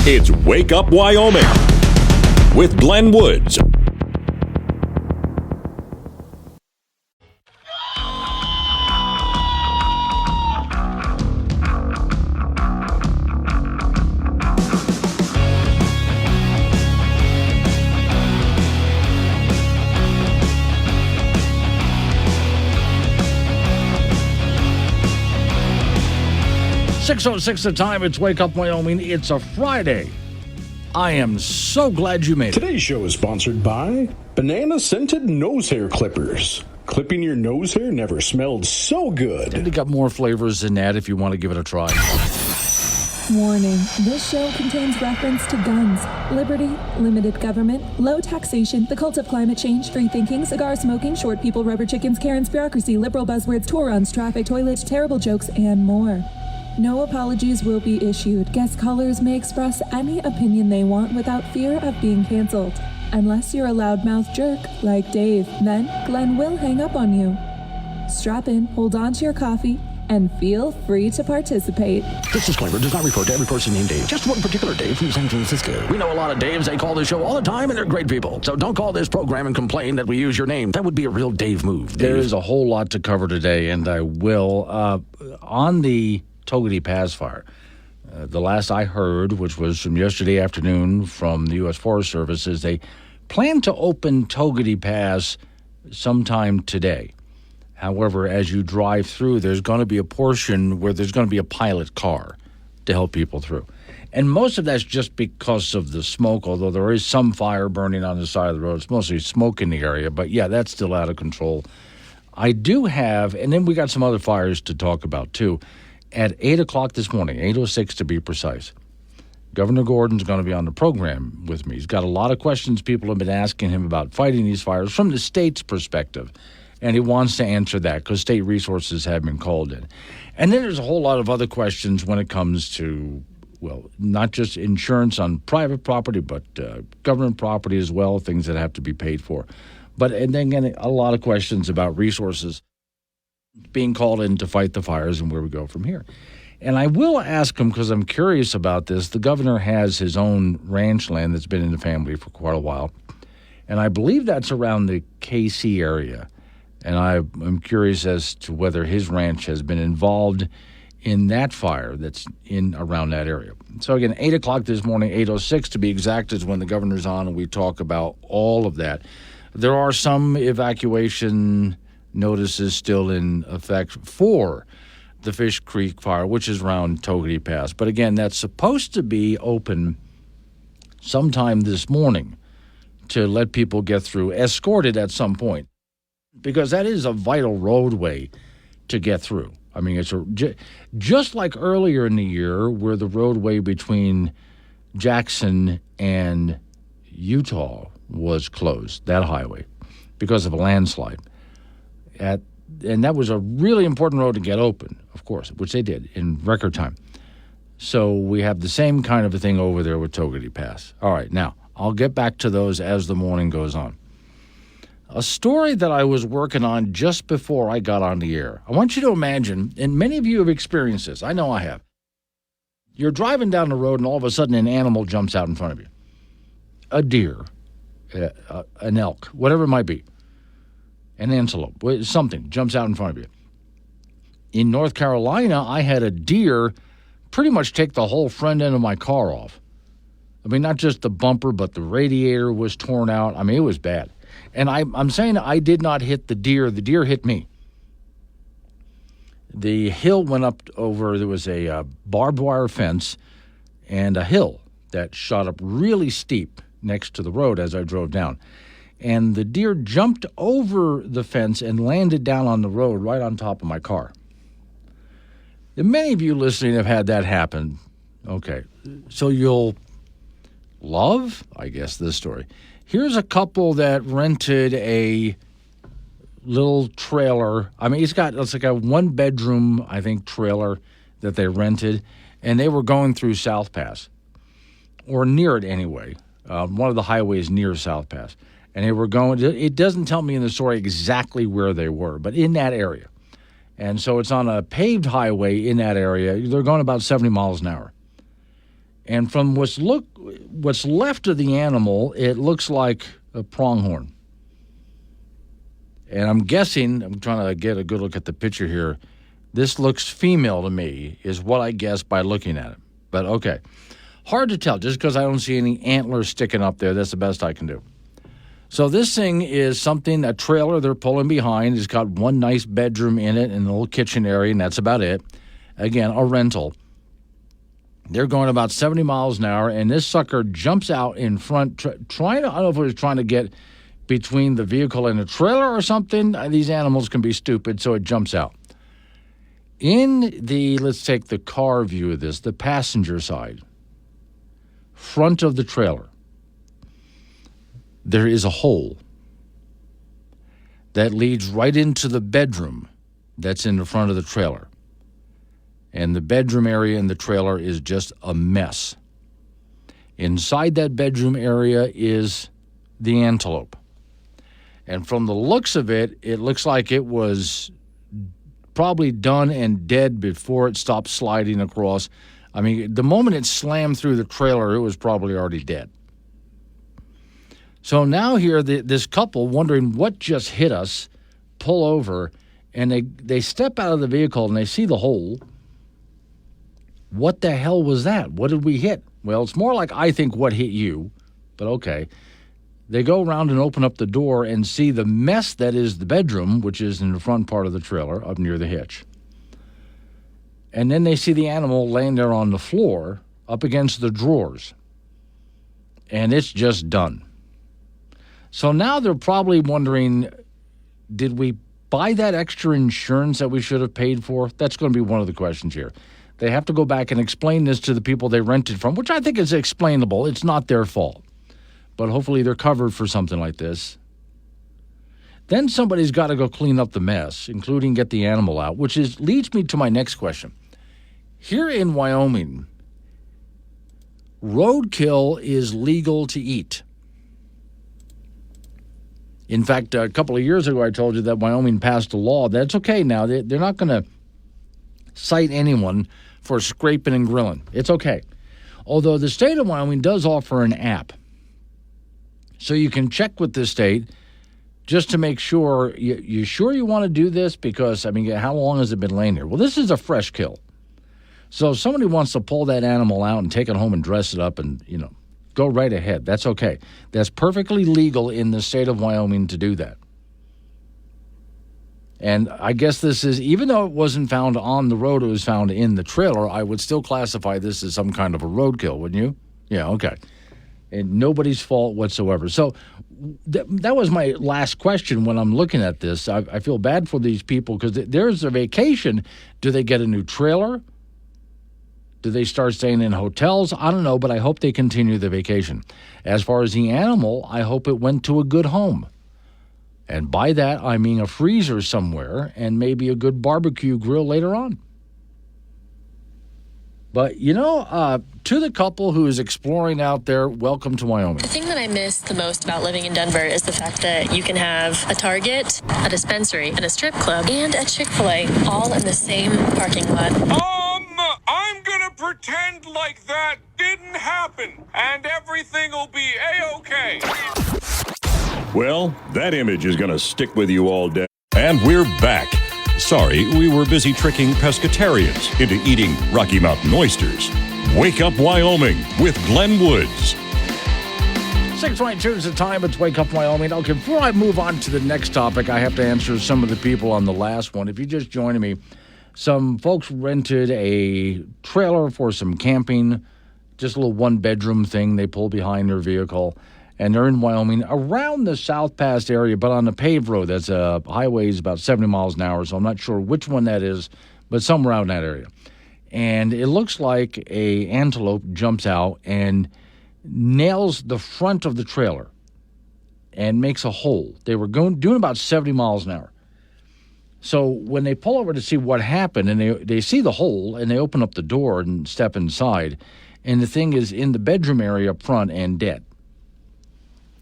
It's Wake Up Wyoming with Glenn Woods. .06 the time. It's Wake Up Wyoming. It's a Friday. I am so glad you made it. Today's show is sponsored by banana-scented nose hair clippers. Clipping your nose hair never smelled so good. They got more flavors than that if you want to give it a try. Warning, this show contains reference to guns, liberty, limited government, low taxation, the cult of climate change, free thinking, cigar smoking, short people, rubber chickens, Karen's bureaucracy, liberal buzzwords, tour runs, traffic, toilets, terrible jokes, and more. No apologies will be issued. Guest callers may express any opinion they want without fear of being canceled. Unless you're a loudmouth jerk like Dave, then Glenn will hang up on you. Strap in, hold on to your coffee, and feel free to participate. This disclaimer does not refer to every person named Dave, just one particular Dave from San Francisco. We know a lot of Daves. They call this show all the time, and they're great people. So don't call this program and complain that we use your name. That would be a real Dave move. Dave. There is a whole lot to cover today, and I will. On the Togety Pass fire, the last I heard, which was from yesterday afternoon from the U.S. Forest Service, is they plan to open Togety Pass sometime today. However, as you drive through, there's going to be a portion where there's going to be a pilot car to help people through. And most of that's just because of the smoke, although there is some fire burning on the side of the road. It's mostly smoke in the area, but yeah, that's still out of control. I do have, and then we got some other fires to talk about too. At 8 o'clock this morning, 8:06 to be precise, Governor Gordon's going to be on the program with me. He's got a lot of questions people have been asking him about fighting these fires from the state's perspective, and he wants to answer that because state resources have been called in. And then there's a whole lot of other questions when it comes to, well, not just insurance on private property, but government property as well, things that have to be paid for. But and then again, a lot of questions about resources being called in to fight the fires and where we go from here. And I will ask him, because I'm curious about this, the governor has his own ranch land that's been in the family for quite a while, and I believe that's around the KC area. And I'm curious as to whether his ranch has been involved in that fire that's in around that area. So again, 8 o'clock this morning, 8:06 to be exact, is when the governor's on, and we talk about all of that. There are some evacuation notices still in effect for the Fish Creek fire, which is around Togety Pass. But again, that's supposed to be open sometime this morning to let people get through, escorted at some point, because that is a vital roadway to get through. I mean, it's just like earlier in the year where the roadway between Jackson and Utah was closed, that highway, because of a landslide. And that was a really important road to get open, of course, which they did in record time. So we have the same kind of a thing over there with Togety Pass. All right, now, I'll get back to those as the morning goes on. A story that I was working on just before I got on the air. I want you to imagine, and many of you have experienced this, I know I have. You're driving down the road and all of a sudden an animal jumps out in front of you. A deer, an elk, whatever it might be. An antelope, something jumps out in front of you. In North Carolina, I had a deer pretty much take the whole front end of my car off. I mean, not just the bumper, but the radiator was torn out. I mean, it was bad. And I'm saying I did not hit the deer. The deer hit me. The hill went up over, there was a barbed wire fence and a hill that shot up really steep next to the road as I drove down. And the deer jumped over the fence and landed down on the road right on top of my car. And many of you listening have had that happen. Okay, so you'll love, I guess, this story. Here's a couple that rented a little trailer. I mean, it's like a one-bedroom, I think, trailer that they rented, and they were going through South Pass, or near it anyway, one of the highways near South Pass. And they were going, it doesn't tell me in the story exactly where they were, but in that area. And so it's on a paved highway in that area. They're going about 70 miles an hour. And from what's left of the animal, it looks like a pronghorn. And I'm guessing, I'm trying to get a good look at the picture here, this looks female to me, is what I guess by looking at it. But okay. Hard to tell, just because I don't see any antlers sticking up there. That's the best I can do. So this thing is something, a trailer they're pulling behind. It's got one nice bedroom in it and a little kitchen area, and that's about it. Again, a rental. They're going about 70 miles an hour, and this sucker jumps out in front, trying to, I don't know if it was trying to get between the vehicle and the trailer or something. These animals can be stupid, so it jumps out. Let's take the car view of this, the passenger side, front of the trailer, there is a hole that leads right into the bedroom that's in the front of the trailer. And the bedroom area in the trailer is just a mess. Inside that bedroom area is the Antilope. And from the looks of it, it looks like it was probably done and dead before it stopped sliding across. I mean, the moment it slammed through the trailer, it was probably already dead. So now here, this couple, wondering what just hit us, pull over, and they step out of the vehicle and they see the hole. What the hell was that? What did we hit? Well, it's more like I think what hit you, but okay. They go around and open up the door and see the mess that is the bedroom, which is in the front part of the trailer up near the hitch. And then they see the animal laying there on the floor up against the drawers. And it's just done. So now they're probably wondering, did we buy that extra insurance that we should have paid for? That's going to be one of the questions here. They have to go back and explain this to the people they rented from, which I think is explainable. It's not their fault. But hopefully they're covered for something like this. Then somebody's got to go clean up the mess, including get the animal out, which leads me to my next question. Here in Wyoming, roadkill is legal to eat. In fact, a couple of years ago, I told you that Wyoming passed a law that's okay now. They're not going to cite anyone for scraping and grilling. It's okay. Although the state of Wyoming does offer an app. So you can check with the state just to make sure. You sure you want to do this? Because, I mean, how long has it been laying here? Well, this is a fresh kill. So if somebody wants to pull that animal out and take it home and dress it up and, go right ahead. That's okay. That's perfectly legal in the state of Wyoming to do that. And I guess this is, even though it wasn't found on the road, it was found in the trailer, I would still classify this as some kind of a roadkill, wouldn't you? Yeah, okay. And nobody's fault whatsoever. So that was my last question when I'm looking at this. I feel bad for these people because there's a vacation. Do they get a new trailer? Do they start staying in hotels? I don't know, but I hope they continue the vacation. As far as the animal, I hope it went to a good home. And by that, I mean a freezer somewhere and maybe a good barbecue grill later on. But, to the couple who is exploring out there, welcome to Wyoming. The thing that I miss the most about living in Denver is the fact that you can have a Target, a dispensary, and a strip club, and a Chick-fil-A all in the same parking lot. I'm gonna pretend like that didn't happen, and everything will be A-okay. Well, that image is going to stick with you all day. And we're back. Sorry, we were busy tricking pescatarians into eating Rocky Mountain oysters. Wake Up Wyoming with Glenn Woods. 6:22 is the time. It's Wake Up Wyoming. Okay, before I move on to the next topic, I have to answer some of the people on the last one. If you just joined me, some folks rented a trailer for some camping, just a little one-bedroom thing they pull behind their vehicle, and they're in Wyoming around the South Pass area, but on the paved road. That's a highway is about 70 miles an hour, so I'm not sure which one that is, but somewhere around that area. And it looks like a antelope jumps out and nails the front of the trailer and makes a hole. They were doing about 70 miles an hour. So when they pull over to see what happened, and they see the hole, and they open up the door and step inside, and the thing is in the bedroom area up front and dead.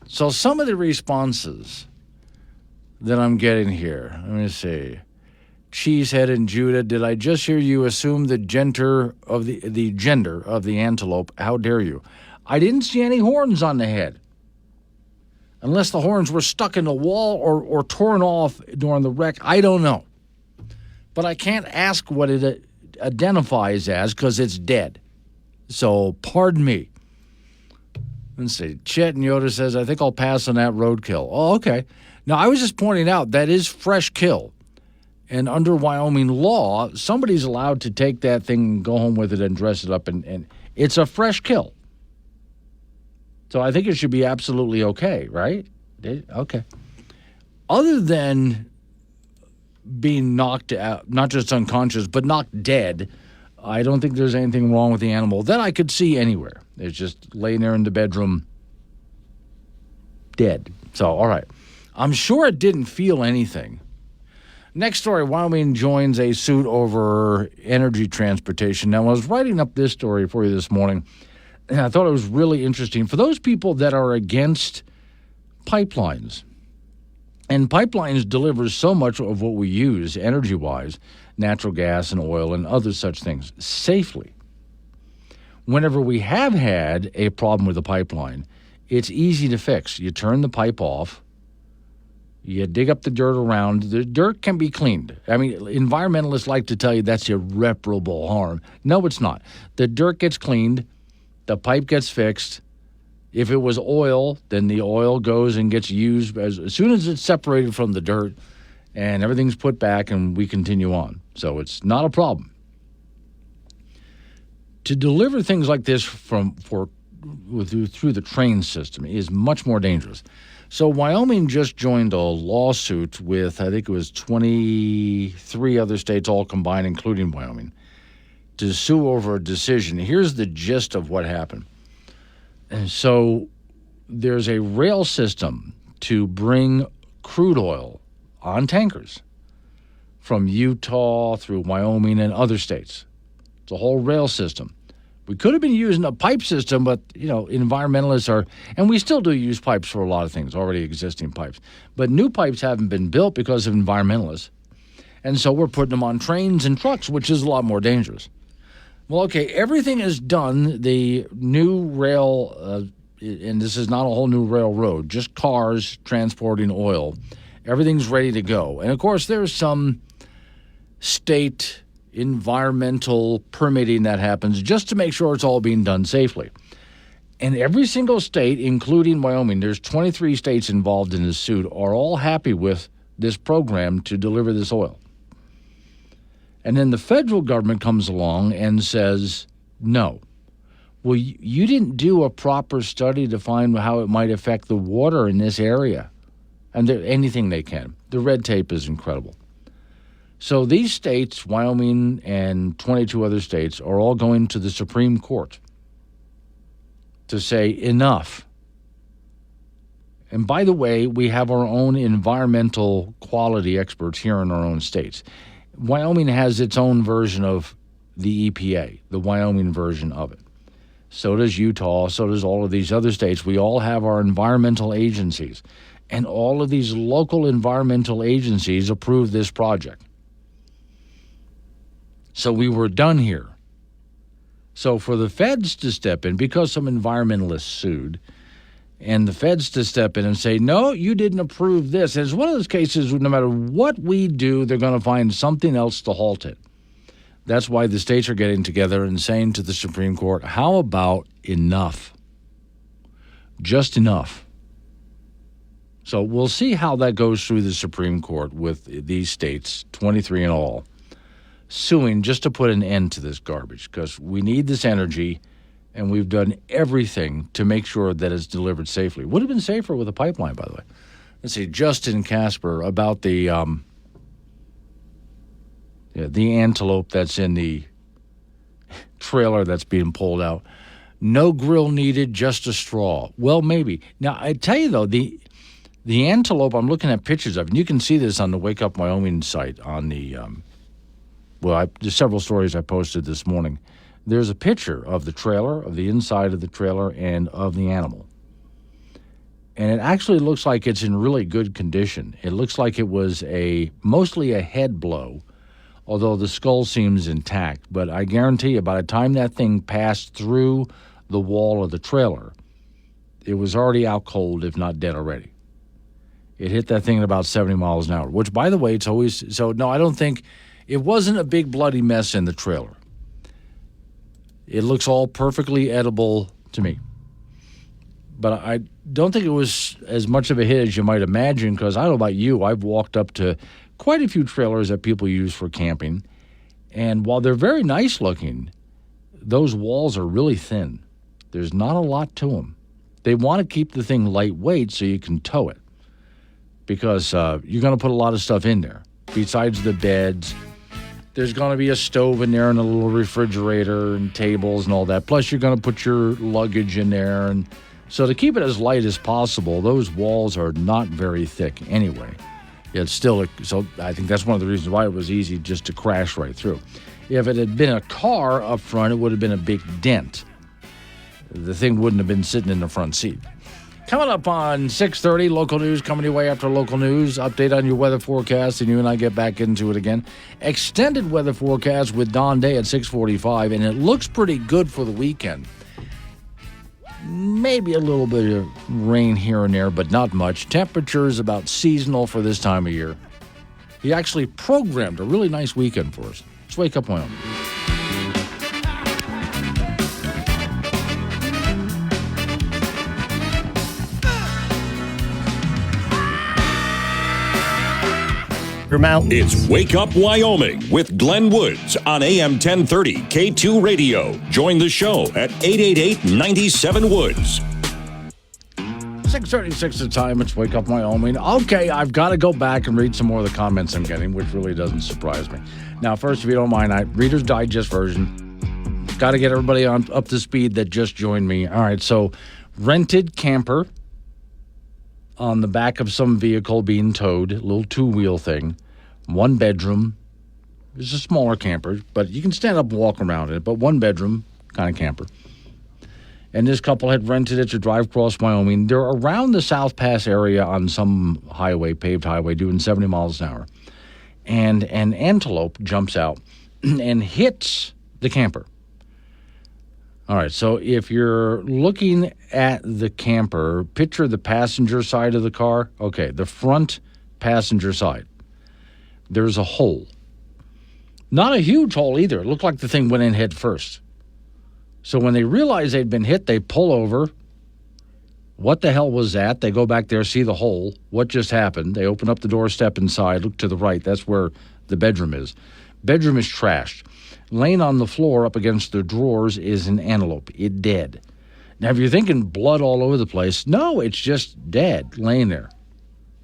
So some of the responses that I'm getting here, let me see. Cheesehead and Judah, did I just hear you assume the gender of the antelope? How dare you? I didn't see any horns on the head. Unless the horns were stuck in the wall or torn off during the wreck, I don't know. But I can't ask what it identifies as because it's dead. So pardon me. Let's see. Chet and Yoda says, I think I'll pass on that roadkill. Oh, okay. Now, I was just pointing out that is fresh kill. And under Wyoming law, somebody's allowed to take that thing and go home with it and dress it up. And it's a fresh kill. So I think it should be absolutely okay, right? Okay. Other than being knocked out, not just unconscious, but knocked dead, I don't think there's anything wrong with the animal that I could see anywhere. It's just laying there in the bedroom, dead. So, all right. I'm sure it didn't feel anything. Next story, Wyoming joins a suit over energy transportation. Now, I was writing up this story for you this morning, and I thought it was really interesting. For those people that are against pipelines, and pipelines deliver so much of what we use energy-wise, natural gas and oil and other such things, safely. Whenever we have had a problem with a pipeline, it's easy to fix. You turn the pipe off. You dig up the dirt around. The dirt can be cleaned. I mean, environmentalists like to tell you that's irreparable harm. No, it's not. The dirt gets cleaned. The pipe gets fixed. If it was oil, then the oil goes and gets used as soon as it's separated from the dirt, and everything's put back, and we continue on. So it's not a problem. To deliver things like this through the train system is much more dangerous. So Wyoming just joined a lawsuit with, I think it was 23 other states all combined, including Wyoming, to sue over a decision. Here's the gist of what happened. And so there's a rail system to bring crude oil on tankers from Utah through Wyoming and other states. It's a whole rail system. We could have been using a pipe system, but, environmentalists are, and we still do use pipes for a lot of things, already existing pipes. But new pipes haven't been built because of environmentalists. And so we're putting them on trains and trucks, which is a lot more dangerous. Well, okay, everything is done. The new rail, and this is not a whole new railroad, just cars transporting oil. Everything's ready to go. And, of course, there's some state environmental permitting that happens just to make sure it's all being done safely. And every single state, including Wyoming, there's 23 states involved in this suit, are all happy with this program to deliver this oil. And then the federal government comes along and says, no. Well, you didn't do a proper study to find how it might affect the water in this area. And anything they can. The red tape is incredible. So these states, Wyoming and 22 other states, are all going to the Supreme Court to say enough. And by the way, we have our own environmental quality experts here in our own states. Wyoming has its own version of the EPA, the Wyoming version of it. So does Utah, so does all of these other states. We all have our environmental agencies. And all of these local environmental agencies approve this project. So we were done here. So for the feds to step in, because some environmentalists sued, and the feds to step in and say, no, you didn't approve this. And it's one of those cases where no matter what we do, they're going to find something else to halt it. That's why the states are getting together and saying to the Supreme Court, how about enough? Just enough. So we'll see how that goes through the Supreme Court with these states, 23 in all, suing just to put an end to this garbage, because we need this energy, and we've done everything to make sure that it's delivered safely. Would have been safer with a pipeline, by the way. Let's see, Justin Casper about the antelope that's in the trailer that's being pulled out. No grill needed, just a straw. Well, maybe. Now, I tell you, though, the antelope, I'm looking at pictures of, and you can see this on the Wake Up Wyoming site on the there's several stories I posted this morning. There's a picture of the trailer, of the inside of the trailer, and of the animal. And it actually looks like it's in really good condition. It looks like it was mostly a head blow although the skull seems intact. But I guarantee you, by the time that thing passed through the wall of the trailer, it was already out cold, if not dead already. It hit that thing at about 70 miles an hour, which, by the way, it's always... So, no, I don't think... It wasn't a big bloody mess in the trailer. It looks all perfectly edible to me. But I don't think it was as much of a hit as you might imagine, because I don't know about you, I've walked up to quite a few trailers that people use for camping, and while they're very nice looking, those walls are really thin. There's not a lot to them. They want to keep the thing lightweight so you can tow it, because you're going to put a lot of stuff in there. Besides the beds, there's going to be a stove in there and a little refrigerator and tables and all that. Plus, you're going to put your luggage in there. And so to keep it as light as possible, those walls are not very thick anyway. It's still, so I think that's one of the reasons why it was easy just to crash right through. If it had been a car up front, it would have been a big dent. The thing wouldn't have been sitting in the front seat. Coming up on 6:30, local news coming your way after local news. Update on your weather forecast, and you and I get back into it again. Extended weather forecast with Don Day at 6:45, and it looks pretty good for the weekend. Maybe a little bit of rain here and there, but not much. Temperatures about seasonal for this time of year. He actually programmed a really nice weekend for us. Let's wake up, Wyoming. It's Wake Up Wyoming with Glenn Woods on AM 1030 K2 Radio. Join the show at 888-97-WOODS. 6:36 the time. It's Wake Up Wyoming. Okay, I've got to go back and read some more of the comments I'm getting, which really doesn't surprise me. Now, first, if you don't mind, Reader's Digest version. Got to get everybody up to speed that just joined me. All right, so rented camper on the back of some vehicle being towed, a little two-wheel thing. 1 bedroom. It's a smaller camper, but you can stand up and walk around it, but 1 bedroom kind of camper. And this couple had rented it to drive across Wyoming. They're around the South Pass area on some highway, paved highway, doing 70 miles an hour. And an antelope jumps out and hits the camper. All right, so if you're looking at the camper, picture the passenger side of the car. Okay, the front passenger side. There's a hole. Not a huge hole either. It looked like the thing went in head first. So when they realize they'd been hit, they pull over. What the hell was that? They go back there, see the hole. What just happened? They open up the door, step inside, look to the right. That's where the bedroom is. Bedroom is trashed. Laying on the floor up against the drawers is an antelope. It dead. Now, if you're thinking blood all over the place, no, it's just dead, laying there.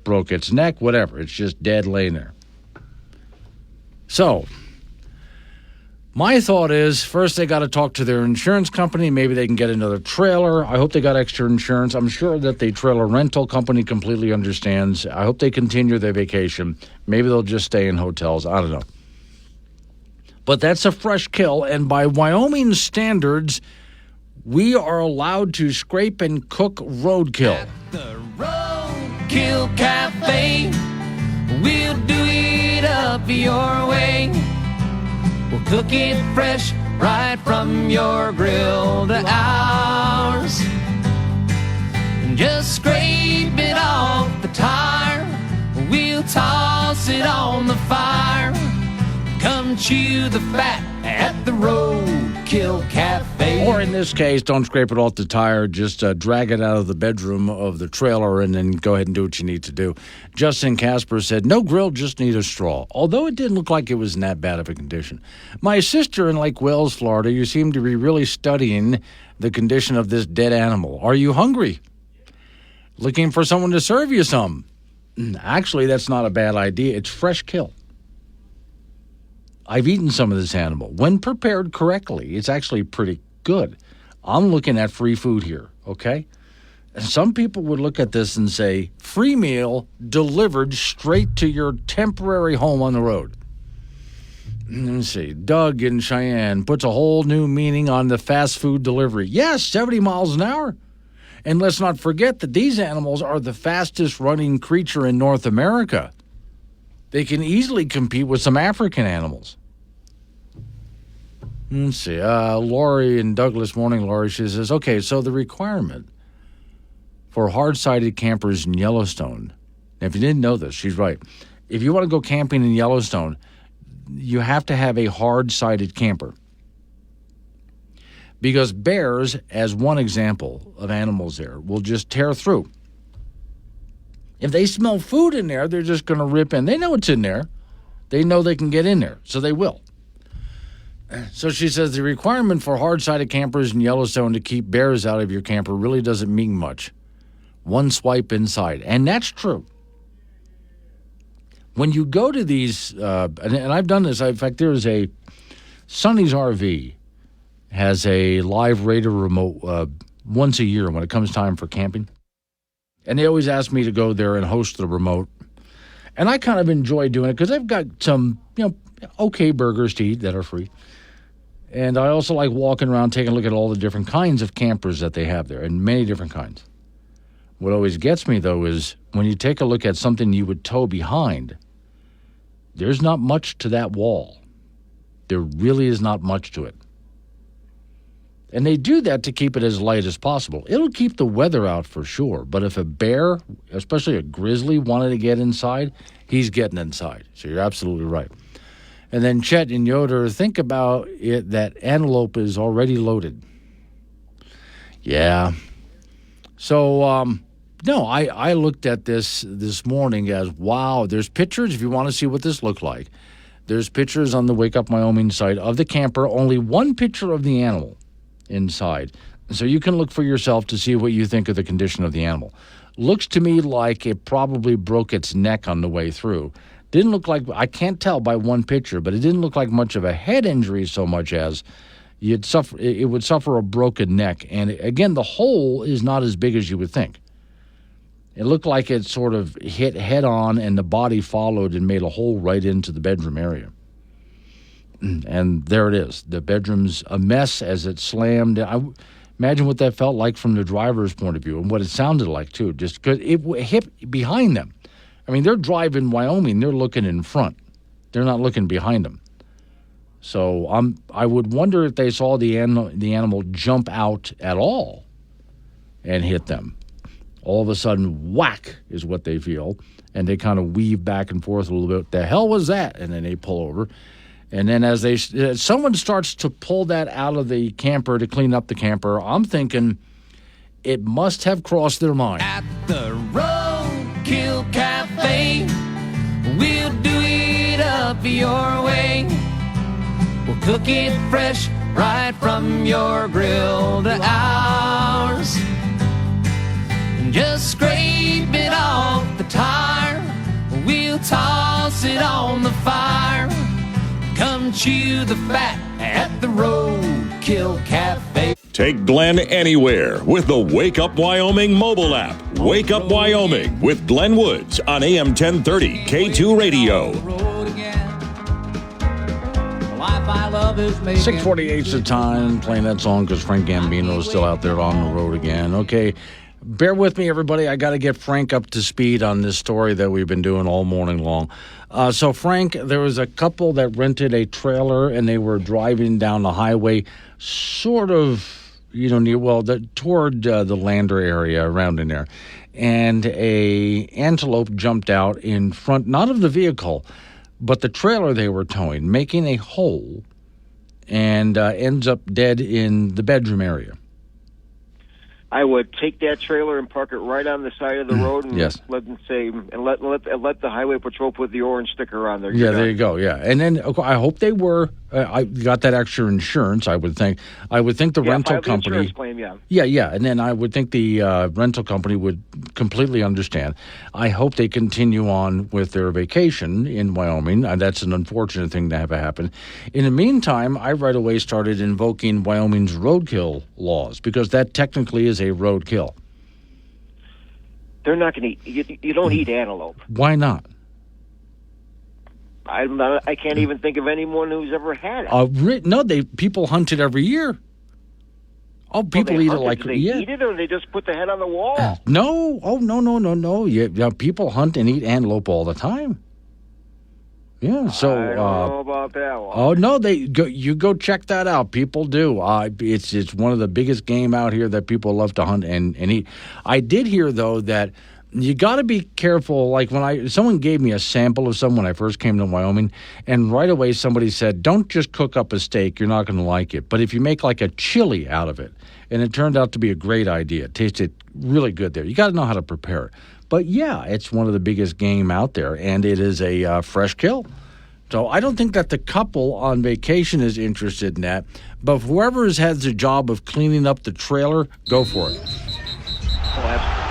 Broke its neck, whatever. It's just dead, laying there. So, my thought is, first they got to talk to their insurance company. Maybe they can get another trailer. I hope they got extra insurance. I'm sure that the trailer rental company completely understands. I hope they continue their vacation. Maybe they'll just stay in hotels. I don't know. But that's a fresh kill, and by Wyoming standards, we are allowed to scrape and cook roadkill. At the Roadkill Cafe, we'll do it up your way. We'll cook it fresh right from your grill to ours. And just scrape it off the tire. We'll toss it on the fire. Come chew the fat at the Roadkill Cafe. Or in this case, don't scrape it off the tire. Just drag it out of the bedroom of the trailer and then go ahead and do what you need to do. Justin Casper said, no grill, just need a straw. Although it didn't look like it was in that bad of a condition. My sister in Lake Wales, Florida, you seem to be really studying the condition of this dead animal. Are you hungry? Looking for someone to serve you some? Actually, that's not a bad idea. It's fresh kill. I've eaten some of this animal. When prepared correctly, it's actually pretty good. I'm looking at free food here, okay? And some people would look at this and say, free meal delivered straight to your temporary home on the road. Let me see. Doug in Cheyenne puts a whole new meaning on the fast food delivery. Yes, 70 miles an hour. And let's not forget that these animals are the fastest running creature in North America. they can easily compete with some African animals. Let's see. Lori in Douglas, morning, Lori. She says, okay, so the requirement for hard-sided campers in Yellowstone, and if you didn't know this, she's right. If you want to go camping in Yellowstone, you have to have a hard-sided camper. Because bears, as one example of animals there, will just tear through. If they smell food in there, they're just going to rip in. They know it's in there. They know they can get in there, so they will. So she says the requirement for hard-sided campers in Yellowstone to keep bears out of your camper really doesn't mean much. One swipe inside. And that's true. When you go to these, and I've done this, in fact, there's a Sonny's RV has a live radar remote once a year when it comes time for camping. And they always ask me to go there and host the remote. And I kind of enjoy doing it because I've got some, okay burgers to eat that are free. And I also like walking around, taking a look at all the different kinds of campers that they have there, and many different kinds. What always gets me, though, is when you take a look at something you would tow behind, there's not much to that wall. There really is not much to it. And they do that to keep it as light as possible. It'll keep the weather out for sure, but if a bear, especially a grizzly, wanted to get inside, he's getting inside. So you're absolutely right. And then Chet and Yoder, think about it that Antelope is already loaded. Yeah. So, no, I looked at this morning as, wow, there's pictures if you want to see what this looked like. There's pictures on the Wake Up Wyoming site of the camper, only one picture of the animal inside. So you can look for yourself to see what you think of the condition of the animal. Looks to me like it probably broke its neck on the way through. Didn't look like, I can't tell by one picture, but it didn't look like much of a head injury so much as it would suffer a broken neck. And again, the hole is not as big as you would think. It looked like it sort of hit head on and the body followed and made a hole right into the bedroom area. And there it is. The bedroom's a mess as it slammed. Imagine what that felt like from the driver's point of view and what it sounded like, too, just because it hit behind them. I mean, they're driving Wyoming. They're looking in front. They're not looking behind them. So I would wonder if they saw the animal jump out at all and hit them. All of a sudden, whack is what they feel, and they kind of weave back and forth a little bit. The hell was that? And then they pull over. And then as someone starts to pull that out of the camper to clean up the camper, I'm thinking it must have crossed their mind. At the Roadkill Cafe, we'll do it up your way. We'll cook it fresh right from your grill to ours. Just scrape it off the tire. We'll toss it on the fire. Come chew the fat at the Roadkill Cafe. Take Glenn anywhere with the Wake Up Wyoming mobile app. Wake Up Wyoming with Glenn Woods on AM 1030 K2 Radio. 6:48's the time, playing that song because Frank Gambino is still out there on the road again. Okay, bear with me, everybody. I got to get Frank up to speed on this story that we've been doing all morning long. So, Frank, there was a couple that rented a trailer, and they were driving down the highway, sort of, toward the Lander area around in there. And a antelope jumped out in front, not of the vehicle, but the trailer they were towing, making a hole, and ends up dead in the bedroom area. I would take that trailer and park it right on the side of the road and let them say, and let the highway patrol put the orange sticker on there. Yeah, there you go. Yeah, and then I hope they were. I got that extra insurance. I would think. The rental company. Insurance claim, yeah. Yeah, and then I would think the rental company would completely understand. I hope they continue on with their vacation in Wyoming. That's an unfortunate thing to have happen. In the meantime, I right away started invoking Wyoming's roadkill laws because that technically is a roadkill. They're not going to eat. You don't eat antelope. Why not? I can't even think of anyone who's ever had it. No, people hunt it every year. Oh, people eat it like do they eat it, or they just put the head on the wall? No. Oh, no. Yeah, people hunt and eat antelope all the time. Yeah, so I don't know about that one. Oh no, you go check that out. People do. It's one of the biggest game out here that people love to hunt and eat. I did hear though that you got to be careful. Like when someone gave me a sample of some when I first came to Wyoming, and right away somebody said, "Don't just cook up a steak. You're not going to like it. But if you make like a chili out of it," and it turned out to be a great idea. It tasted really good there. You got to know how to prepare it. But yeah, it's one of the biggest game out there, and it is a fresh kill. So I don't think that the couple on vacation is interested in that. But whoever has had the job of cleaning up the trailer, go for it. Oh, absolutely.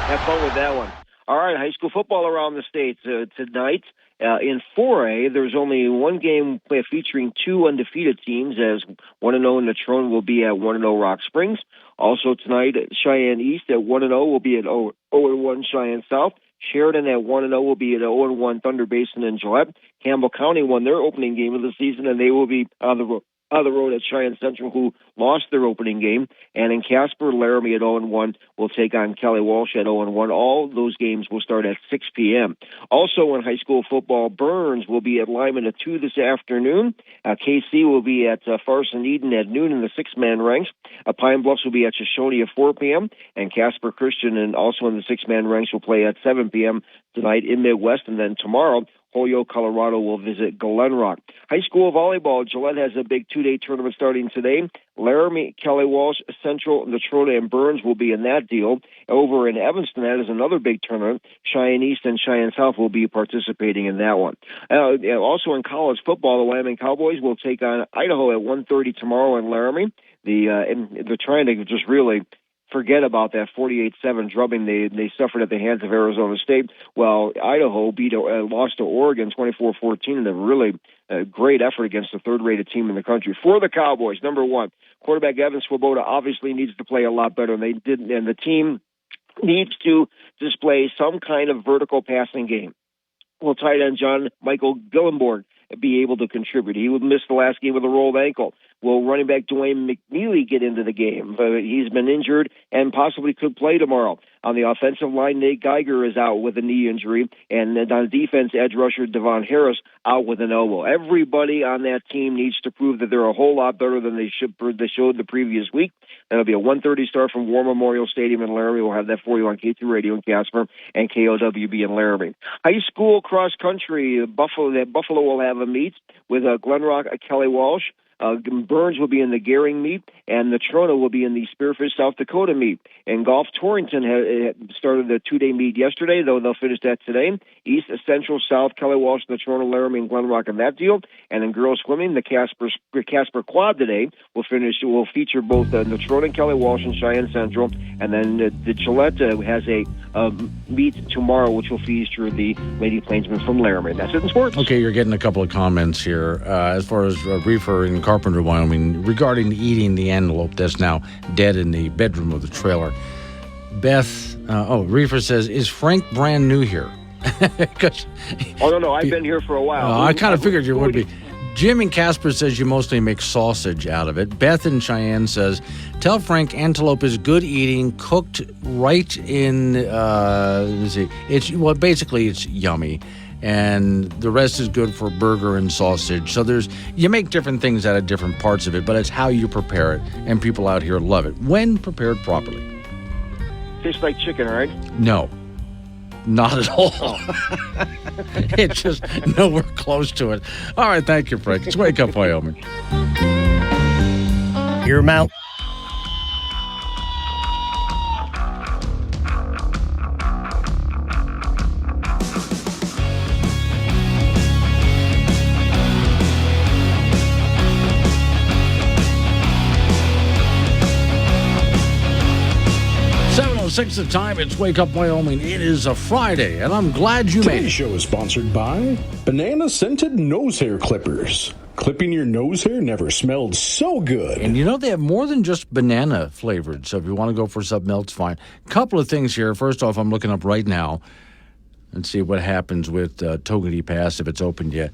Have fun with that one. All right, high school football around the state tonight. In 4A, there's only one game featuring two undefeated teams, as 1-0 Natrona will be at 1-0 Rock Springs. Also tonight, Cheyenne East at 1-0 will be at 0-1 Cheyenne South. Sheridan at 1-0 will be at 0-1 Thunder Basin and Gillette. Campbell County won their opening game of the season, and they will be on the road at Cheyenne Central, who lost their opening game. And in Casper, Laramie at 0-1 will take on Kelly Walsh at 0-1. All those games will start at 6 p.m. Also in high school football, Burns will be at Lyman at 2 this afternoon. KC will be at Farson Eden at noon in the six-man ranks. Pine Bluffs will be at Shoshone at 4 p.m. And Casper Christian, and also in the six-man ranks, will play at 7 p.m. tonight in Midwest. And then tomorrow, Holyoke, Colorado will visit Glen Rock. High school volleyball, Gillette has a big two-day tournament starting today. Laramie, Kelly Walsh, Central, Natrona, and Burns will be in that deal. Over in Evanston, that is another big tournament. Cheyenne East and Cheyenne South will be participating in that one. Also in college football, the Wyoming Cowboys will take on Idaho at 1:30 tomorrow in Laramie. And they're trying to just really forget about that 48-7 drubbing they suffered at the hands of Arizona State. Well, Idaho lost to Oregon 24-14 in a really great effort against the third-rated team in the country. For the Cowboys, number one, quarterback Evan Swoboda obviously needs to play a lot better, and they didn't. And the team needs to display some kind of vertical passing game. Will tight end John Michael Gillenborg be able to contribute? He would miss the last game with a rolled ankle. Will running back Dwayne McNeely get into the game? He's been injured and possibly could play tomorrow. On the offensive line, Nate Geiger is out with a knee injury, and on defense, edge rusher Devon Harris out with an elbow. Everybody on that team needs to prove that they're a whole lot better than they showed the previous week. That'll be a 1:30 start from War Memorial Stadium in Laramie. We'll have that for you on K2 Radio in Casper and KOWB in Laramie. High school cross country, Buffalo will have a meet with Glen Rock, Kelly Walsh. Burns will be in the Gehring meet, and Natrona will be in the Spearfish, South Dakota meet. And golf, Torrington had started the two-day meet yesterday, though they'll finish that today. East, Central, South, Kelly Walsh, Natrona, Laramie, and Glen Rock in that deal. And in girls swimming, the Casper Quad today will feature both Natrona and Kelly Walsh and Cheyenne Central. And then the Gillette has a meet tomorrow, which will feature the Lady Plainsmen from Laramie. That's it in sports. Okay, you're getting a couple of comments here as far as Reefer in Carpenter, Wyoming, regarding eating the antelope that's now dead in the bedroom of the trailer. Beth, Reefer says, is Frank brand new here? No, I've been here for a while. I kind of figured you would be. Jim in Casper says you mostly make sausage out of it. Beth in Cheyenne says, tell Frank antelope is good eating, cooked right in, basically it's yummy. And the rest is good for burger and sausage. So you make different things out of different parts of it, but it's how you prepare it. And people out here love it when prepared properly. Tastes like chicken, right? No. Not at all. It's just nowhere close to it. All right, thank you, Frank. It's Wake Up Wyoming. Hear him out. Six the time. It's Wake Up Wyoming. It is a Friday, and I'm glad you made it. Today's show is sponsored by banana-scented nose hair clippers. Clipping your nose hair never smelled so good. And they have more than just banana flavored, so if you want to go for something else, fine. Couple of things here. First off, I'm looking up right now and see what happens with Togety Pass, if it's opened yet.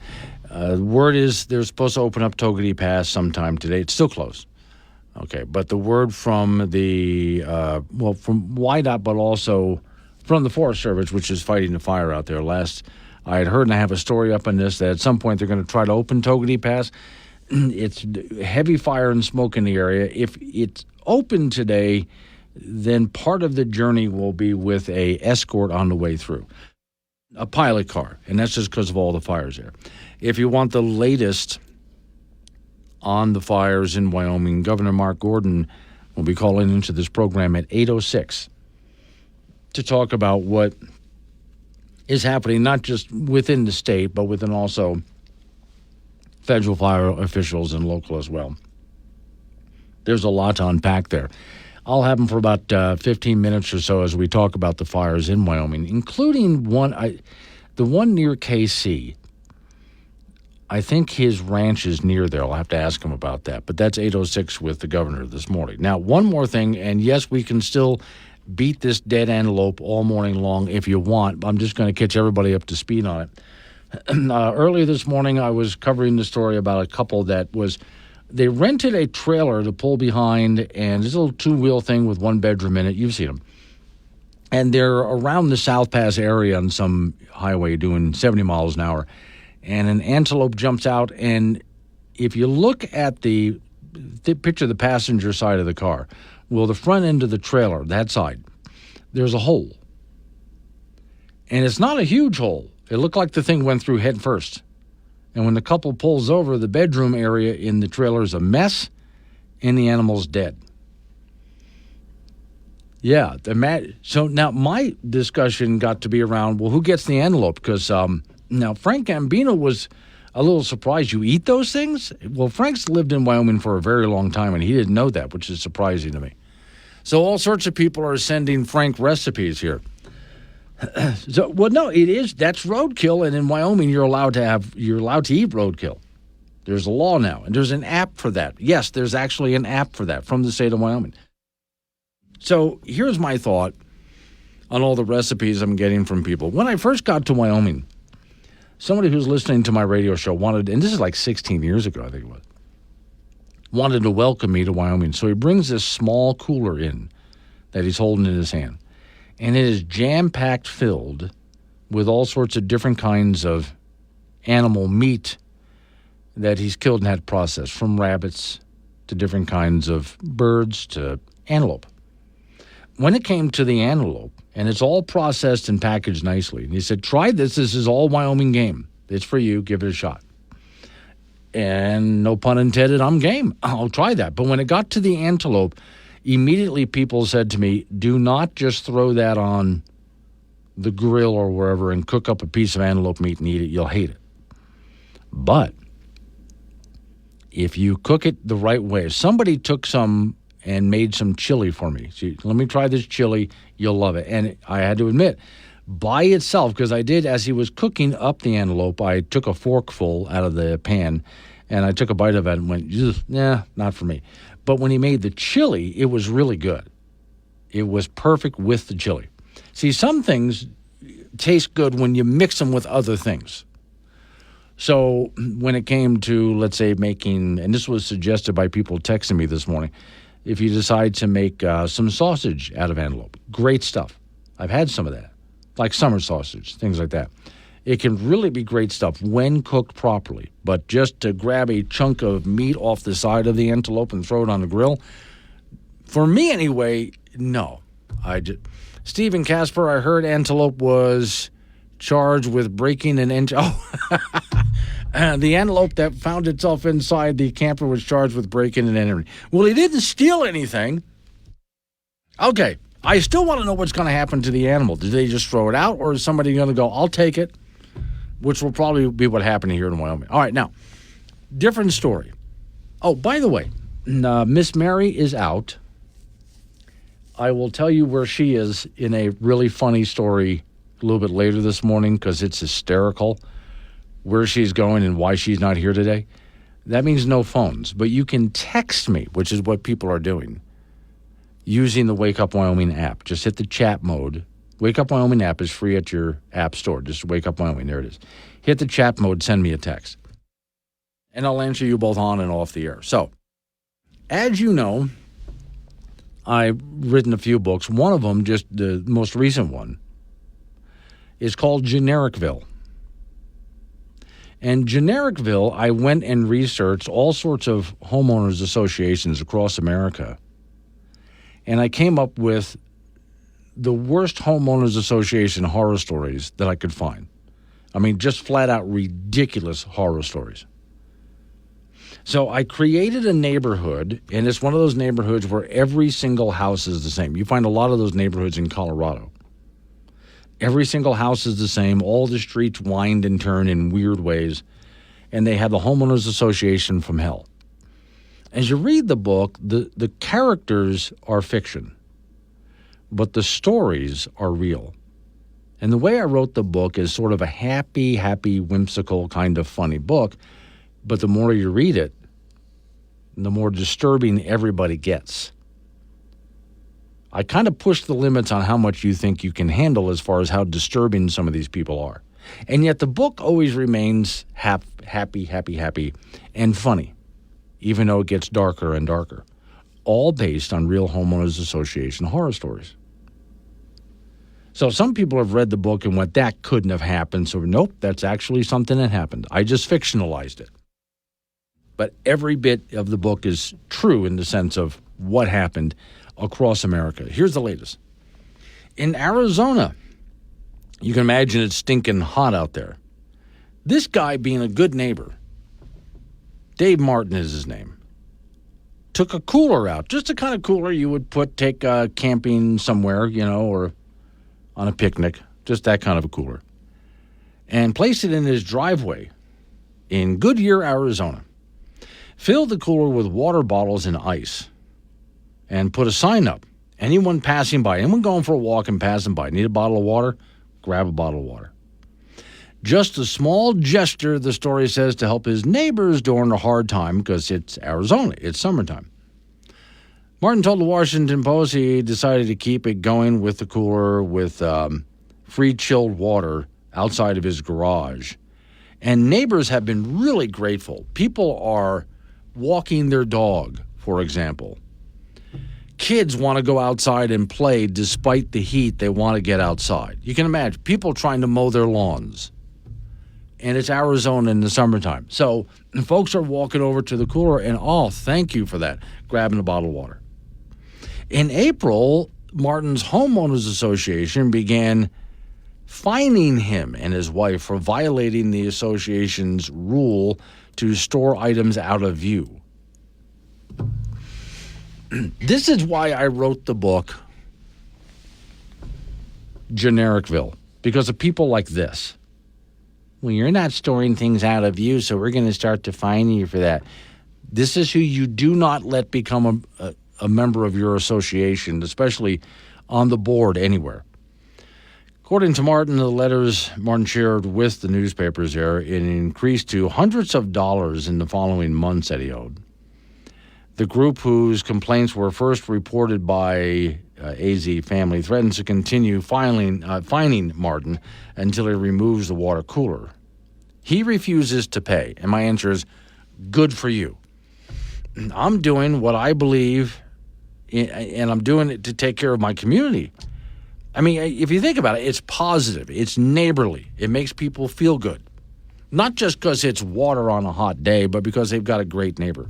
Word is they're supposed to open up Togety Pass sometime today. It's still closed. Okay, but the word from the, from YDOT, but also from the Forest Service, which is fighting the fire out there. Last I had heard, and I have a story up on this, that at some point they're going to try to open Togety Pass. It's heavy fire and smoke in the area. If it's open today, then part of the journey will be with a escort on the way through, a pilot car, and that's just because of all the fires there. If you want the latest on the fires in Wyoming, Governor Mark Gordon will be calling into this program at 8:06 to talk about what is happening, not just within the state, but within also federal fire officials and local as well. There's a lot to unpack there. I'll have him for about 15 minutes or so as we talk about the fires in Wyoming, including the one near KC. I think his ranch is near there. I'll have to ask him about that. But that's 8:06 with the governor this morning. Now, one more thing, and yes, we can still beat this dead antelope all morning long if you want. I'm just going to catch everybody up to speed on it. Earlier this morning, I was covering the story about a couple they rented a trailer to pull behind, and this little two-wheel thing with one bedroom in it. You've seen them. And they're around the South Pass area on some highway doing 70 miles an hour. And an antelope jumps out, and if you look at the picture the passenger side of the car, well, the front end of the trailer, that side, there's a hole. And it's not a huge hole. It looked like the thing went through head first. And when the couple pulls over, the bedroom area in the trailer is a mess, and the animal's dead. Yeah. So now my discussion got to be around, well, who gets the antelope? Because now Frank Gambino was a little surprised. You eat those things? Well, Frank's lived in Wyoming for a very long time, and he didn't know that, which is surprising to me. So all sorts of people are sending Frank recipes here. That's roadkill, and in Wyoming you're allowed to eat roadkill. There's a law now, and there's an app for that. Yes, there's actually an app for that from the state of Wyoming. So here's my thought on all the recipes I'm getting from people. When I first got to Wyoming, somebody who's listening to my radio show wanted, and this is like 16 years ago, I think it was, wanted to welcome me to Wyoming. So he brings this small cooler in that he's holding in his hand. And it is jam-packed filled with all sorts of different kinds of animal meat that he's killed and had processed, from rabbits to different kinds of birds to antelope. When it came to the antelope, and it's all processed and packaged nicely, and he said, try this. This is all Wyoming game. It's for you. Give it a shot. And no pun intended, I'm game. I'll try that. But when it got to the antelope, immediately people said to me, do not just throw that on the grill or wherever and cook up a piece of antelope meat and eat it. You'll hate it. But if you cook it the right way, somebody took some and made some chili for me. See, let me try this chili. You'll love it. And I had to admit, by itself, because I did, as he was cooking up the antelope, I took a forkful out of the pan and I took a bite of it and went, nah, not for me. But when he made the chili, it was really good. It was perfect with the chili. See, some things taste good when you mix them with other things. So when it came to, let's say, making, and this was suggested by people texting me this morning, if you decide to make some sausage out of antelope, great stuff. I've had some of that, like summer sausage, things like that. It can really be great stuff when cooked properly. But just to grab a chunk of meat off the side of the antelope and throw it on the grill, for me anyway, no. Stephen Casper, I heard antelope was charged with breaking an the antelope that found itself inside the camper was charged with breaking and entering. Well, he didn't steal anything. Okay, I still want to know what's going to happen to the animal. Did they just throw it out, or is somebody going to go, I'll take it, which will probably be what happened here in Wyoming. All right, now, different story. Oh, by the way, Miss Mary is out. I will tell you where she is in a really funny story a little bit later this morning because it's hysterical, where she's going and why she's not here today. That means no phones, but you can text me, which is what people are doing, using the Wake Up Wyoming app. Just hit the chat mode. Wake Up Wyoming app is free at your app store. Just Wake Up Wyoming. There it is. Hit the chat mode, send me a text. And I'll answer you both on and off the air. So, as you know, I've written a few books. One of them, just the most recent one, is called Genericville. And Genericville, I went and researched all sorts of homeowners associations across America. And I came up with the worst homeowners association horror stories that I could find. I mean, just flat out ridiculous horror stories. So I created a neighborhood, and it's one of those neighborhoods where every single house is the same. You find a lot of those neighborhoods in Colorado. Every single house is the same. All the streets wind and turn in weird ways, and they have the homeowners association from hell. As you read the book, the characters are fiction, but the stories are real. And the way I wrote the book is sort of a happy, whimsical kind of funny book, but the more you read it, the more disturbing everybody gets. I kind of push the limits on how much you think you can handle as far as how disturbing some of these people are. And yet the book always remains happy, and funny, even though it gets darker and darker. All based on real homeowners association horror stories. So some people have read the book and went, that couldn't have happened. So nope, that's actually something that happened. I just fictionalized it. But every bit of the book is true in the sense of what happened across America. Here's the latest. In Arizona, you can imagine it's stinking hot out there. This guy, being a good neighbor, Dave Martin is his name, took a cooler out, just the kind of cooler you would take camping somewhere, or on a picnic, just that kind of a cooler, and placed it in his driveway in Goodyear, Arizona. Filled the cooler with water bottles and ice, and put a sign up. Anyone passing by, anyone going for a walk and passing by, need a bottle of water? Grab a bottle of water. Just a small gesture, the story says, to help his neighbors during a hard time because it's Arizona, it's summertime. Martin told the Washington Post he decided to keep it going with the cooler with free chilled water outside of his garage. And neighbors have been really grateful. People are walking their dog, for example. Kids want to go outside and play despite the heat. They want to get outside. You can imagine people trying to mow their lawns. And it's Arizona in the summertime. So folks are walking over to the cooler and, thank you for that, grabbing a bottle of water. In April, Martin's Homeowners Association began fining him and his wife for violating the association's rule to store items out of view. This is why I wrote the book Genericville, because of people like this. Well, you're not storing things out of view, so we're going to start to fine you for that. This is who you do not let become a member of your association, especially on the board anywhere. According to Martin, the letters Martin shared with the newspapers there, it increased to hundreds of dollars in the following months that he owed. The group whose complaints were first reported by AZ family threatens to continue fining Martin until he removes the water cooler. He refuses to pay, and my answer is, good for you. I'm doing what I believe, and I'm doing it to take care of my community. I mean, if you think about it, it's positive. It's neighborly. It makes people feel good. Not just because it's water on a hot day, but because they've got a great neighbor.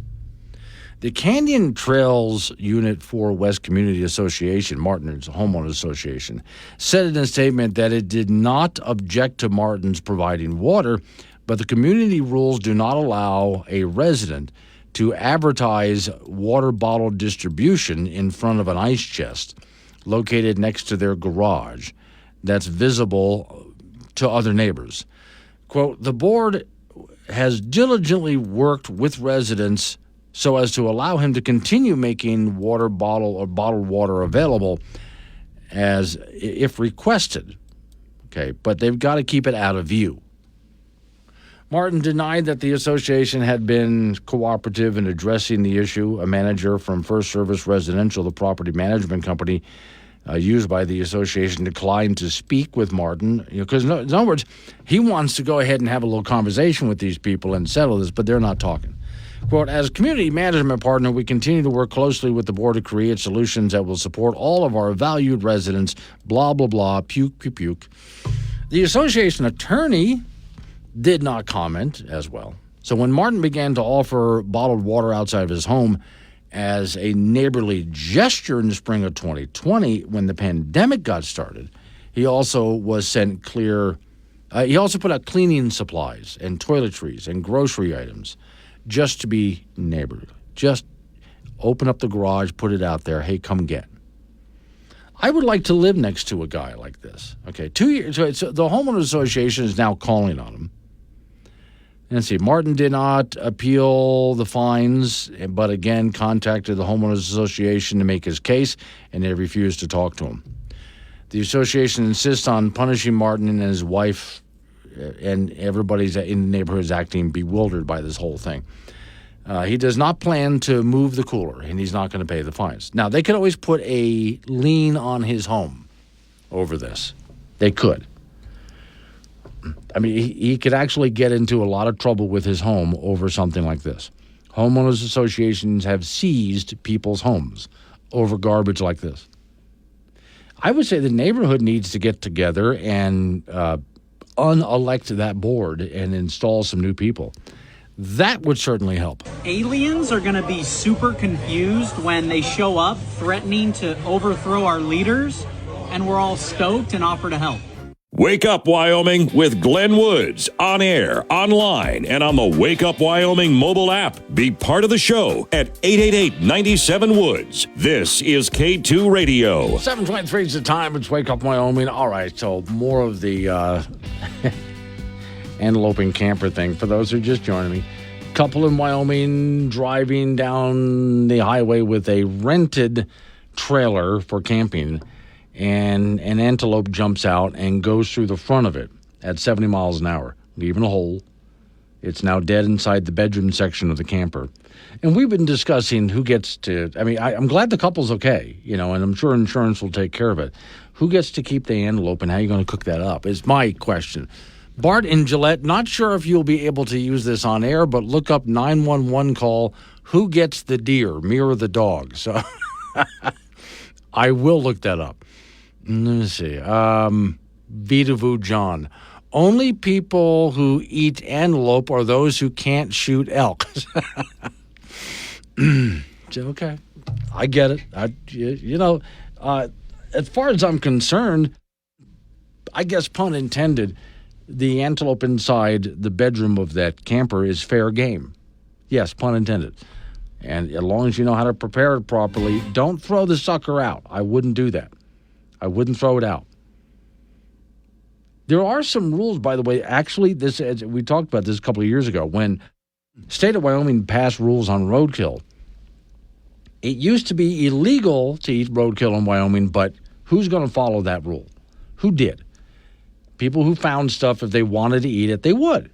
The Canyon Trails Unit 4 West Community Association, Martin's Homeowners Association, said in a statement that it did not object to Martin's providing water, but the community rules do not allow a resident to advertise water bottle distribution in front of an ice chest located next to their garage that's visible to other neighbors. Quote, the board has diligently worked with residents so as to allow him to continue making water bottle or bottled water available as if requested. Okay, but they've got to keep it out of view. Martin denied that the association had been cooperative in addressing the issue. A manager from First Service Residential, the property management company used by the association, declined to speak with Martin. Because in other words, he wants to go ahead and have a little conversation with these people and settle this, but they're not talking. Quote, as community management partner, we continue to work closely with the board to create solutions that will support all of our valued residents, blah, blah, blah, puke, puke, puke. The association attorney did not comment as well. So when Martin began to offer bottled water outside of his home as a neighborly gesture in the spring of 2020, when the pandemic got started, he also was sent clear. He also put out cleaning supplies and toiletries and grocery items just to be neighborly. Just open up the garage, put it out there. Hey, come get. I would like to live next to a guy like this. Okay, 2 years. So the homeowners association is now calling on him. And see, Martin did not appeal the fines, but again contacted the homeowners association to make his case, and they refused to talk to him. The association insists on punishing Martin and his wife, and everybody's in the neighborhood is acting bewildered by this whole thing. He does not plan to move the cooler, and he's not going to pay the fines. Now, they could always put a lien on his home over this. They could. I mean, he could actually get into a lot of trouble with his home over something like this. Homeowners associations have seized people's homes over garbage like this. I would say the neighborhood needs to get together and unelect that board and install some new people. That would certainly help. Aliens are going to be super confused when they show up threatening to overthrow our leaders, and we're all stoked and offer to help. Wake Up Wyoming with Glenn Woods, on air, online, and on the Wake Up Wyoming mobile app. Be part of the show at 888-97-WOODS. This is K2 Radio. 7:23 is the time. It's Wake Up Wyoming. All right, so more of the Antelope and camper thing. For those who are just joining me, couple in Wyoming driving down the highway with a rented trailer for camping, and an antelope jumps out and goes through the front of it at 70 miles an hour, leaving a hole. It's now dead inside the bedroom section of the camper. And we've been discussing who gets to, I'm glad the couple's okay, and I'm sure insurance will take care of it. Who gets to keep the antelope, and how are you going to cook that up is my question. Bart in Gillette, not sure if you'll be able to use this on air, but look up 911 call, who gets the deer, me or the dog? So I will look that up. Let me see. Vitavu John. Only people who eat antelope are those who can't shoot elk. Okay. I get it. As far as I'm concerned, I guess pun intended, the antelope inside the bedroom of that camper is fair game. Yes, pun intended. And as long as you know how to prepare it properly, don't throw the sucker out. I wouldn't do that. I wouldn't throw it out. There are some rules, by the way. Actually, we talked about this a couple of years ago when the state of Wyoming passed rules on roadkill. It used to be illegal to eat roadkill in Wyoming, but who's going to follow that rule? Who did? People who found stuff, if they wanted to eat it, they would.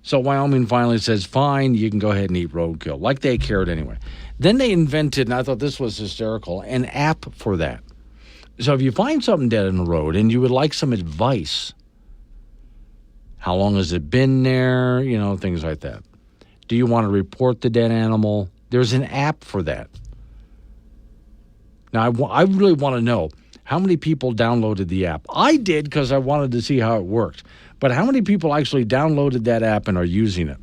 So Wyoming finally says, fine, you can go ahead and eat roadkill, like they cared anyway. Then they invented, and I thought this was hysterical, an app for that. So if you find something dead in the road and you would like some advice, how long has it been there, things like that. Do you want to report the dead animal? There's an app for that. Now, I really want to know how many people downloaded the app. I did because I wanted to see how it worked. But how many people actually downloaded that app and are using it?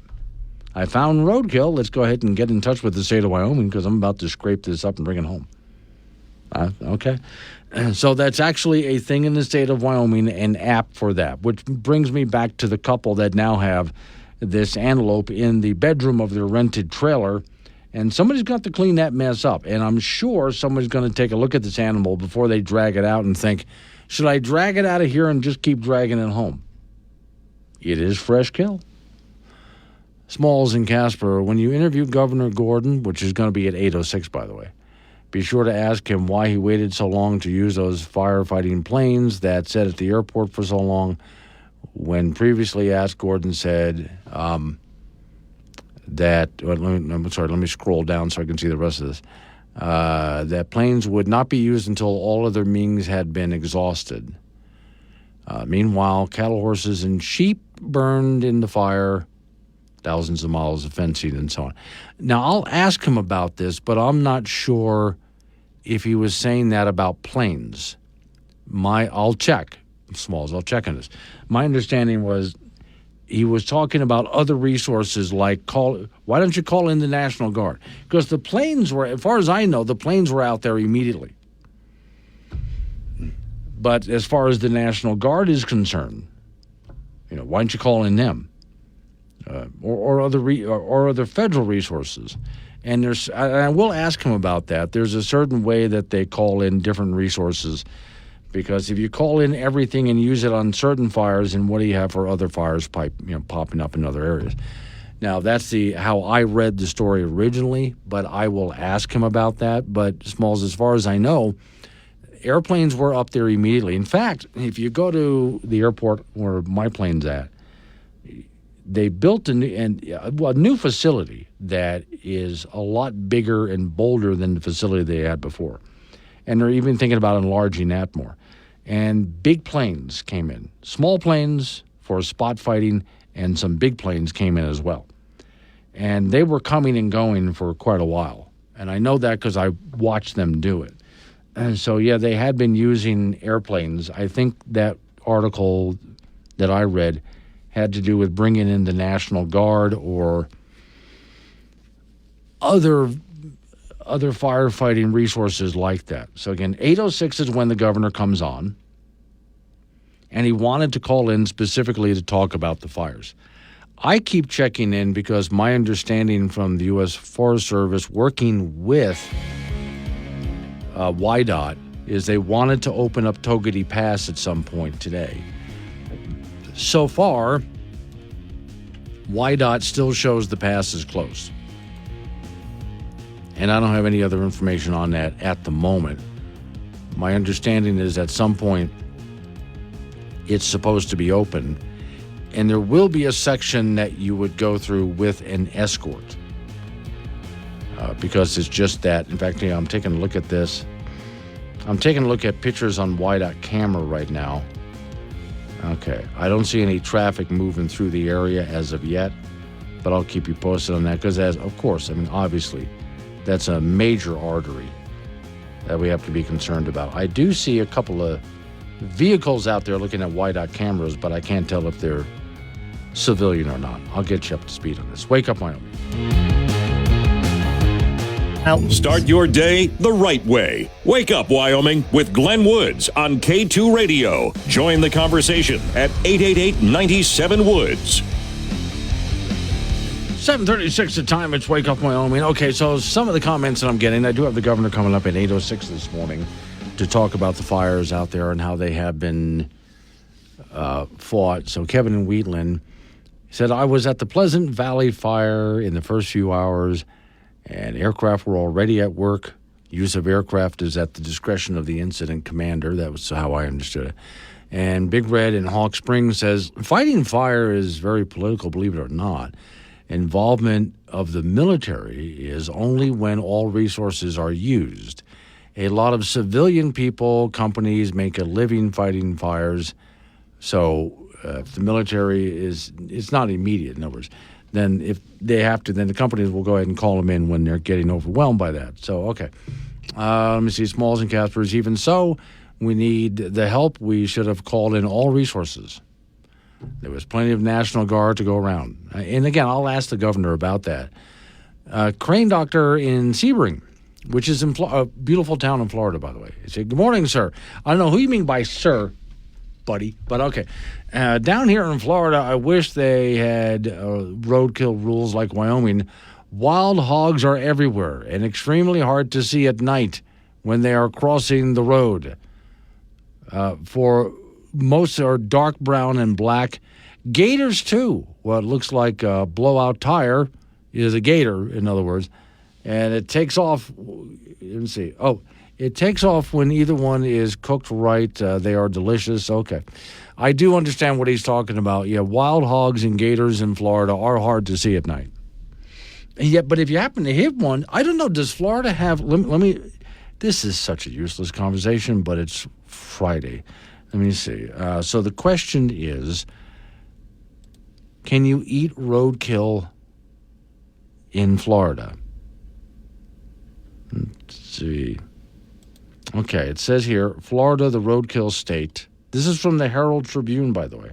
I found roadkill. Let's go ahead and get in touch with the state of Wyoming because I'm about to scrape this up and bring it home. Okay. So that's actually a thing in the state of Wyoming, an app for that, which brings me back to the couple that now have this antelope in the bedroom of their rented trailer. And somebody's got to clean that mess up. And I'm sure somebody's going to take a look at this animal before they drag it out and think, should I drag it out of here and just keep dragging it home? It is fresh kill. Smalls in Casper, when you interview Governor Gordon, which is going to be at 8:06, by the way, be sure to ask him why he waited so long to use those firefighting planes that sat at the airport for so long. When previously asked, Gordon said let me scroll down so I can see the rest of this. That planes would not be used until all other means had been exhausted. Meanwhile, cattle, horses, and sheep burned in the fire, thousands of miles of fencing and so on. Now, I'll ask him about this, but I'm not sure if he was saying that about planes. I'll check. Smalls, I'll check on this. My understanding was he was talking about other resources like why don't you call in the National Guard? Because the planes were, as far as I know, the planes were out there immediately. But as far as the National Guard is concerned, why don't you call in them or other federal resources? And I will ask him about that. There's a certain way that they call in different resources, because if you call in everything and use it on certain fires, then what do you have for other fires popping up in other areas? Now, that's how I read the story originally, but I will ask him about that. But Smalls, as far as I know, airplanes were up there immediately. In fact, if you go to the airport where my plane's at, they built a new facility that is a lot bigger and bolder than the facility they had before. And they're even thinking about enlarging that more. And big planes came in. Small planes for spot fighting, and some big planes came in as well. And they were coming and going for quite a while. And I know that because I watched them do it. And so, yeah, they had been using airplanes. I think that article that I read had to do with bringing in the National Guard or other firefighting resources like that. So, again, 8:06 is when the governor comes on, and he wanted to call in specifically to talk about the fires. I keep checking in because my understanding from the U.S. Forest Service working with WYDOT is they wanted to open up Togety Pass at some point today. So far, WYDOT still shows the pass is closed. And I don't have any other information on that at the moment. My understanding is at some point it's supposed to be open, and there will be a section that you would go through with an escort because it's just that. In fact, I'm taking a look at this. I'm taking a look at pictures on WYDOT camera right now. Okay, I don't see any traffic moving through the area as of yet, but I'll keep you posted on that because, obviously, that's a major artery that we have to be concerned about. I do see a couple of vehicles out there looking at WYDOT cameras, but I can't tell if they're civilian or not. I'll get you up to speed on this. Wake Up Wyoming. Start your day the right way. Wake Up Wyoming with Glenn Woods on K2 Radio. Join the conversation at 888-97-WOODS. 7:36 the time. It's Wake Up Wyoming. Okay, so some of the comments that I'm getting, I do have the governor coming up at 8:06 this morning to talk about the fires out there and how they have been fought. So Kevin in Wheatland said, I was at the Pleasant Valley fire in the first few hours, and aircraft were already at work. Use of aircraft is at the discretion of the incident commander. That was how I understood it. And Big Red in Hawk Springs says, fighting fire is very political, believe it or not. Involvement of the military is only when all resources are used. A lot of civilian people, companies make a living fighting fires. So if the military it's not immediate, in other words. Then if they have to, then the companies will go ahead and call them in when they're getting overwhelmed by that. So, okay. Let me see. Smalls and Caspers. Even so, we need the help. We should have called in all resources. There was plenty of National Guard to go around. And again, I'll ask the governor about that. Crane Doctor in Sebring, which is a beautiful town in Florida, by the way. He said, good morning, sir. I don't know who you mean by sir, buddy, but okay. Down here in Florida, I wish they had roadkill rules like Wyoming. Wild hogs are everywhere and extremely hard to see at night when they are crossing the road. For most are dark brown and black. Gators, too. What looks like a blowout tire is a gator, in other words. And it takes off. Let's see. Oh, it takes off when either one is cooked right. They are delicious. Okay. I do understand what he's talking about. Yeah, wild hogs and gators in Florida are hard to see at night. Yeah, but if you happen to hit one, I don't know, does Florida have, let me, this is such a useless conversation, but it's Friday. Let me see. So the question is, can you eat roadkill in Florida? Let's see. Okay, it says here, Florida, the roadkill state. This is from the Herald Tribune, by the way.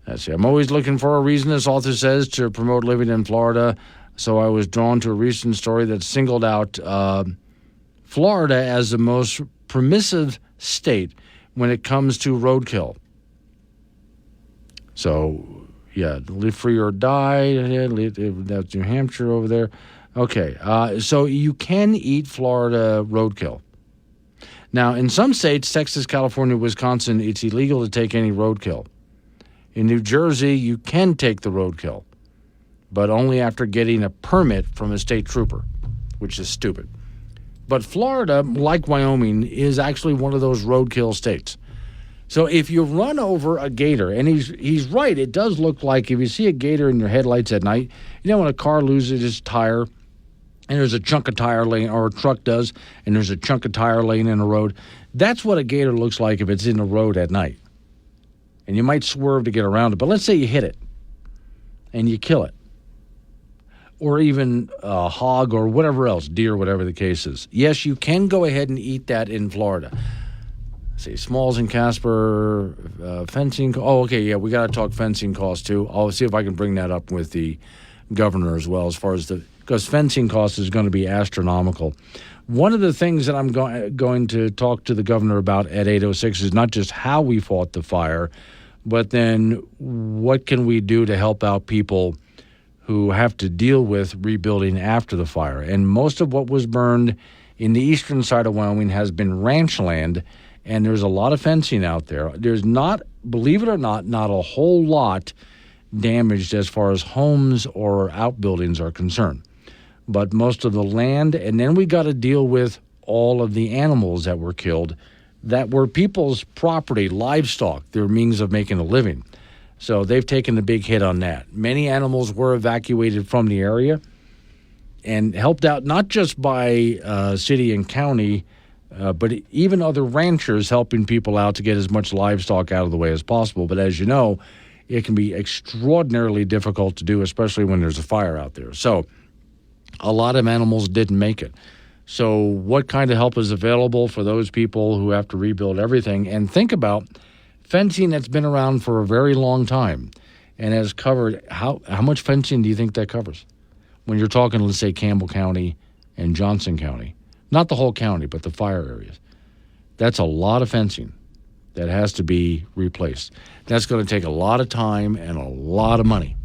Let's see. I'm always looking for a reason, this author says, to promote living in Florida. So I was drawn to a recent story that singled out Florida as the most permissive state when it comes to roadkill. So, yeah, live free or die. That's New Hampshire over there. Okay, so you can eat Florida roadkill. Now, in some states, Texas, California, Wisconsin, it's illegal to take any roadkill. In New Jersey, you can take the roadkill, but only after getting a permit from a state trooper, which is stupid. But Florida, like Wyoming, is actually one of those roadkill states. So if you run over a gator, and he's right, it does look like if you see a gator in your headlights at night, you know when a car loses its tire, and there's a chunk of tire laying, or a truck does, and there's a chunk of tire laying in a road, that's what a gator looks like if it's in the road at night. And you might swerve to get around it, but let's say you hit it, and you kill it. Or even a hog or whatever else, deer, whatever the case is. Yes, you can go ahead and eat that in Florida. See, Smalls and Casper, fencing. Oh, okay, yeah, we got to talk fencing costs too. I'll see if I can bring that up with the governor as well, as far as because fencing costs is going to be astronomical. One of the things that I'm going to talk to the governor about at 8:06 is not just how we fought the fire, but then what can we do to help out people who have to deal with rebuilding after the fire. And most of what was burned in the eastern side of Wyoming has been ranch land, and there's a lot of fencing out there. There's not, believe it or not a whole lot damaged as far as homes or outbuildings are concerned. But most of the land, and then we got to deal with all of the animals that were killed that were people's property, livestock, their means of making a living. So they've taken a big hit on that. Many animals were evacuated from the area and helped out not just by city and county, but even other ranchers helping people out to get as much livestock out of the way as possible. But as you know, it can be extraordinarily difficult to do, especially when there's a fire out there. So a lot of animals didn't make it. So what kind of help is available for those people who have to rebuild everything? And think about fencing that's been around for a very long time and has covered, how much fencing do you think that covers? When you're talking, let's say, Campbell County and Johnson County. Not the whole county, but the fire areas. That's a lot of fencing that has to be replaced. That's going to take a lot of time and a lot of money.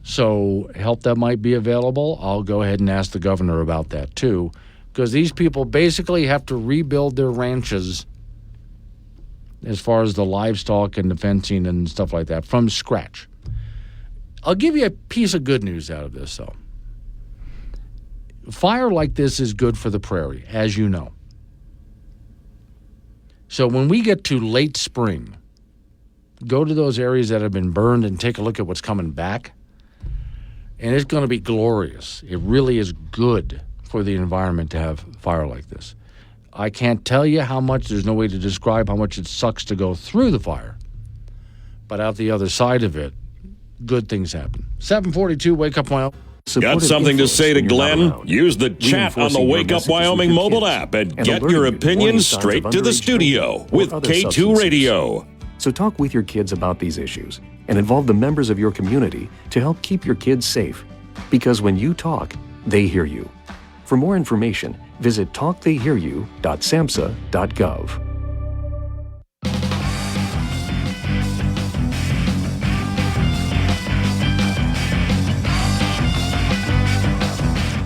So help that might be available, I'll go ahead and ask the governor about that too, because these people basically have to rebuild their ranches as far as the livestock and the fencing and stuff like that from scratch. I'll give you a piece of good news out of this, though. Fire like this is good for the prairie, as you know. So when we get to late spring, go to those areas that have been burned and take a look at what's coming back. And it's going to be glorious. It really is good for the environment to have fire like this. I can't tell you how much, there's no way to describe how much it sucks to go through the fire. But out the other side of it, good things happen. 742, Wake Up Wyoming. Got something to say to Glenn? Use the chat on the Wake Up Wyoming mobile app and get your opinions straight to the studio with K2 Radio. So talk with your kids about these issues and involve the members of your community to help keep your kids safe. Because when you talk, they hear you. For more information, visit talktheyhearyou.samhsa.gov.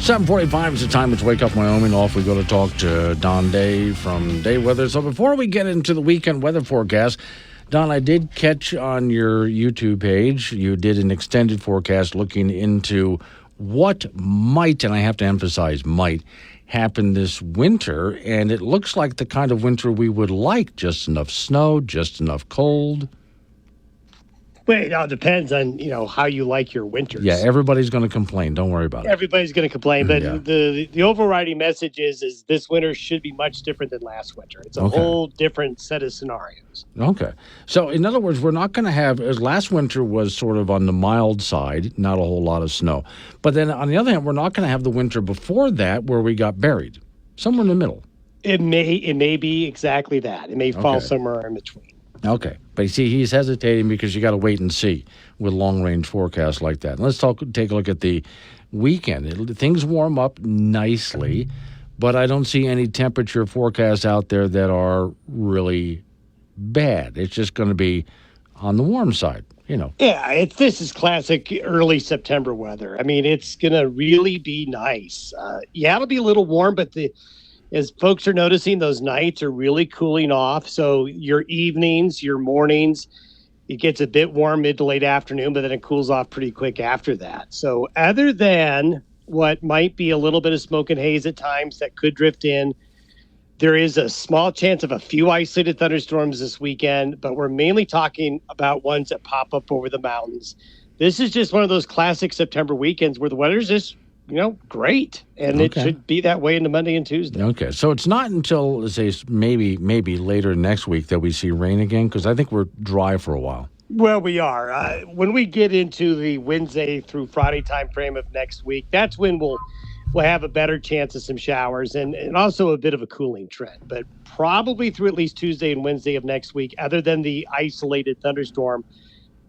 $7:45 is the time. It's Wake Up Wyoming. Off we go to talk to Don Day from Day Weather. So before we get into the weekend weather forecast, Don, I did catch on your YouTube page, you did an extended forecast looking into what might, and I have to emphasize might, happen this winter. And it looks like the kind of winter we would like. Just enough snow, just enough cold. Well, it all depends on, how you like your winters. Yeah, everybody's going to complain. Don't worry about it. Everybody's going to complain, but Yeah. the overriding message is this winter should be much different than last winter. It's a whole different set of scenarios. Okay. So, in other words, we're not going to have, as last winter was sort of on the mild side, not a whole lot of snow. But then, on the other hand, we're not going to have the winter before that where we got buried. Somewhere in the middle. It may be exactly that. It may fall somewhere in between. Okay. But you see, he's hesitating because you got to wait and see with long-range forecasts like that. Let's take a look at the weekend. Things warm up nicely, but I don't see any temperature forecasts out there that are really bad. It's just going to be on the warm side, Yeah, this is classic early September weather. I mean, it's going to really be nice. It'll be a little warm, but as folks are noticing, those nights are really cooling off. So your evenings, your mornings, it gets a bit warm mid to late afternoon, but then it cools off pretty quick after that. So other than what might be a little bit of smoke and haze at times that could drift in, there is a small chance of a few isolated thunderstorms this weekend, but we're mainly talking about ones that pop up over the mountains. This is just one of those classic September weekends where the weather's just, great. And It should be that way into Monday and Tuesday. Okay. So it's not until, let's say, maybe later next week that we see rain again, because I think we're dry for a while. Well, we are. When we get into the Wednesday through Friday time frame of next week, that's when we'll have a better chance of some showers and also a bit of a cooling trend. But probably through at least Tuesday and Wednesday of next week, other than the isolated thunderstorm,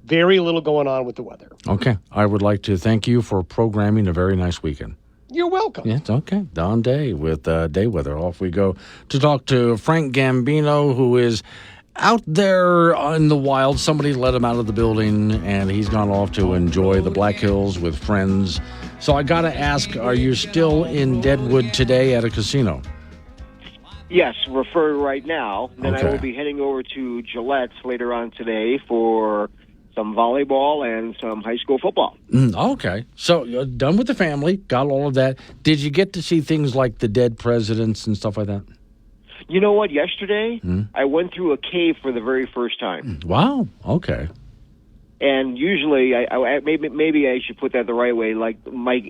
very little going on with the weather. Okay. I would like to thank you for programming a very nice weekend. You're welcome. Yeah, it's okay. Don Day with Day Weather. Off we go to talk to Frank Gambino, who is out there in the wild. Somebody let him out of the building, and he's gone off to enjoy the Black Hills with friends. So I got to ask, are you still in Deadwood today at a casino? Yes, refer right now. Then Okay. I will be heading over to Gillette's later on today for some volleyball and some high school football. Okay. So you're done with the family, got all of that. Did you get to see things like the dead presidents and stuff like that? You know what? Yesterday, I went through a cave for the very first time. Wow. Okay. And usually, maybe I should put that the right way. Like my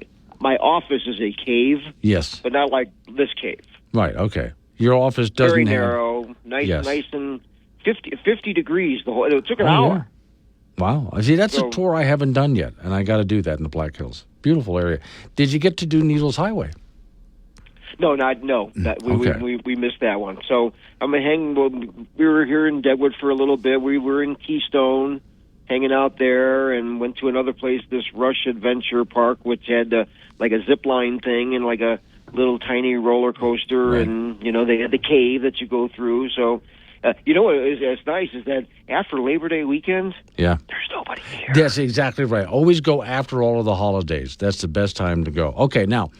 office is a cave. Yes. But not like this cave. Right. Okay. Your office doesn't Very have... narrow, nice, Yes. nice and 50 degrees. It took an hour. Yeah. Wow. See, that's So- a tour I haven't done yet, and I got to do that in the Black Hills. Beautiful area. Did you get to do Needles Highway? No. Okay. We missed that one. So I'm gonna hang. Well, we were here in Deadwood for a little bit. We were in Keystone, hanging out there, and went to another place, this Rush Adventure Park, which had like a zip line thing and like a little tiny roller coaster, Right. and they had the cave that you go through. So. What is nice is that after Labor Day weekend, Yeah. there's nobody here. That's exactly right. Always go after all of the holidays. That's the best time to go. Okay, now,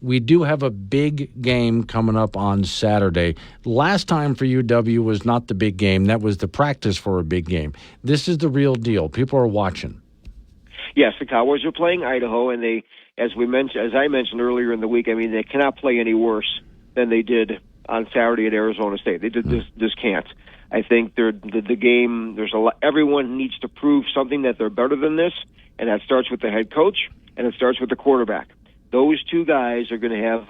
we do have a big game coming up on Saturday. Last time for UW was not the big game. That was the practice for a big game. This is the real deal. People are watching. Yes, the Cowboys are playing Idaho, and they, as I mentioned earlier in the week, I mean, they cannot play any worse than they did on Saturday at Arizona State. They did this can't. I think the game. There's a lot. Everyone needs to prove something that they're better than this, and that starts with the head coach and it starts with the quarterback. Those two guys are going to have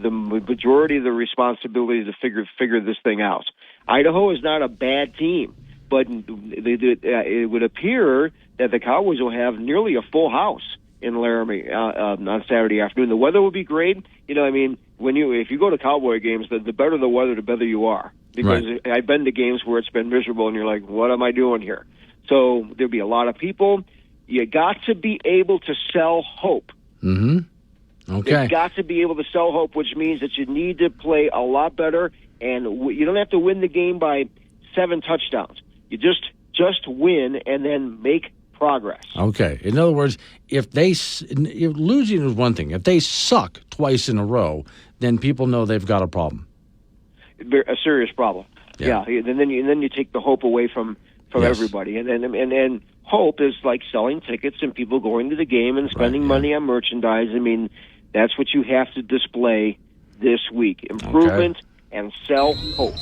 the majority of the responsibility to figure this thing out. Idaho is not a bad team, but it would appear that the Cowboys will have nearly a full house in Laramie on Saturday afternoon. The weather will be great. If you go to Cowboy games, the better the weather, the better you are. Because Right. I've been to games where it's been miserable, and you're like, what am I doing here? So there'll be a lot of people. You got to be able to sell hope. Mm-hmm. Okay. You've got to be able to sell hope, which means that you need to play a lot better, and you don't have to win the game by 7 touchdowns. You just win and then make progress. Okay. In other words, if losing is one thing. If they suck twice in a row, then people know they've got a problem. A serious problem. Yeah. And then you take the hope away from Yes. everybody, and hope is like selling tickets and people going to the game and spending Right, yeah. money on merchandise. I mean, that's what you have to display this week: improvement and sell hope.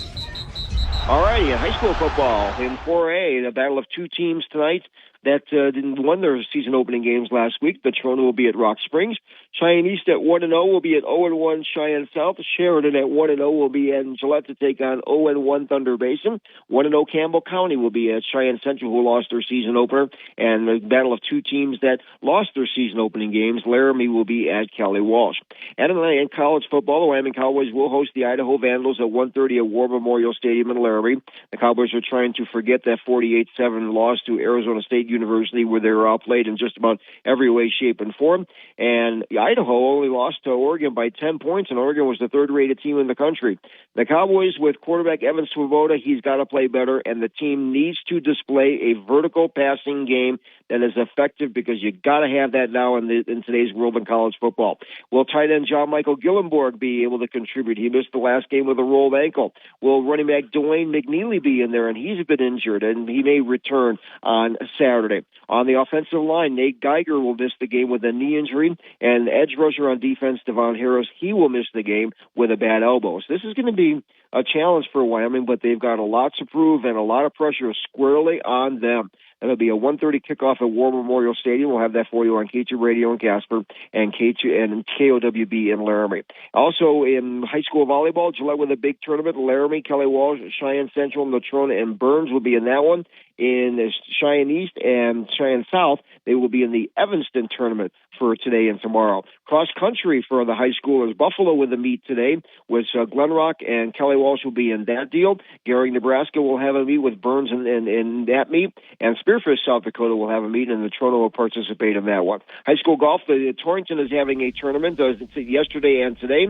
All righty, in high school football in 4A, the battle of two teams tonight that didn't won their season opening games last week. The Trona will be at Rock Springs. Cheyenne East at 1-0 will be at 0-1 Cheyenne South. Sheridan at 1-0 will be in Gillette to take on 0-1 Thunder Basin. 1-0 Campbell County will be at Cheyenne Central, who lost their season opener, and the battle of two teams that lost their season opening games. Laramie will be at Kelly Walsh. And in college football, the Wyoming Cowboys will host the Idaho Vandals at 1:30 at War Memorial Stadium in Laramie. The Cowboys are trying to forget that 48-7 loss to Arizona State University, where they were outplayed in just about every way, shape, and form. And Idaho only lost to Oregon by 10 points, and Oregon was the third-rated team in the country. The Cowboys, with quarterback Evan Swoboda, he's got to play better, and the team needs to display a vertical passing game that is effective, because you got to have that now in today's world in college football. Will tight end John Michael Gillenborg be able to contribute? He missed the last game with a rolled ankle. Will running back Dwayne McNeely be in there? And he's been injured, and he may return on Saturday. On the offensive line, Nate Geiger will miss the game with a knee injury, and edge rusher on defense, Devon Harris, he will miss the game with a bad elbow. So this is going to be a challenge for Wyoming, but they've got a lot to prove, and a lot of pressure squarely on them. That'll be a 1:30 kickoff at War Memorial Stadium. We'll have that for you on K2 Radio in Casper and K2 and KOWB in Laramie. Also in high school volleyball, Gillette with a big tournament. Laramie, Kelly Walsh, Cheyenne Central, Natrona, and Burns will be in that one. In Cheyenne East and Cheyenne South, they will be in the Evanston tournament for today and tomorrow. Cross country for the high schoolers. Buffalo with a meet today, with Glenrock and Kelly Walsh will be in that deal. Gary, Nebraska will have a meet with Burns in that meet. And Spearfish, South Dakota will have a meet, and the Toronto will participate in that one. High school golf, the Torrington is having a tournament yesterday and today.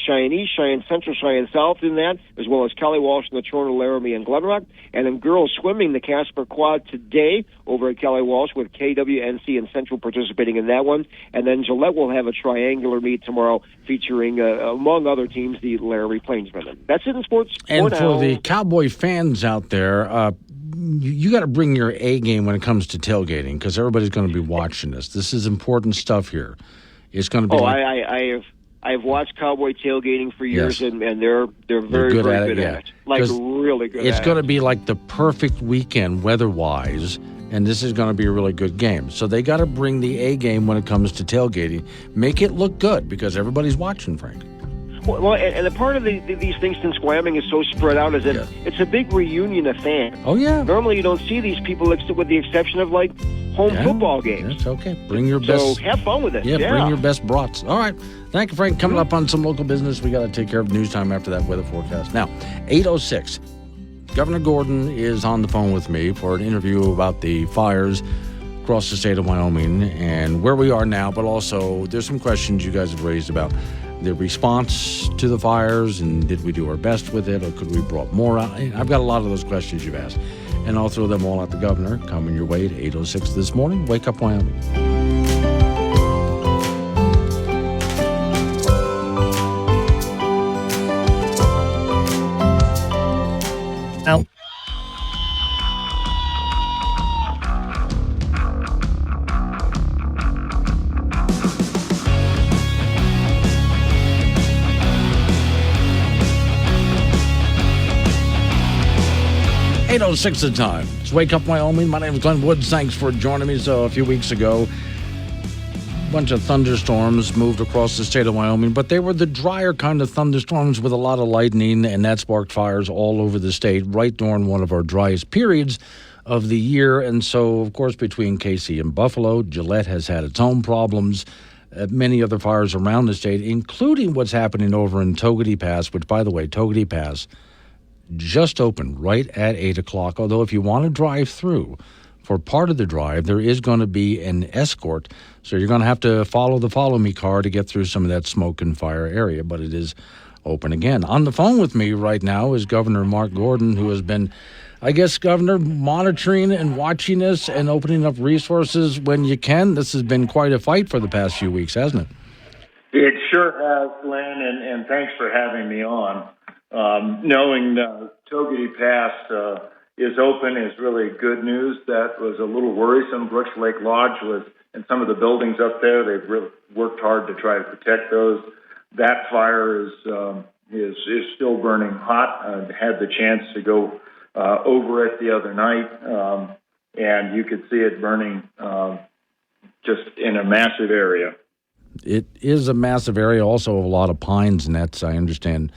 Cheyenne East, Cheyenne Central, Cheyenne South in that, as well as Kelly Walsh, Natrona, Laramie, and Glenrock. And in girls swimming, the Casper Quad today over at Kelly Walsh, with KWNC and Central participating in that one. And then Gillette will have a triangular meet tomorrow featuring, among other teams, the Laramie Plainsmen. That's it in sports. And for the Cowboy fans out there, you got to bring your A game when it comes to tailgating, because everybody's going to be watching this. This is important stuff here. It's going to be I've watched Cowboy tailgating for years, yes. and they're very good at it. Like really good. It's going to be like the perfect weekend weather-wise, and this is going to be a really good game. So they got to bring the A game when it comes to tailgating. Make it look good, because everybody's watching, Frank. Well, and a part of these things, since Wyoming is so spread out, is that it's a big reunion of fans. Oh, yeah. Normally you don't see these people, with the exception of, like, home football games. That's okay. Bring your best. So have fun with it. Yeah, bring your best brats. All right. Thank you, Frank. Coming up on some local business, we got to take care of news time after that weather forecast. Now, 8:06. Governor Gordon is on the phone with me for an interview about the fires across the state of Wyoming and where we are now, but also there's some questions you guys have raised about the response to the fires, and did we do our best with it, or could we brought more out? I've got a lot of those questions you've asked, and I'll throw them all at the governor coming your way at 8:06 this morning. Wake Up Wyoming. Out. .06 the time. It's Wake Up Wyoming. My name is Glenn Woods. Thanks for joining me. So a few weeks ago, a bunch of thunderstorms moved across the state of Wyoming, but they were the drier kind of thunderstorms with a lot of lightning, and that sparked fires all over the state right during one of our driest periods of the year. And so, of course, between KC and Buffalo, Gillette has had its own problems. Many other fires around the state, including what's happening over in Togety Pass, which, by the way, Togety Pass just opened right at 8 o'clock. Although if you want to drive through for part of the drive, there is going to be an escort. So you're going to have to follow the Follow Me car to get through some of that smoke and fire area. But it is open again. On the phone with me right now is Governor Mark Gordon, who has been, I guess, Governor, monitoring and watching this and opening up resources when you can. This has been quite a fight for the past few weeks, hasn't it? It sure has, Glenn, and thanks for having me on. Knowing Togety Pass is open is really good news. That was a little worrisome. Brooks Lake Lodge and some of the buildings up there, they've really worked hard to try to protect those. That fire is still burning hot. I had the chance to go over it the other night, and you could see it burning just in a massive area. It is a massive area, also a lot of pines, and that's, I understand,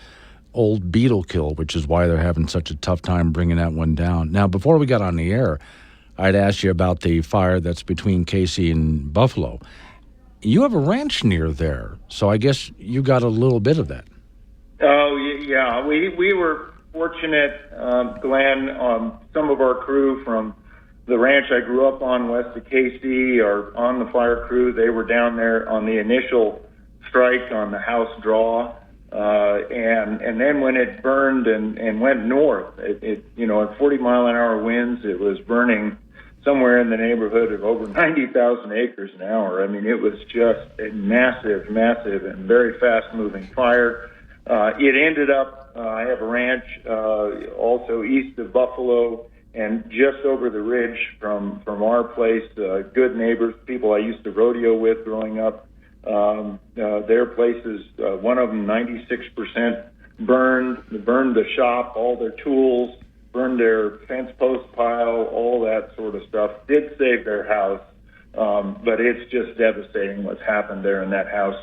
old beetle kill, which is why they're having such a tough time bringing that one down. Now, before we got on the air, I'd asked you about the fire that's between Casey and Buffalo. You have a ranch near there, so I guess you got a little bit of that. Oh, yeah. We were fortunate, Glenn. Some of our crew from the ranch I grew up on west of KC are on the fire crew. They were down there on the initial strike on the house draw. And then when it burned and went north, it at 40-mile-an-hour winds, it was burning somewhere in the neighborhood of over 90,000 acres an hour. I mean, it was just a massive, massive and very fast-moving fire. It ended up, I have a ranch also east of Buffalo and just over the ridge from our place. Good neighbors, people I used to rodeo with growing up. Their places, one of them 96% burned the shop, all their tools, burned their fence post pile, all that sort of stuff. Did save their house, but it's just devastating what's happened there in that house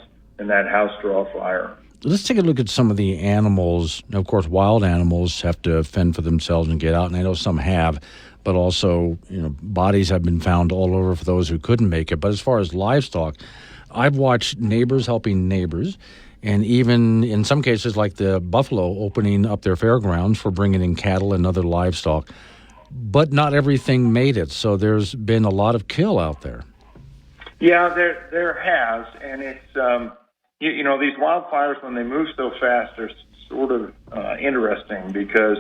draw fire. Let's take a look at some of the animals. Now, of course, wild animals have to fend for themselves and get out, and I know some have, but also, bodies have been found all over for those who couldn't make it. But as far as livestock, I've watched neighbors helping neighbors, and even in some cases like the Buffalo opening up their fairgrounds for bringing in cattle and other livestock. But not everything made it, so there's been a lot of kill out there. Yeah, there has, and it's these wildfires, when they move so fast, are sort of interesting because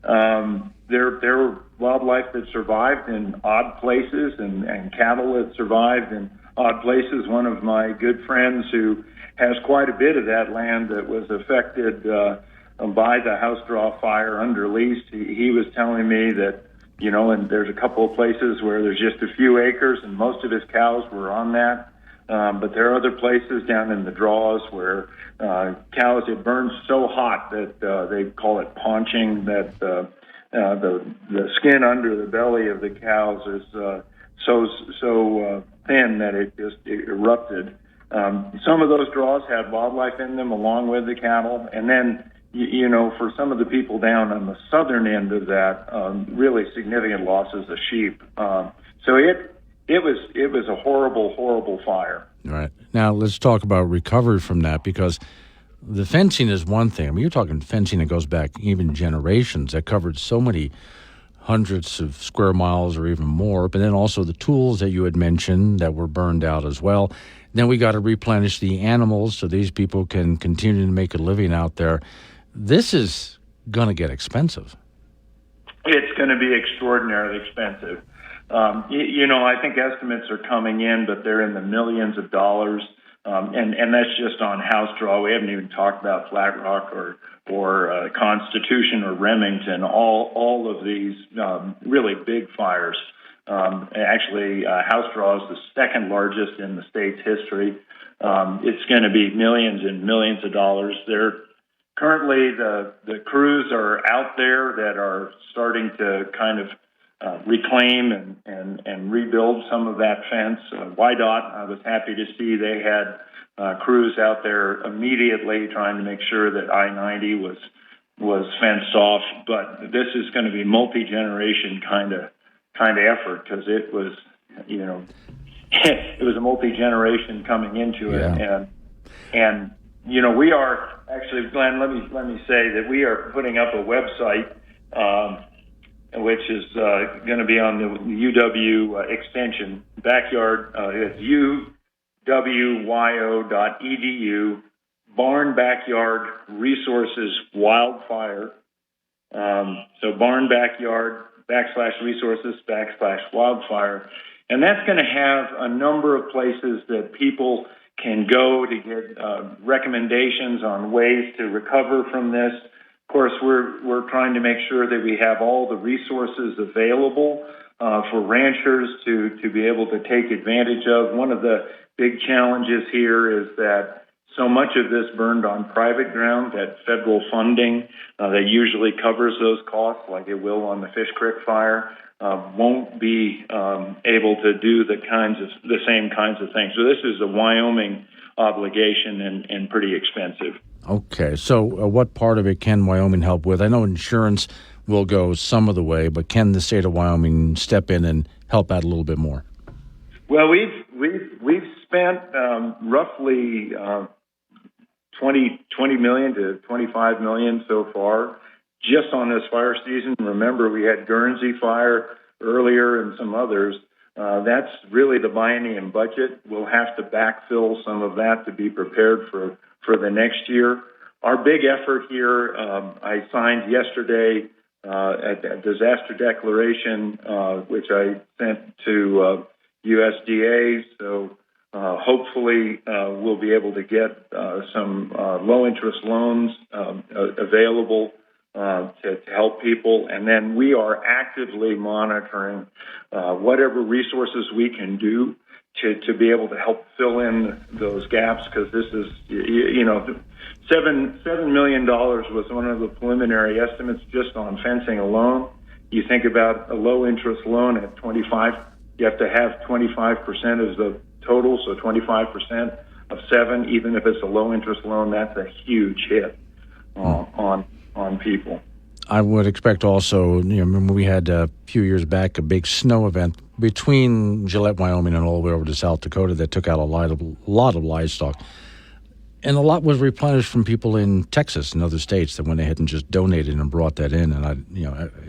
there were wildlife that survived in odd places and cattle that survived in odd places. One of my good friends who has quite a bit of that land that was affected by the house draw fire under lease, he was telling me that, and there's a couple of places where there's just a few acres and most of his cows were on that. But there are other places down in the draws where cows, it burns so hot that they call it paunching, that the skin under the belly of the cows is so thin that it just erupted. Some of those draws had wildlife in them along with the cattle. And then, for some of the people down on the southern end of that, really significant losses of sheep. So it was a horrible, horrible fire. All right. Now, let's talk about recovery from that, because the fencing is one thing. I mean, you're talking fencing that goes back even generations that covered so many hundreds of square miles or even more, but then also the tools that you had mentioned that were burned out as well. Then we got to replenish the animals so these people can continue to make a living out there. This is going to get expensive. It's going to be extraordinarily expensive. I think estimates are coming in, but they're in the millions of dollars, and that's just on house draw. We haven't even talked about Flat Rock or Constitution or Remington. All of these really big fires. Actually, house draw is the second largest in the state's history. It's going to be millions and millions of dollars. Currently, the crews are out there that are starting to kind of reclaim and rebuild some of that fence. YDOT, I was happy to see they had crews out there immediately trying to make sure that I-90 was fenced off. But this is going to be multi-generation kind of effort, because it was, it was a multi-generation coming into it. Yeah. And we are actually, Glenn, let me say that we are putting up a website which is going to be on the UW extension backyard. It's uwyo.edu, Barn Backyard Resources Wildfire. So Barn Backyard /resources/wildfire. And that's going to have a number of places that people can go to get recommendations on ways to recover from this. Of course, we're trying to make sure that we have all the resources available for ranchers to be able to take advantage of. One of the big challenges here is that so much of this burned on private ground that federal funding that usually covers those costs, like it will on the Fish Creek fire, won't be able to do the same kinds of things. So this is a Wyoming obligation and pretty expensive. Okay, so what part of it can Wyoming help with? I know insurance will go some of the way, but can the state of Wyoming step in and help out a little bit more? Well, we've spent roughly 20 million to 25 million so far just on this fire season. Remember, we had Guernsey fire earlier and some others. That's really the biennium budget. We'll have to backfill some of that to be prepared for the next year. Our big effort here, I signed yesterday a disaster declaration, which I sent to USDA. So hopefully we'll be able to get some low-interest loans available to help people. And then we are actively monitoring whatever resources we can do to be able to help fill in those gaps, because this is, $7 million was one of the preliminary estimates just on fencing alone. You think about a low-interest loan at 25, you have to have 25% as the total, so 25% of 7, even if it's a low-interest loan, that's a huge hit on people. I would expect also, remember we had a few years back a big snow event between Gillette, Wyoming, and all the way over to South Dakota that took out a lot of livestock. And a lot was replenished from people in Texas and other states that went ahead and just donated and brought that in. And I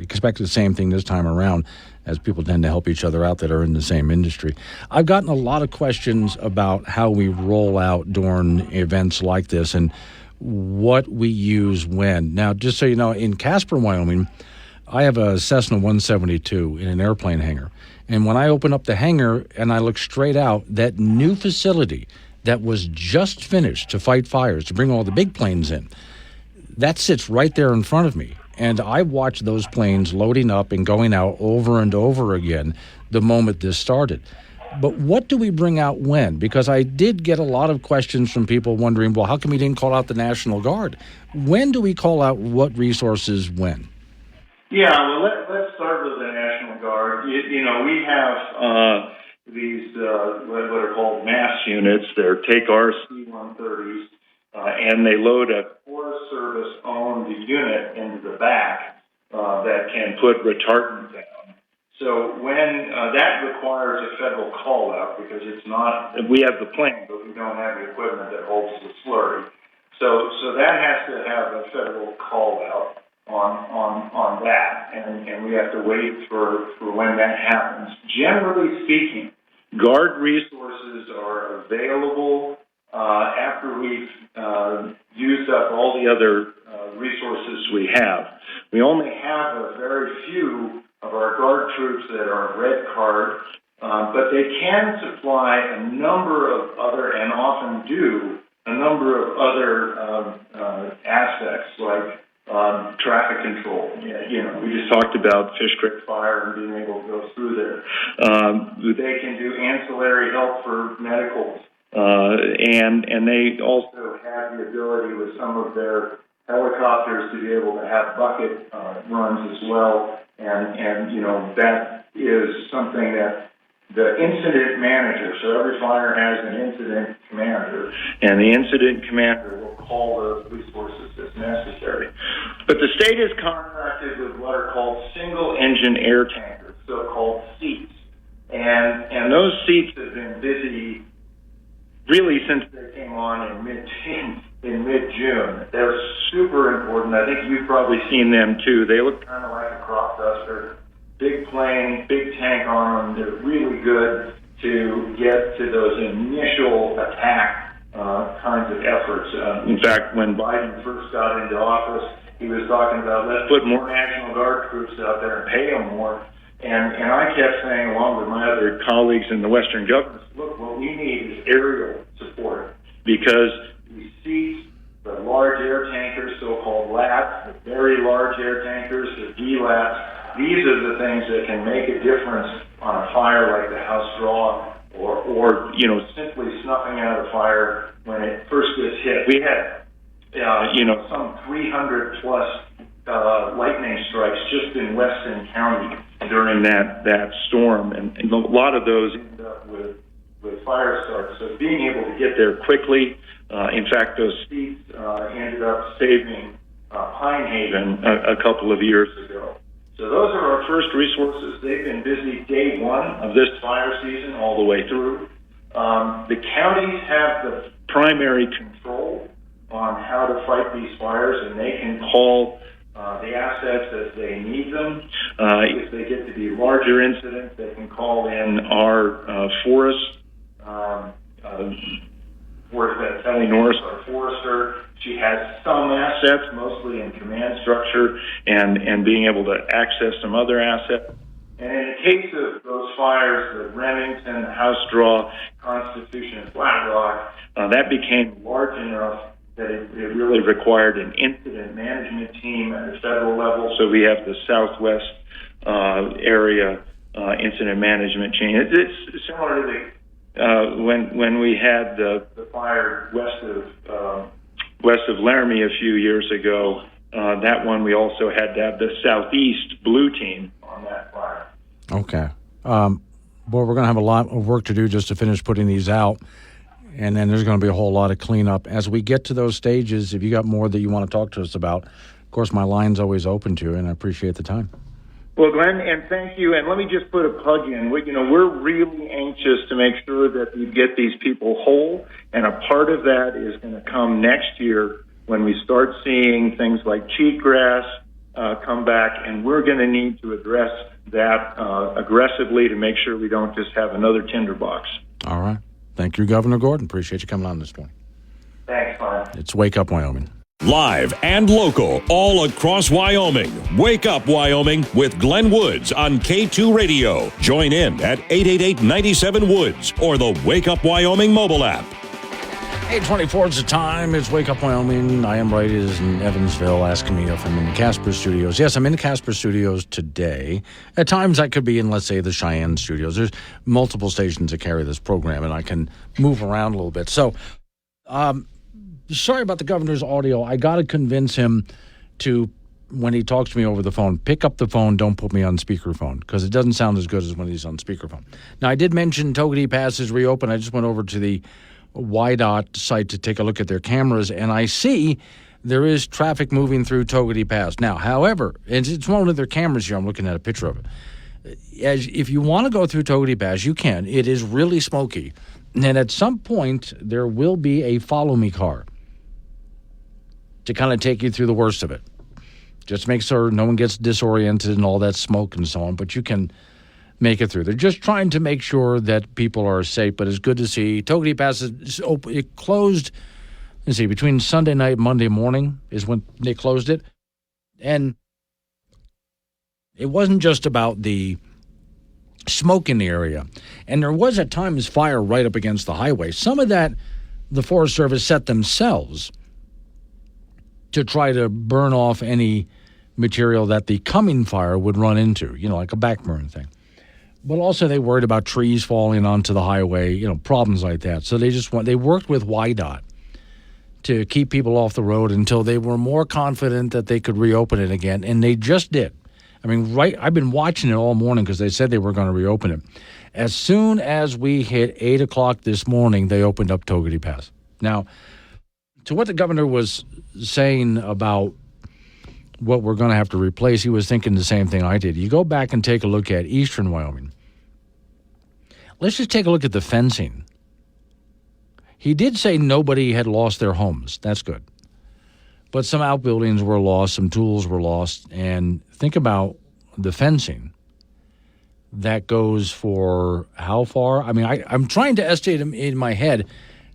expect the same thing this time around, as people tend to help each other out that are in the same industry. I've gotten a lot of questions about how we roll out during events like this and what we use when. Now, just so you know, in Casper, Wyoming, I have a Cessna 172 in an airplane hangar. And when I open up the hangar and I look straight out, that new facility that was just finished to fight fires, to bring all the big planes in, that sits right there in front of me. And I watched those planes loading up and going out over and over again the moment this started. But what do we bring out when? Because I did get a lot of questions from people wondering, well, how come we didn't call out the National Guard? When do we call out what resources when? Yeah, well, let's start with the National Guard. We have these what are called mass units. They're take-our C-130s, and they load a Forest Service-owned unit into the back that can put retardant down. So when that requires a federal call-out, because it's not, we have the plane, but we don't have the equipment that holds the slurry. So that has to have a federal call-out on that, and we have to wait for when that happens. Generally speaking, Guard resources are available after we've used up all the other resources we have. We only have a very few of our Guard troops that are red card, but they can supply a number of other, and often do, a number of other aspects, like traffic control. We just talked about Fish Creek fire and being able to go through there. They can do ancillary help for medicals, and they also have the ability with some of their helicopters to be able to have bucket runs as well. And that is something that the incident manager, so every fire has an incident commander, and the incident commander will call those resources as necessary. But the state is contracted with what are called single-engine air tankers, so-called seats. And those seats have been busy really since they came on in mid-June. They're super important. I think you've probably seen them too. They look kind of like a crop duster. Big plane, big tank on them. They're really good to get to those initial attack kinds of efforts. In fact, when Biden first got into office, he was talking about, let's put more National Guard troops out there and pay them more. And I kept saying, along with my other colleagues in the Western governments, look, what we need is aerial support, because these seats, the large air tankers, so-called LATs, the very large air tankers, the DLATs, these are the things that can make a difference on a fire like the House Draw or simply snuffing out a fire when it first gets hit. We had, some 300 plus lightning strikes just in Weston County during that storm, and a lot of those end up with fire starts. So being able to get there quickly, in fact, those seats ended up saving Pine Haven a couple of years ago. So those are our first resources. They've been busy day one of this fire season all the way through. The counties have the primary control on how to fight these fires, and they can call the assets as they need them. If they get to be larger incidents, they can call in our forest. Ellie Norris, our forester, she has some assets, mostly in command structure, and being able to access some other assets. And in the case of those fires, the Remington, the House Draw, Constitution, and Flat Rock, that became large enough that it really required an incident management team at the federal level. So we have the Southwest area incident management chain. It's similar to when we had the fire west of Laramie a few years ago. That one we also had to have the Southeast Blue Team on that fire. Okay. Boy, we're going to have a lot of work to do just to finish putting these out. And then there's going to be a whole lot of cleanup. As we get to those stages, if you got more that you want to talk to us about, of course, my line's always open to you, and I appreciate the time. Well, Glenn, and thank you. And let me just put a plug in. We're really anxious to make sure that we get these people whole, and a part of that is going to come next year when we start seeing things like cheatgrass come back, and we're going to need to address that aggressively to make sure we don't just have another tinderbox. All right. Thank you, Governor Gordon. Appreciate you coming on this morning. Thanks, Glenn. It's Wake Up Wyoming. Live and local, all across Wyoming. Wake Up Wyoming with Glenn Woods on K2 Radio. Join in at 888-97-WOODS or the Wake Up Wyoming mobile app. 8:24 is the time. It's Wake Up Wyoming. I am right. It is in Evansville. Asking me if I'm in the Casper Studios. Yes, I'm in the Casper Studios today. At times I could be in, let's say, the Cheyenne Studios. There's multiple stations that carry this program, and I can move around a little bit. So, sorry about the governor's audio. I got to convince him to, when he talks to me over the phone, pick up the phone, don't put me on speakerphone, because it doesn't sound as good as when he's on speakerphone. Now, I did mention Togety Pass is reopened. I just went over to the YDOT site to take a look at their cameras, and I see there is traffic moving through Togety Pass. Now, however, it's one of their cameras here. I'm looking at a picture of it. If you want to go through Togety Pass, you can. It is really smoky. And at some point, there will be a follow-me car to kind of take you through the worst of it. Just make sure no one gets disoriented and all that smoke and so on, but you can make it through. They're just trying to make sure that people are safe, but it's good to see. Togety Pass is open. It closed, let's see, between Sunday night and Monday morning is when they closed it. And it wasn't just about the smoke in the area. And there was at times fire right up against the highway. Some of that the Forest Service set themselves to try to burn off any material that the coming fire would run into, like a backburn thing. But also they worried about trees falling onto the highway, problems like that. So they worked with YDOT to keep people off the road until they were more confident that they could reopen it again, and they just did. I mean, I've been watching it all morning because they said they were going to reopen it. As soon as we hit 8 o'clock this morning, they opened up Togety Pass. Now, to what the governor was saying about what we're going to have to replace, he was thinking the same thing I did. You go back and take a look at eastern Wyoming. Let's just take a look at the fencing. He did say nobody had lost their homes. That's good. But some outbuildings were lost, some tools were lost, and think about the fencing. That goes for how far? I mean, I'm trying to estimate in my head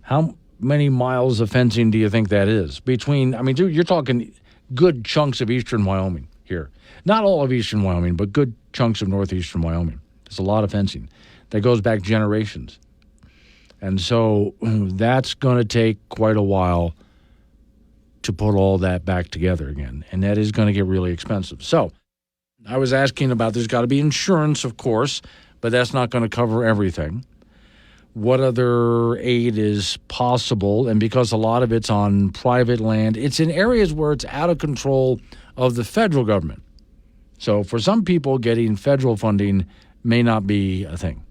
how many miles of fencing do you think that is? You're talking good chunks of eastern Wyoming here. Not all of eastern Wyoming, but good chunks of northeastern Wyoming. There's a lot of fencing that goes back generations. And so that's going to take quite a while to put all that back together again. And that is going to get really expensive. So I was asking about, there's got to be insurance, of course, but that's not going to cover everything. what other aid is possible. And because a lot of it's on private land, it's in areas where it's out of control of the federal government. So for some people, getting federal funding may not be a thing.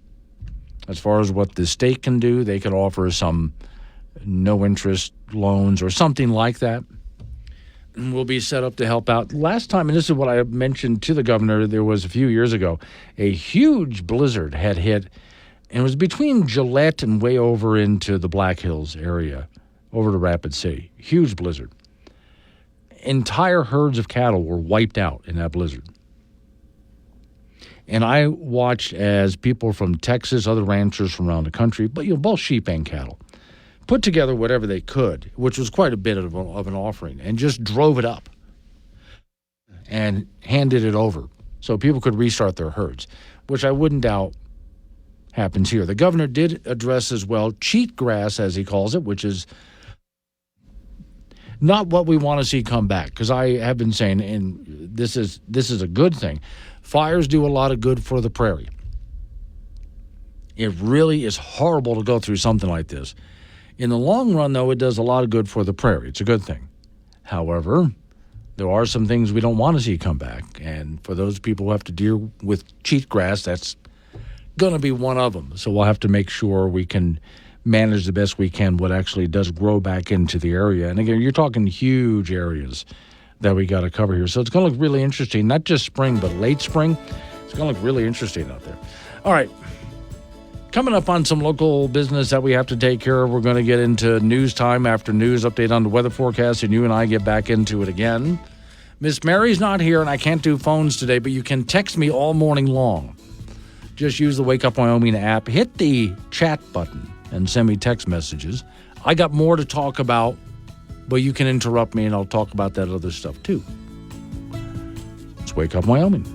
As far as what the state can do, they could offer some no-interest loans or something like that. And we'll be set up to help out. Last time, and this is what I mentioned to the governor, there was a few years ago, a huge blizzard had hit, and it was between Gillette and way over into the Black Hills area, over to Rapid City. Huge blizzard. Entire herds of cattle were wiped out in that blizzard. And I watched as people from Texas, other ranchers from around the country, but both sheep and cattle, put together whatever they could, which was quite a bit of an offering, and just drove it up and handed it over so people could restart their herds, which I wouldn't doubt happens here. The governor did address as well cheatgrass, as he calls it, which is not what we want to see come back, because I have been saying, and this is a good thing, fires do a lot of good for the prairie. It really is horrible to go through something like this. In the long run, though, it does a lot of good for the prairie. It's a good thing. However, there are some things we don't want to see come back. And for those people who have to deal with cheatgrass, that's going to be one of them. So we'll have to make sure we can manage the best we can what actually does grow back into the area. And again, you're talking huge areas that we got to cover here. So it's going to look really interesting, not just spring, but late spring. It's going to look really interesting out there. All right. Coming up on some local business that we have to take care of, we're going to get into news time after news, update on the weather forecast, and you and I get back into it again. Miss Mary's not here, and I can't do phones today, but you can text me all morning long. Just use the Wake Up Wyoming app, hit the chat button, and send me text messages. I got more to talk about, but you can interrupt me, and I'll talk about that other stuff, too. It's Wake Up Wyoming.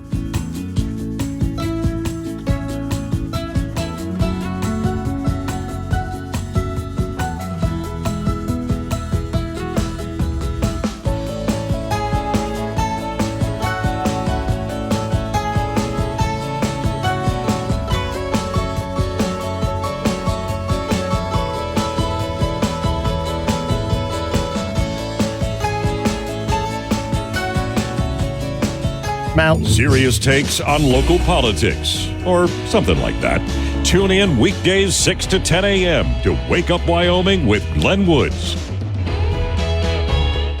Serious takes on local politics, or something like that. Tune in weekdays 6 to 10 a.m. to Wake Up Wyoming with Glenn Woods.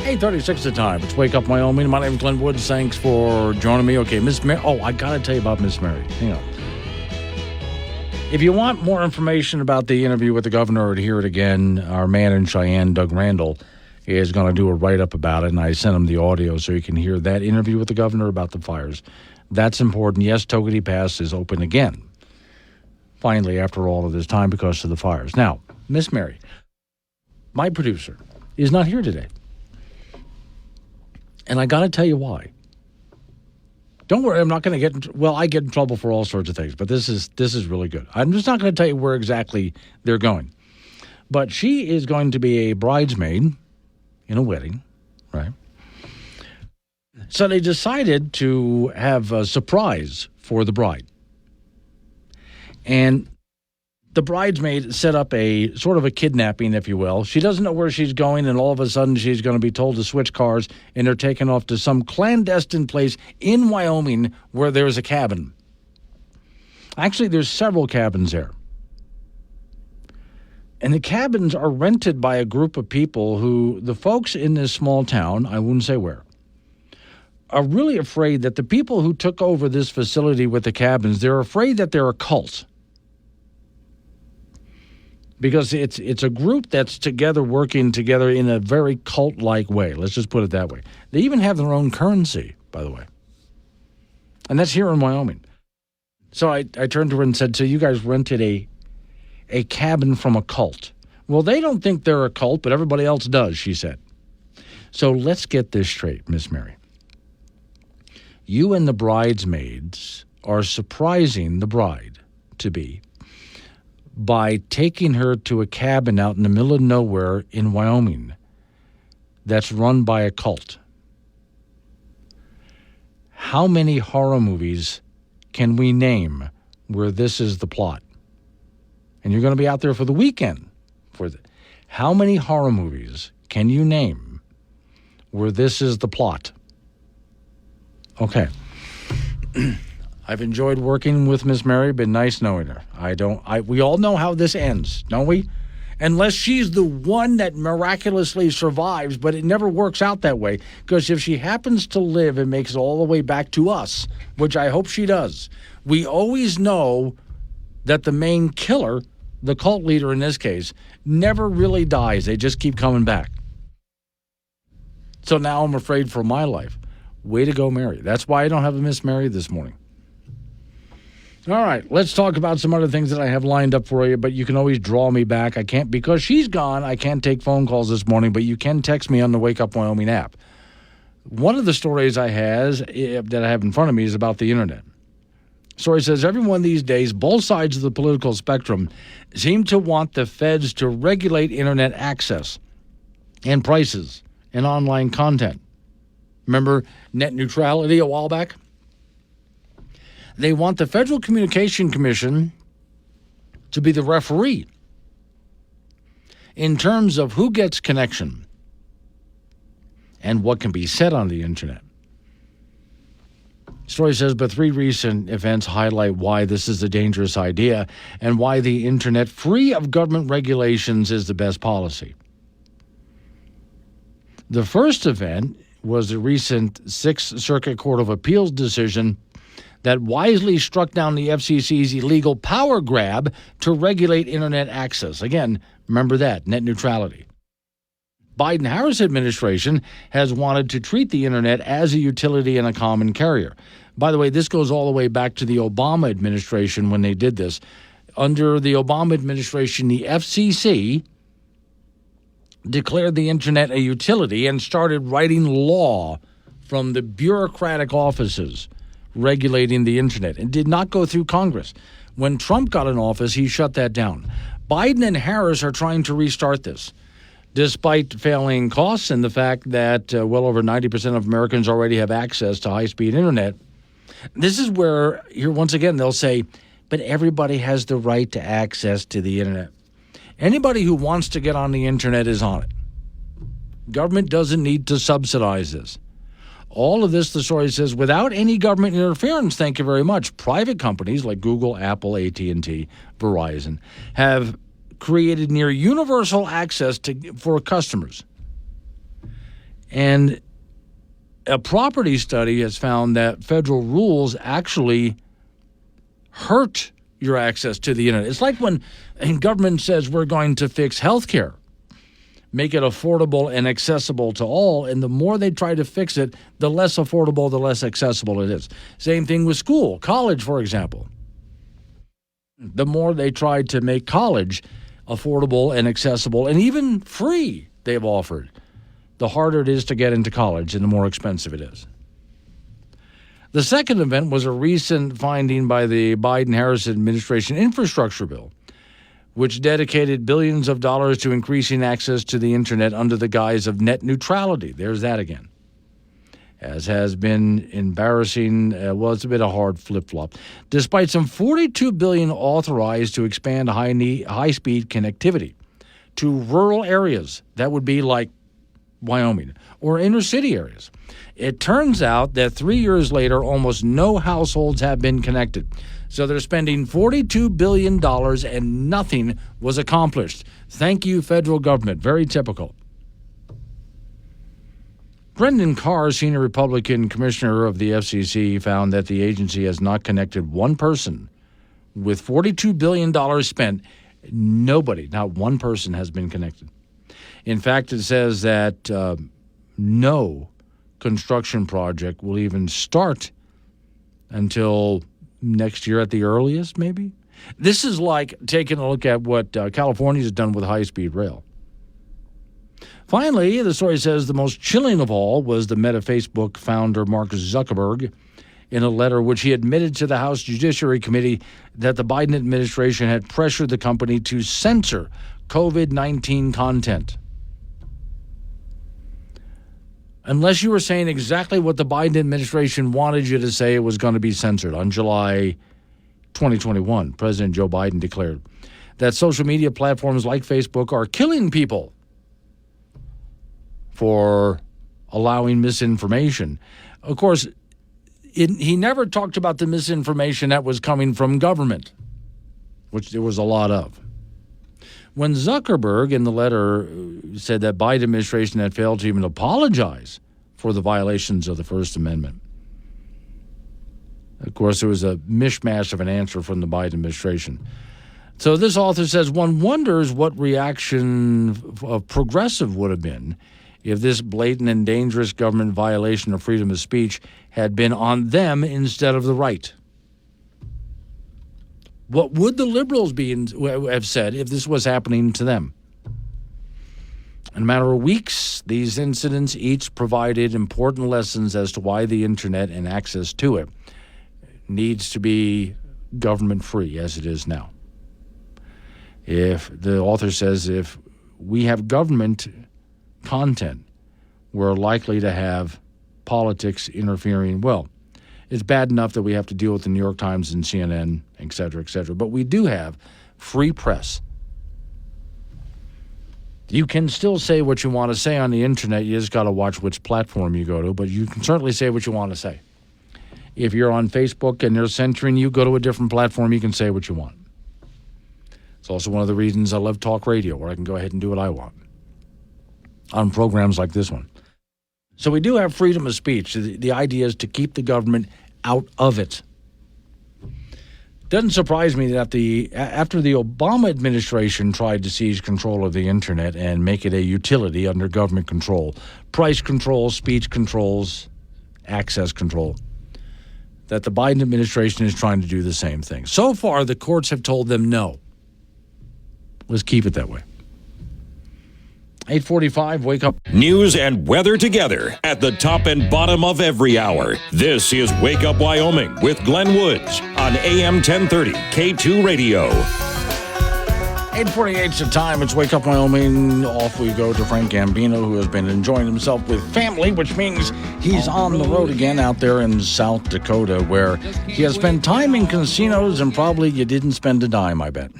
8:36 the time. It's Wake Up Wyoming. My name is Glenn Woods. Thanks for joining me. Okay, Miss Mary. Oh, I got to tell you about Miss Mary. Hang on. If you want more information about the interview with the governor, or to hear it again, our man in Cheyenne, Doug Randall, is going to do a write-up about it, and I sent him the audio so you can hear that interview with the governor about the fires. That's important. Yes, Togety Pass is open again, finally, after all of this time because of the fires. Now, Miss Mary, my producer, is not here today. And I got to tell you why. Don't worry, I'm not going to get I get in trouble for all sorts of things, but this is really good. I'm just not going to tell you where exactly they're going. But she is going to be a bridesmaid in a wedding, right? So they decided to have a surprise for the bride. And the bridesmaid set up a sort of a kidnapping, if you will. She doesn't know where she's going, and all of a sudden she's going to be told to switch cars, and they're taken off to some clandestine place in Wyoming where there's a cabin. Actually, there's several cabins there. And the cabins are rented by a group of people who, the folks in this small town, I wouldn't say where, are really afraid that the people who took over this facility with the cabins, they're afraid that they're a cult. Because it's a group that's together, working together in a very cult-like way. Let's just put it that way. They even have their own currency, by the way. And that's here in Wyoming. So I turned to her and said, so you guys rented a cabin from a cult. Well, they don't think they're a cult, but everybody else does, she said. So let's get this straight, Miss Mary. You and the bridesmaids are surprising the bride-to-be by taking her to a cabin out in the middle of nowhere in Wyoming that's run by a cult. How many horror movies can we name where this is the plot? and you're going to be out there for the weekend. How many horror movies can you name where this is the plot? Okay. I've enjoyed working with Miss Mary. Been nice knowing her. We all know how this ends, don't we? Unless she's the one that miraculously survives, but it never works out that way. Because if she happens to live and makes it all the way back to us, which I hope she does, we always know that the main killer, the cult leader in this case, never really dies. They just keep coming back. So now I'm afraid for my life. Way to go, Mary. That's why I don't have a Miss Mary this morning. All right, let's talk about some other things that I have lined up for you, but you can always draw me back. I can't, because she's gone, I can't take phone calls this morning, but you can text me on the Wake Up Wyoming app. One of the stories that I have in front of me is about the internet. Story says, everyone these days, both sides of the political spectrum, seem to want the feds to regulate internet access and prices and online content. Remember net neutrality a while back? They want the Federal Communication Commission to be the referee in terms of who gets connection and what can be said on the internet. Story says, but 3 recent events highlight why this is a dangerous idea and why the internet, free of government regulations, is the best policy. The first event was the recent Sixth Circuit Court of Appeals decision that wisely struck down the FCC's illegal power grab to regulate internet access. Again, remember that, net neutrality. Biden-Harris administration has wanted to treat the internet as a utility and a common carrier. By the way, this goes all the way back to the Obama administration when they did this. Under the Obama administration, the FCC declared the internet a utility and started writing law from the bureaucratic offices regulating the internet and did not go through Congress. When Trump got in office, he shut that down. Biden and Harris are trying to restart this, despite failing costs and the fact that well over 90% of Americans already have access to high-speed internet. This is where, here once again, they'll say, but everybody has the right to access to the internet. Anybody who wants to get on the internet is on it. Government doesn't need to subsidize this. All of this, the story says, without any government interference, thank you very much, private companies like Google, Apple, AT&T, Verizon have created near universal access for customers. And a property study has found that federal rules actually hurt your access to the internet. It's like when government says we're going to fix health care, make it affordable and accessible to all, and the more they try to fix it, the less affordable, the less accessible it is. Same thing with school, college, for example. The more they try to make college affordable and accessible and even free, they've offered, the harder it is to get into college and the more expensive it is. The second event was a recent finding by the Biden-Harris administration infrastructure bill, which dedicated billions of dollars to increasing access to the internet under the guise of net neutrality. There's that again. As has been embarrassing, it's a bit of hard flip-flop. Despite some $42 billion authorized to expand high-speed connectivity to rural areas, that would be like Wyoming, or inner-city areas. It turns out that 3 years later, almost no households have been connected. So they're spending $42 billion and nothing was accomplished. Thank you, federal government. Very typical. Brendan Carr, senior Republican commissioner of the FCC, found that the agency has not connected one person. With $42 billion spent, nobody, not one person, has been connected. In fact, it says that no construction project will even start until next year at the earliest, maybe. This is like taking a look at what California has done with high-speed rail. Finally, the story says the most chilling of all was the Meta Facebook founder Mark Zuckerberg, in a letter which he admitted to the House Judiciary Committee that the Biden administration had pressured the company to censor COVID-19 content. Unless you were saying exactly what the Biden administration wanted you to say, it was going to be censored. On July 2021, President Joe Biden declared that social media platforms like Facebook are killing people for allowing misinformation. Of course, he never talked about the misinformation that was coming from government, which there was a lot of. When Zuckerberg in the letter said that Biden administration had failed to even apologize for the violations of the First Amendment, of course, there was a mishmash of an answer from the Biden administration. So this author says one wonders what reaction of progressive would have been if this blatant and dangerous government violation of freedom of speech had been on them instead of the right. What would the liberals have said if this was happening to them? In a matter of weeks, these incidents each provided important lessons as to why the internet and access to it needs to be government-free as it is now. If the author says if we have government content, we're likely to have politics interfering. Well, it's bad enough that we have to deal with the New York Times and CNN, et cetera, et cetera. But we do have free press. You can still say what you want to say on the internet. You just got to watch which platform you go to. But you can certainly say what you want to say. If you're on Facebook and they're censoring you, go to a different platform. You can say what you want. It's also one of the reasons I love talk radio, where I can go ahead and do what I want on programs like this one. So we do have freedom of speech. The idea is to keep the government out of it. Doesn't surprise me that after the Obama administration tried to seize control of the internet and make it a utility under government control, price controls, speech controls, access control, that the Biden administration is trying to do the same thing. So far, the courts have told them no. Let's keep it that way. 8:45, wake up. News and weather together at the top and bottom of every hour. This is Wake Up Wyoming with Glenn Woods on AM 1030 K2 Radio. 8:48 is the time. It's Wake Up Wyoming. Off we go to Frank Gambino, who has been enjoying himself with family, which means he's on the road again out there in South Dakota, where he has spent time in casinos, and probably you didn't spend a dime, I bet.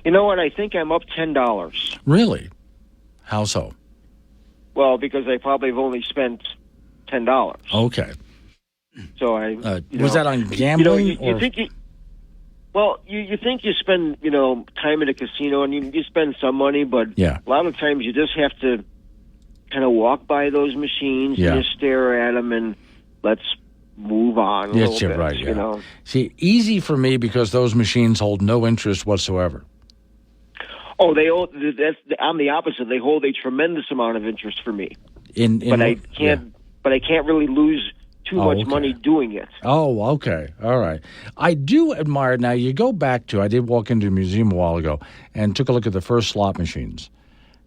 You know what? I think I'm up $10. Really? How so? Well, because I probably have only spent $10. Okay. So I was that on gambling? You think you think you spend time in a casino and you spend some money, but a lot of times you just have to kind of walk by those machines and just stare at them and let's move on a little bit. Right. You know. See, easy for me because those machines hold no interest whatsoever. Oh, I'm the opposite. They hold a tremendous amount of interest for me. But I can't really lose too much money doing it. Oh, okay. All right. I do admire, now you go back to, I did walk into a museum a while ago and took a look at the first slot machines.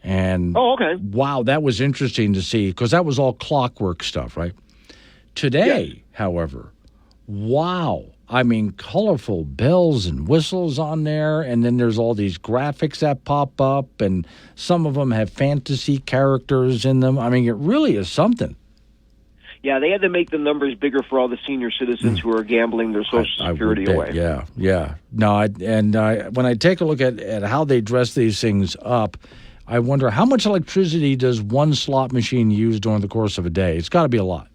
And wow, that was interesting to see because that was all clockwork stuff, right? Today, however, wow. I mean, colorful bells and whistles on there, and then there's all these graphics that pop up, and some of them have fantasy characters in them. I mean, it really is something. Yeah, they had to make the numbers bigger for all the senior citizens who are gambling their Social Security away. Yeah. No, when I take a look at how they dress these things up, I wonder how much electricity does one slot machine use during the course of a day? It's got to be a lot.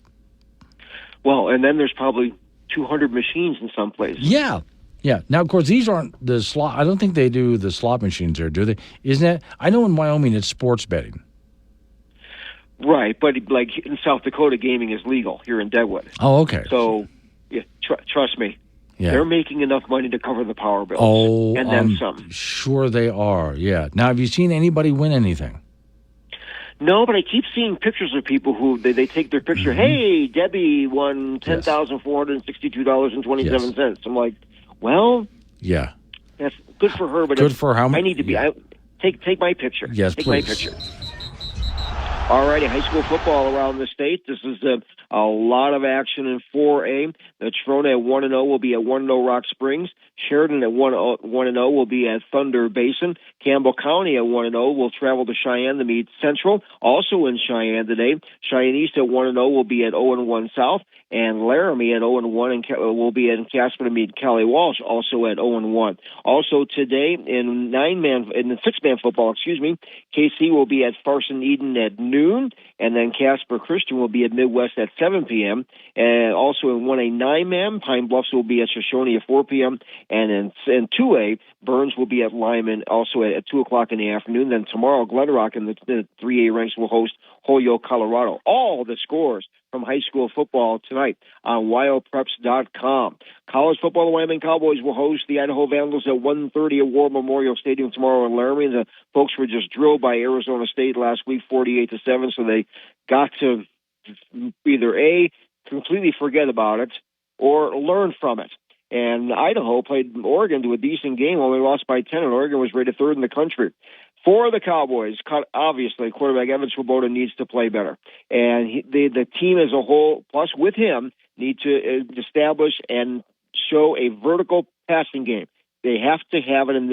Well, and then there's probably 200 machines in some places. Yeah. Now, of course, these aren't the slot. I don't think they do the slot machines there, do they? Isn't it? I know in Wyoming it's sports betting. Right, but like in South Dakota, gaming is legal here in Deadwood. Oh, okay. So, trust me, they're making enough money to cover the power bills. Oh, and then some. Sure they are. Yeah. Now, have you seen anybody win anything? No, but I keep seeing pictures of people who they take their picture. Mm-hmm. Hey, Debbie won $10,462.27. Yes. I'm like, well, that's good for her. But good for how I need to be. Take my picture. Yes, take please. my picture. All righty, high school football around the state. This is a lot of action in 4A. The Trona at 1-0 will be at 1-0 Rock Springs. Sheridan at 1-0 will be at Thunder Basin. Campbell County at 1-0 will travel to Cheyenne to meet Central. Also in Cheyenne today, Cheyenne East at 1-0 will be at 0-1 South. And Laramie at 0-1 will be in Casper to meet Kelly Walsh, also at 0-1. Also today in the 6-man football, KC will be at Farson Eden at noon, and then Casper Christian will be at Midwest at 7 p.m. And also in 1A 9-man, Pine Bluffs will be at Shoshone at 4 p.m. And in 2A, Burns will be at Lyman also at 2 o'clock in the afternoon. Then tomorrow, Glen Rock in the 3A ranks will host Holyoke, Colorado. All the scores from high school football tonight on wyopreps.com. College football, the Wyoming Cowboys will host the Idaho Vandals at 1:30 at War Memorial Stadium tomorrow in Laramie. The folks were just drilled by Arizona State last week, 48-7, so they got to either A, completely forget about it, or learn from it. And Idaho played Oregon to a decent game, only lost by 10, and Oregon was rated 3rd in the country. For the Cowboys, obviously, quarterback Evan Swoboda needs to play better. And the team as a whole, plus with him, need to establish and show a vertical passing game. They have to have it in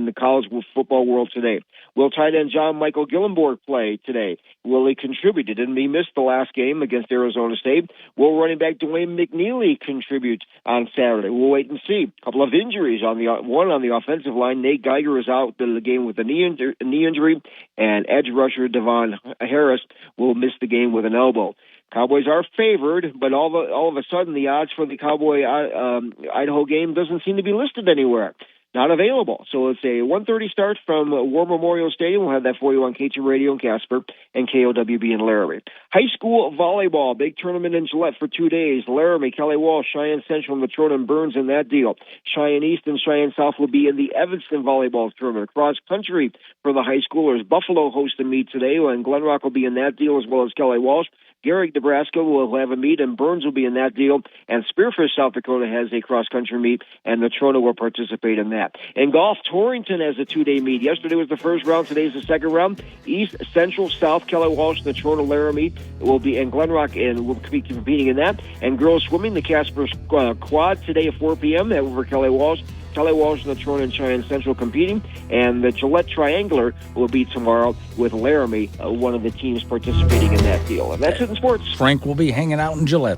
the college football world today. Will tight end John Michael Gillenborg play today? Will he contribute? He missed the last game against Arizona State. Will running back Dwayne McNeely contribute on Saturday? We'll wait and see. A couple of injuries one on the offensive line. Nate Geiger is out of the game with a knee injury, and edge rusher Devon Harris will miss the game with an elbow. Cowboys are favored, but all of a sudden the odds for the Cowboy Idaho game doesn't seem to be listed anywhere. Not available. So it's a 1:30 start from War Memorial Stadium. We'll have that for you on K2 Radio in Casper and KOWB in Laramie. High school volleyball, big tournament in Gillette for 2 days. Laramie, Kelly Walsh, Cheyenne Central, Matrona, and Burns in that deal. Cheyenne East and Cheyenne South will be in the Evanston volleyball tournament. Cross country for the high schoolers. Buffalo hosts a meet today, and Glen Rock will be in that deal as well as Kelly Walsh. Garrick, Nebraska will have a meet, and Burns will be in that deal. And Spearfish, South Dakota has a cross-country meet, and Natrona will participate in that. In golf, Torrington has a 2-day meet. Yesterday was the first round. Today's the second round. East, Central, South, Kelly Walsh, Natrona, Laramie will be in Glen Rock, and will be competing in that. And girls swimming, the Casper Quad today at 4 p.m. over Kelly Walsh, Natrona, and Cheyenne Central competing. And the Gillette Triangular will be tomorrow with Laramie, one of the teams participating in that deal. And that's it in sports. Frank will be hanging out in Gillette.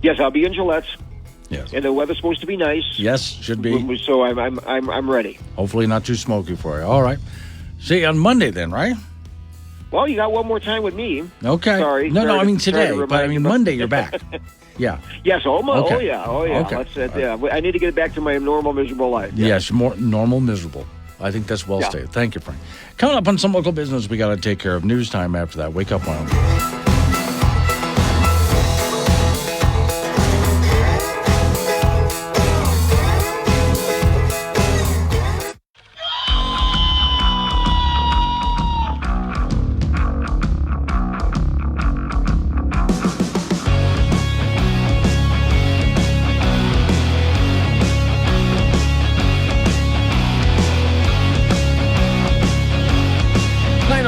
Yes, I'll be in Gillette. Yes. And the weather's supposed to be nice. Yes, should be. So I'm ready. Hopefully not too smoky for you. All right. See you on Monday then, right? Well, you got one more time with me. Okay. Sorry. No, I mean today. But I mean Monday you're back. Yeah. Yes. Okay. Oh yeah. Okay. I need to get back to my normal miserable life. Yeah. Yes, more normal miserable. I think that's well stated. Thank you, Frank. Coming up on some local business we got to take care of. News time after that. Wake up, Wyoming.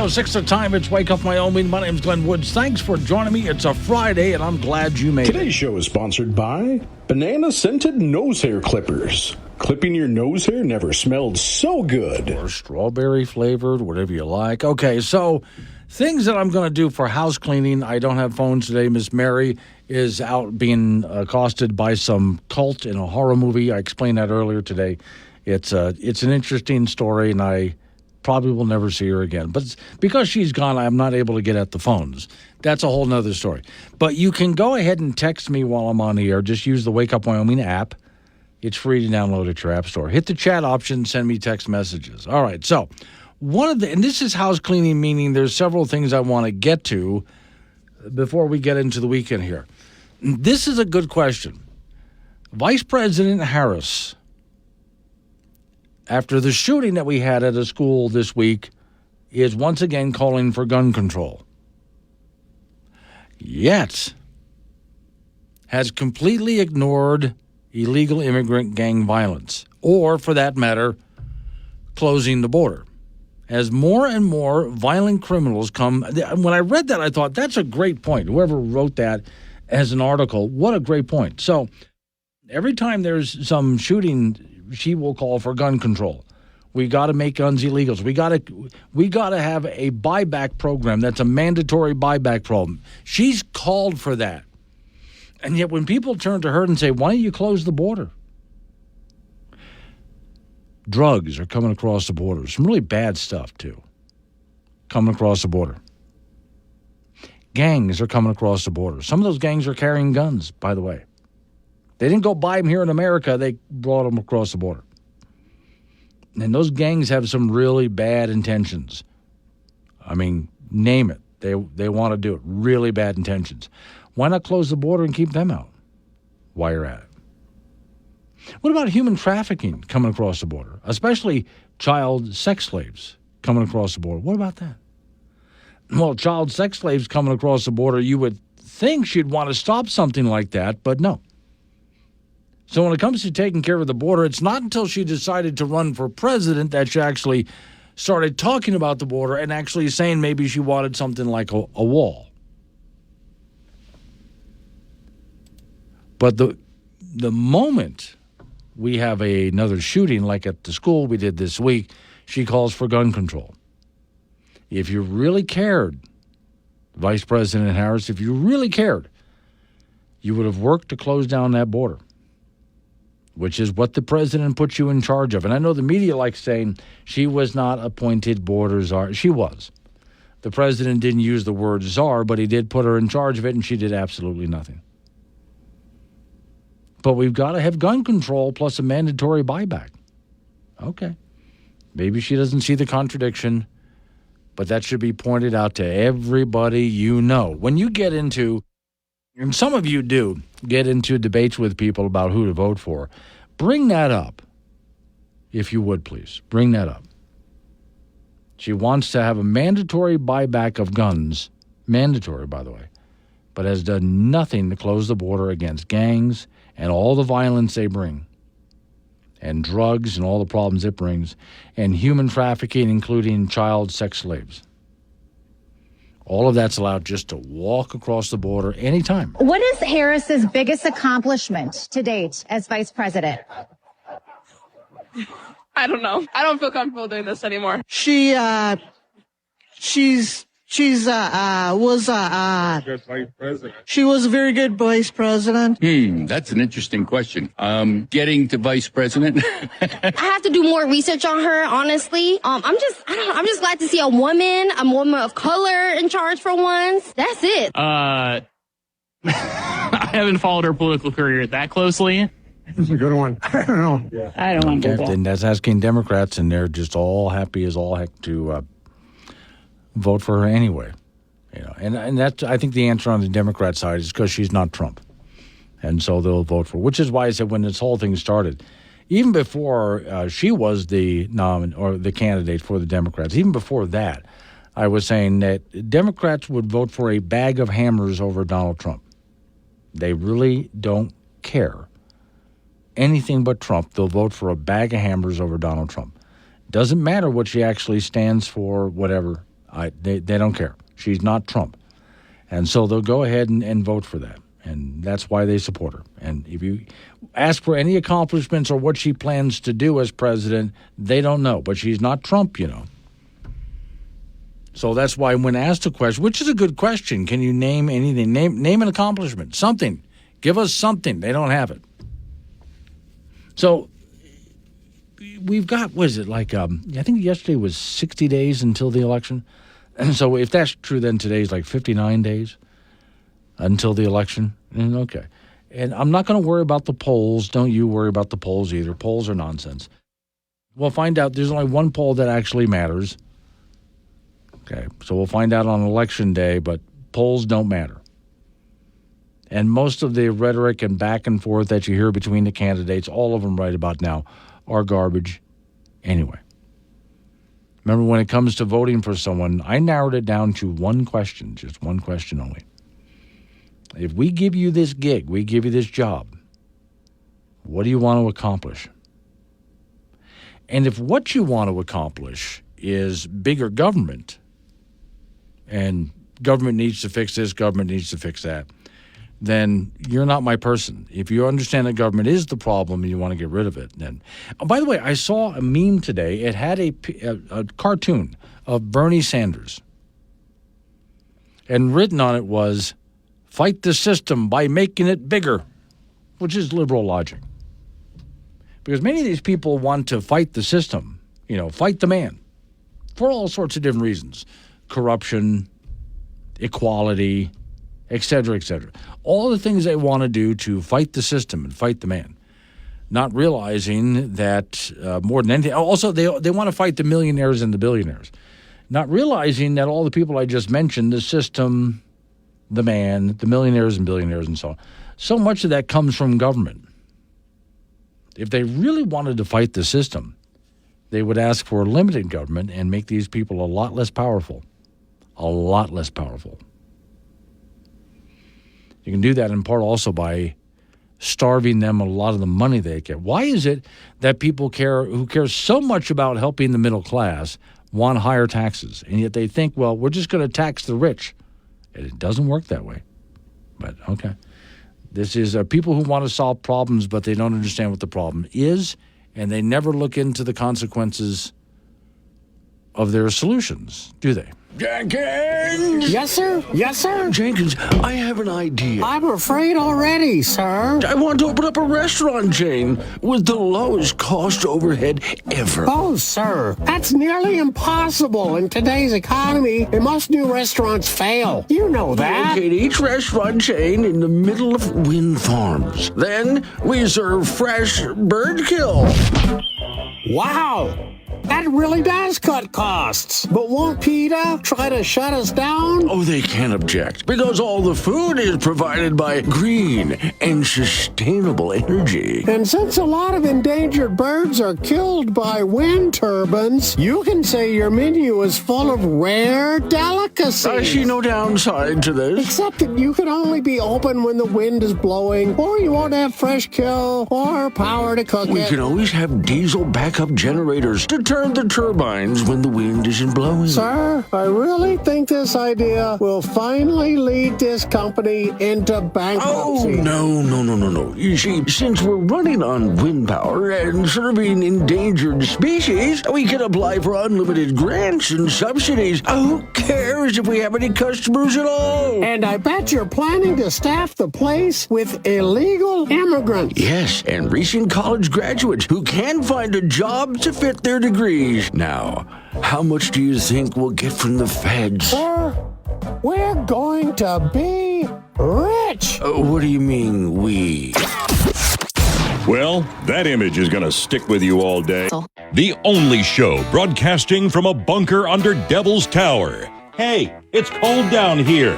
Six the time. It's Wake Up Wyoming. My name's Glenn Woods. Thanks for joining me. It's a Friday, and I'm glad you made it. Today's show is sponsored by Banana Scented Nose Hair Clippers. Clipping your nose hair never smelled so good. Or strawberry flavored, whatever you like. Okay, so things that I'm going to do for house cleaning. I don't have phones today. Miss Mary is out being accosted by some cult in a horror movie. I explained that earlier today. It's an interesting story, and I probably will never see her again. But because she's gone, I'm not able to get at the phones. That's a whole nother story. But you can go ahead and text me while I'm on the air. Just use the Wake Up Wyoming app. It's free to download at your app store. Hit the chat option, send me text messages. All right, so and this is house cleaning, meaning there's several things I want to get to before we get into the weekend here. This is a good question. Vice President Harris, after the shooting that we had at a school this week, is once again calling for gun control. Yet, has completely ignored illegal immigrant gang violence, or, for that matter, closing the border. as more and more violent criminals come. When I read that, I thought, that's a great point. Whoever wrote that as an article, what a great point. So every time there's some shooting, she will call for gun control. We got to make guns illegal. We got to have a buyback program that's a mandatory buyback program. She's called for that. And yet when people turn to her and say, why don't you close the border? Drugs are coming across the border. Some really bad stuff, too, coming across the border. Gangs are coming across the border. Some of those gangs are carrying guns, by the way. They didn't go buy them here in America. They brought them across the border. And those gangs have some really bad intentions. I mean, name it. They want to do it. Really bad intentions. Why not close the border and keep them out while you're at it? What about human trafficking coming across the border, especially child sex slaves coming across the border? What about that? Well, child sex slaves coming across the border, you would think she'd want to stop something like that, but no. So when it comes to taking care of the border, it's not until she decided to run for president that she actually started talking about the border and actually saying maybe she wanted something like a wall. But the moment we have another shooting, like at the school we did this week, she calls for gun control. If you really cared, Vice President Harris, if you really cared, you would have worked to close down that border, which is what the president put you in charge of. And I know the media likes saying she was not appointed border czar. She was. The president didn't use the word czar, but he did put her in charge of it, and she did absolutely nothing. But we've got to have gun control plus a mandatory buyback. Okay. Maybe she doesn't see the contradiction, but that should be pointed out to everybody you know. When you get into, and some of you do, get into debates with people about who to vote for, bring that up, if you would, please. Bring that up. She wants to have a mandatory buyback of guns, mandatory, by the way, but has done nothing to close the border against gangs and all the violence they bring, and drugs and all the problems it brings, and human trafficking, including child sex slaves. All of that's allowed just to walk across the border anytime. What is Harris's biggest accomplishment to date as vice president? I don't know. I don't feel comfortable doing this anymore. She was a very good vice president. That's an interesting question. Getting to vice president. I have to do more research on her, honestly. I'm just glad to see a woman of color in charge for once. That's it. I haven't followed her political career that closely. This is a good one. I don't know. Yeah. I don't want to go. And that's asking Democrats, and they're just all happy as all heck to vote for her anyway. You know, and that's, I think the answer on the Democrat side is because she's not Trump. And so they'll vote for her, which is why I said when this whole thing started, even before she was the the candidate for the Democrats, even before that, I was saying that Democrats would vote for a bag of hammers over Donald Trump. They really don't care anything but Trump. They'll vote for a bag of hammers over Donald Trump. Doesn't matter what she actually stands for, whatever. They don't care. She's not Trump. And so they'll go ahead and vote for that. And that's why they support her. And if you ask for any accomplishments or what she plans to do as president, they don't know. But she's not Trump, you know. So that's why when asked a question, which is a good question, can you name anything? Name an accomplishment, something. Give us something. They don't have it. So we've got, what is it, like, I think yesterday was 60 days until the election. And so if that's true, then today's like 59 days until the election. Okay. And I'm not going to worry about the polls. Don't you worry about the polls either. Polls are nonsense. We'll find out. There's only one poll that actually matters. Okay. So we'll find out on election day, but polls don't matter. And most of the rhetoric and back and forth that you hear between the candidates, all of them right about now, are garbage anyway. Remember, when it comes to voting for someone, I narrowed it down to one question, just one question only. If we give you this gig, we give you this job, what do you want to accomplish? And if what you want to accomplish is bigger government, and government needs to fix this, government needs to fix that, then you're not my person. If you understand that government is the problem and you want to get rid of it, then. Oh, by the way, I saw a meme today. It had a cartoon of Bernie Sanders. And written on it was, fight the system by making it bigger, which is liberal logic. Because many of these people want to fight the system, fight the man, for all sorts of different reasons. Corruption, equality, et cetera, et cetera. All the things they want to do to fight the system and fight the man. Not realizing that more than anything, also they want to fight the millionaires and the billionaires. Not realizing that all the people I just mentioned, the system, the man, the millionaires and billionaires and so on, so much of that comes from government. If they really wanted to fight the system, they would ask for limited government and make these people a lot less powerful. A lot less powerful. You can do that in part also by starving them a lot of the money they get. Why is it that people who care so much about helping the middle class want higher taxes? And yet they think, well, we're just going to tax the rich. And it doesn't work that way. But, okay. This is people who want to solve problems, but they don't understand what the problem is, and they never look into the consequences of their solutions, do they? Jenkins! Yes, sir? Yes, sir? Jenkins, I have an idea. I'm afraid already, sir. I want to open up a restaurant chain with the lowest cost overhead ever. Oh, sir, that's nearly impossible in today's economy, and most new restaurants fail. You know that. Locate each restaurant chain in the middle of wind farms. Then we serve fresh bird kill. Wow! That really does cut costs. But won't PETA try to shut us down? Oh, they can't object, because all the food is provided by green and sustainable energy. And since a lot of endangered birds are killed by wind turbines, you can say your menu is full of rare delicacies. I see no downside to this. Except that you can only be open when the wind is blowing, or you won't have fresh kill or power to cook We it. can always have diesel backup generators to turn the turbines when the wind isn't blowing. Sir, I really think this idea will finally lead this company into bankruptcy. Oh, no. You see, since we're running on wind power and serving endangered species, we can apply for unlimited grants and subsidies. Who cares if we have any customers at all? And I bet you're planning to staff the place with illegal immigrants. Yes, and recent college graduates who can't find a job to fit their degrees. Now, how much do you think we'll get from the feds? Sir, we're going to be rich. What do you mean, we? Well, that image is going to stick with you all day. The only show broadcasting from a bunker under Devil's Tower. Hey, it's cold down here.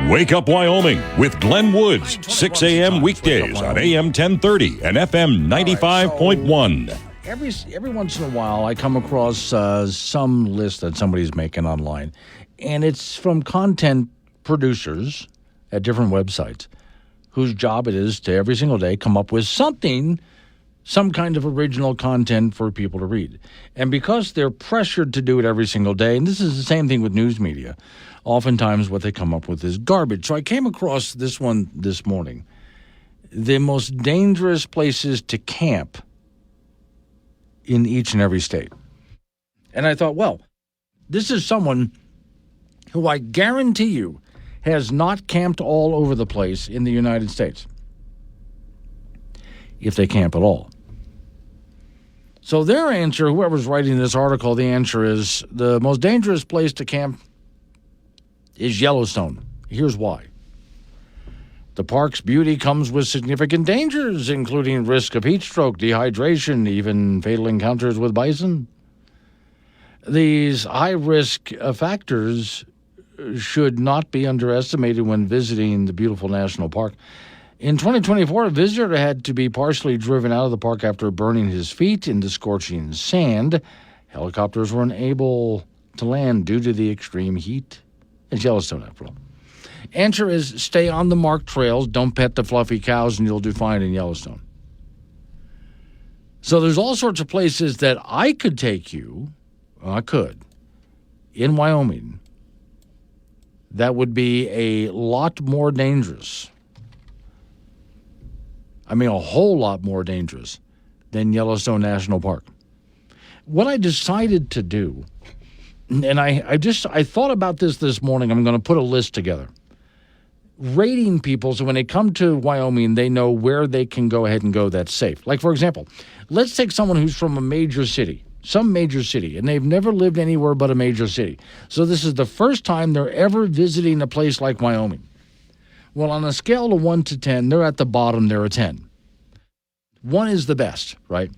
Wake Up Wyoming with Glenn Woods, 6 a.m. weekdays on AM 1030 and FM 95.1. Every once in a while, I come across some list that somebody's making online, and it's from content producers at different websites whose job it is to every single day come up with something, some kind of original content for people to read. And because they're pressured to do it every single day, and this is the same thing with news media, oftentimes what they come up with is garbage. So I came across this one this morning. The most dangerous places to camp in each and every state. And I thought, well, this is someone who I guarantee you has not camped all over the place in the United States, if they camp at all. So their answer, whoever's writing this article, the answer is the most dangerous place to camp is Yellowstone. Here's why. The park's beauty comes with significant dangers, including risk of heat stroke, dehydration, even fatal encounters with bison. These high-risk factors should not be underestimated when visiting the beautiful national park. In 2024, a visitor had to be partially driven out of the park after burning his feet in the scorching sand. Helicopters were unable to land due to the extreme heat. It's Yellowstone, after all. Answer is stay on the marked trails, don't pet the fluffy cows, and you'll do fine in Yellowstone. So there's all sorts of places that I could take you in Wyoming, that would be a lot more dangerous. I mean, a whole lot more dangerous than Yellowstone National Park. What I decided to do, and I thought about this morning. I'm going to put a list together. Rating people so when they come to Wyoming, they know where they can go ahead and go that's safe. Like, for example, let's take someone who's from a major city, some major city, and they've never lived anywhere but a major city. So this is the first time they're ever visiting a place like Wyoming. Well, on a scale of 1 to 10, they're at the bottom, they're a 10. 1 is the best, right?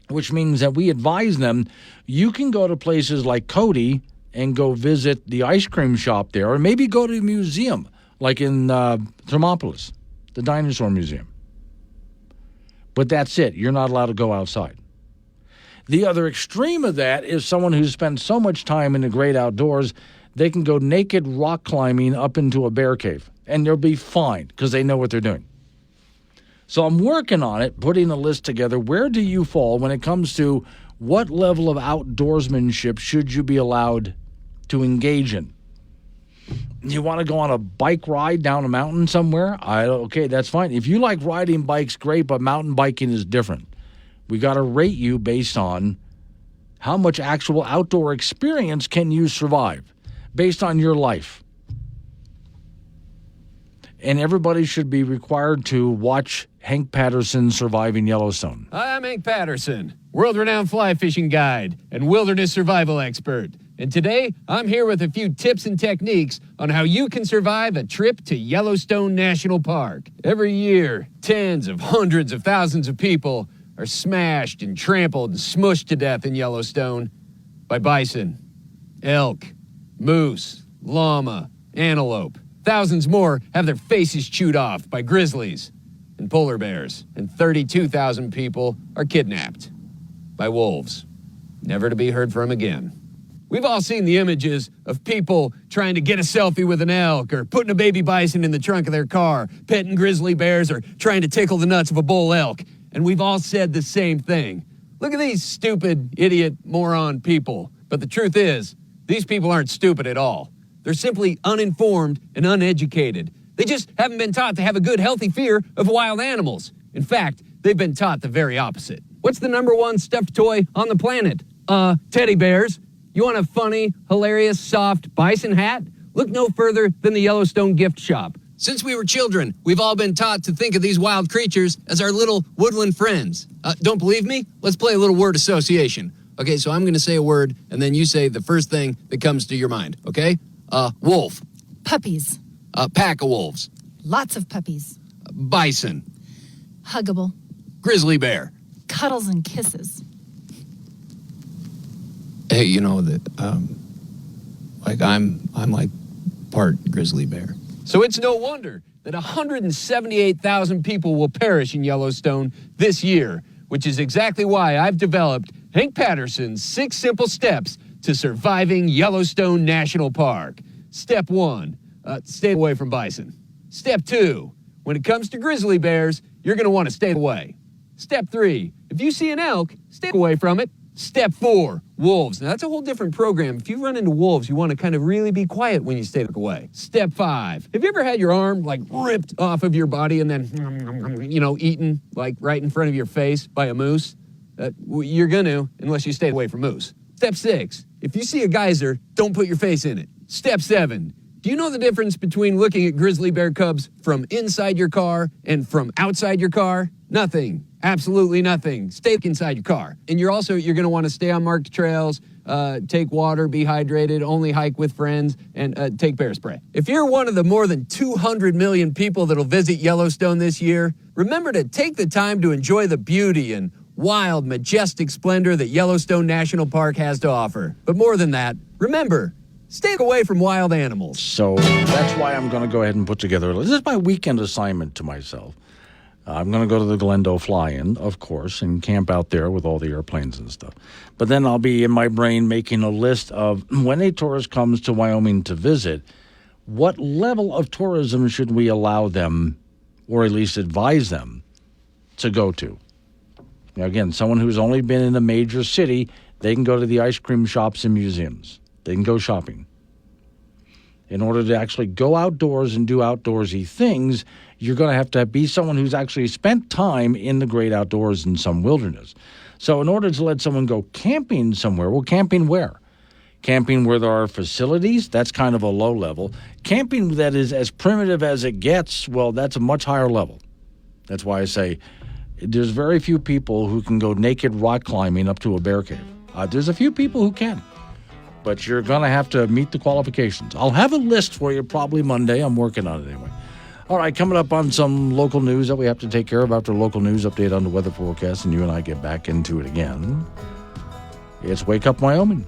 Which means that we advise them, you can go to places like Cody and go visit the ice cream shop there, or maybe go to a museum, like in Thermopolis, the Dinosaur Museum. But that's it. You're not allowed to go outside. The other extreme of that is someone who spends so much time in the great outdoors, they can go naked rock climbing up into a bear cave, and they'll be fine because they know what they're doing. So I'm working on it, putting a list together. Where do you fall when it comes to what level of outdoorsmanship should you be allowed to engage in? You want to go on a bike ride down a mountain somewhere? Okay, that's fine. If you like riding bikes, great, but mountain biking is different. We got to rate you based on how much actual outdoor experience can you survive based on your life. And everybody should be required to watch Hank Patterson surviving Yellowstone. Hi, I'm Hank Patterson, world-renowned fly fishing guide and wilderness survival expert. And today, I'm here with a few tips and techniques on how you can survive a trip to Yellowstone National Park. Every year, tens of hundreds of thousands of people are smashed and trampled and smushed to death in Yellowstone by bison, elk, moose, llama, antelope. Thousands more have their faces chewed off by grizzlies and polar bears. And 32,000 people are kidnapped by wolves, never to be heard from again. We've all seen the images of people trying to get a selfie with an elk or putting a baby bison in the trunk of their car, petting grizzly bears, or trying to tickle the nuts of a bull elk. And we've all said the same thing. Look at these stupid, idiot, moron people. But the truth is, these people aren't stupid at all. They're simply uninformed and uneducated. They just haven't been taught to have a good, healthy fear of wild animals. In fact, they've been taught the very opposite. What's the number one stuffed toy on the planet? Teddy bears. You want a funny, hilarious, soft bison hat? Look no further than the Yellowstone gift shop. Since we were children, we've all been taught to think of these wild creatures as our little woodland friends. Don't believe me? Let's play a little word association. Okay, so I'm going to say a word, and then you say the first thing that comes to your mind, okay? Wolf. Puppies. Pack of wolves. Lots of puppies. Bison. Huggable. Grizzly bear. Cuddles and kisses. Hey, you know that, I'm like part grizzly bear. So it's no wonder that 178,000 people will perish in Yellowstone this year, which is exactly why I've developed Hank Patterson's 6 simple steps to surviving Yellowstone National Park. Step 1, stay away from bison. Step 2, when it comes to grizzly bears, you're going to want to stay away. Step 3, if you see an elk, stay away from it. Step 4, wolves. Now, that's a whole different program. If you run into wolves, you want to kind of really be quiet when you stay away. Step 5, have you ever had your arm, ripped off of your body and then, eaten, right in front of your face by a moose? You're going to, unless you stay away from moose. Step 6, if you see a geyser, don't put your face in it. Step 7, do you know the difference between looking at grizzly bear cubs from inside your car and from outside your car? Nothing. Absolutely nothing. Stay inside your car. And you're going to want to stay on marked trails, take water, be hydrated, only hike with friends, and take bear spray. If you're one of the more than 200 million people that'll visit Yellowstone this year, remember to take the time to enjoy the beauty and wild, majestic splendor that Yellowstone National Park has to offer. But more than that, remember, stay away from wild animals. So that's why I'm going to go ahead and put together this is my weekend assignment to myself. I'm going to go to the Glendale Fly-In, of course, and camp out there with all the airplanes and stuff. But then I'll be in my brain making a list of when a tourist comes to Wyoming to visit, what level of tourism should we allow them, or at least advise them, to go to? Now, again, someone who's only been in a major city, They can go to the ice cream shops and museums. They can go shopping. In order to actually go outdoors and do outdoorsy things, you're going to have be someone who's actually spent time in the great outdoors in some wilderness. So in order to let someone go camping somewhere, well, camping where? Camping where there are facilities, that's kind of a low level. Camping that is as primitive as it gets, well, that's a much higher level. That's why I say there's very few people who can go naked rock climbing up to a bear cave. There's a few people who can, but you're going to have to meet the qualifications. I'll have a list for you probably Monday. I'm working on it anyway. All right, coming up on some local news that we have to take care of after a local news update on the weather forecast, and you and I get back into it again. It's Wake Up Wyoming.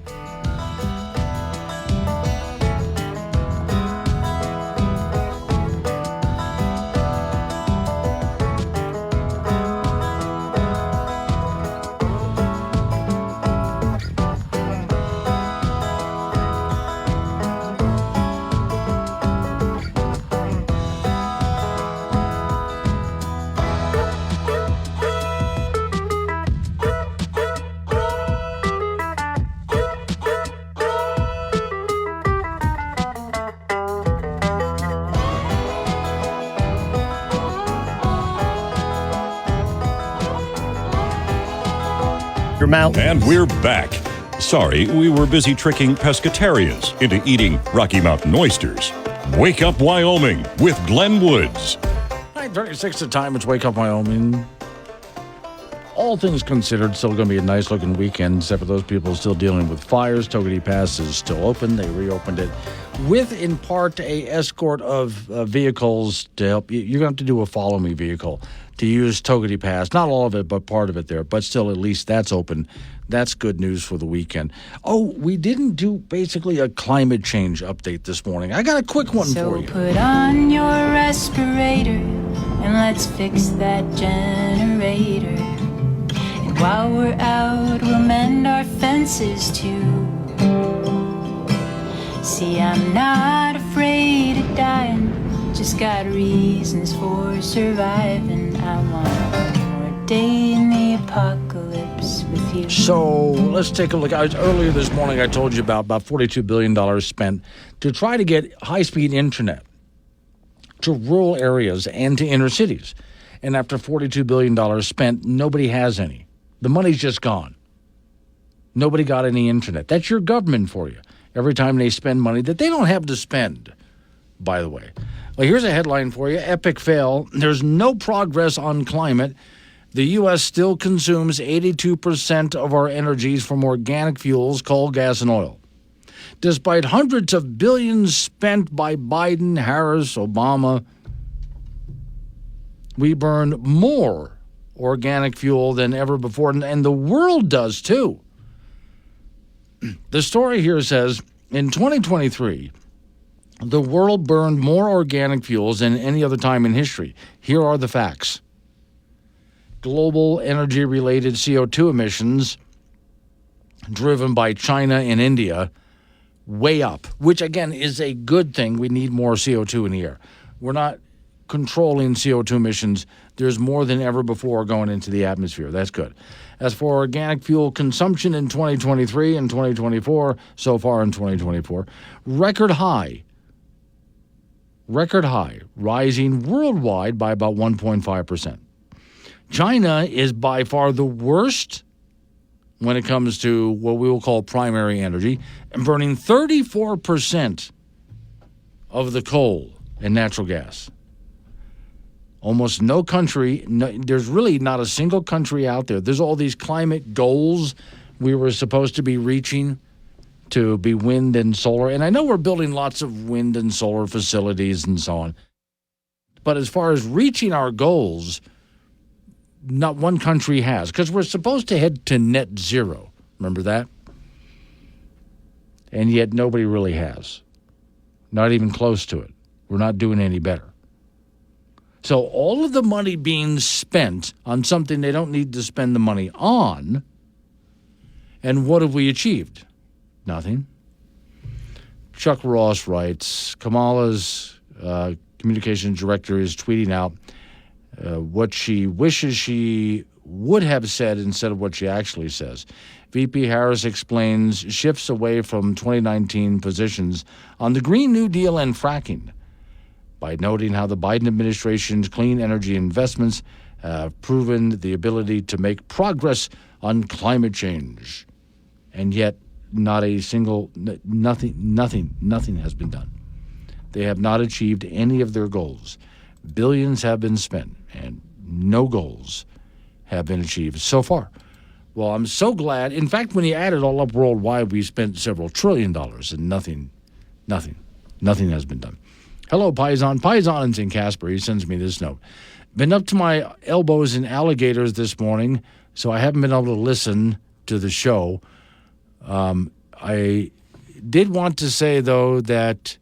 And we're back. Sorry, we were busy tricking pescatarians into eating Rocky Mountain oysters. Wake Up Wyoming with Glenn Woods. 9:36 the time. It's Wake Up Wyoming. All things considered, still going to be a nice-looking weekend, except for those people still dealing with fires. Togety Pass is still open. They reopened it with, in part, a escort of vehicles to help you. You're going to have to do a follow-me vehicle to use Togety Pass. Not all of it, but part of it there. But still, at least that's open. That's good news for the weekend. Oh, we didn't do basically a climate change update this morning. I got a quick one for you. So put on your respirator and let's fix that generator. And while we're out, we'll mend our fences too. See, I'm not afraid of dying. Just got reasons for surviving. I want more day in the apocalypse with you. So let's take a look. Earlier this morning, I told you about $42 billion spent to try to get high-speed internet to rural areas and to inner cities. And after $42 billion spent, nobody has any. The money's just gone. Nobody got any internet. That's your government for you. Every time they spend money that they don't have to spend, by the way. Well, here's a headline for you. Epic fail. There's no progress on climate. The U.S. still consumes 82% of our energies from organic fuels, coal, gas, and oil. Despite hundreds of billions spent by Biden, Harris, Obama, we burn more organic fuel than ever before, and the world does too. The story here says, in 2023, the world burned more organic fuels than any other time in history. Here are the facts. Global energy-related CO2 emissions driven by China and India way up, which, again, is a good thing. We need more CO2 in the air. We're not controlling CO2 emissions. There's more than ever before going into the atmosphere. That's good. As for organic fuel consumption in 2023 and 2024, so far in 2024, record high, rising worldwide by about 1.5%. China is by far the worst when it comes to what we will call primary energy, and burning 34% of the coal and natural gas. Almost no country, there's really not a single country out there. There's all these climate goals we were supposed to be reaching to be wind and solar. And I know we're building lots of wind and solar facilities and so on. But as far as reaching our goals, not one country has. Because we're supposed to head to net zero. Remember that? And yet nobody really has. Not even close to it. We're not doing any better. So all of the money being spent on something they don't need to spend the money on, and what have we achieved? Nothing. Chuck Ross writes, Kamala's communications director is tweeting out what she wishes she would have said instead of what she actually says. VP Harris explains shifts away from 2019 positions on the Green New Deal and fracking by noting how the Biden administration's clean energy investments have proven the ability to make progress on climate change. And yet, not a single, nothing has been done. They have not achieved any of their goals. Billions have been spent, and no goals have been achieved so far. Well, I'm so glad. In fact, when you add it all up worldwide, we spent several $1 trillion, and nothing has been done. Hello, Paisan. Paisan's in Casper. He sends me this note. Been up to my elbows in alligators this morning, so I haven't been able to listen to the show. I did want to say, though, that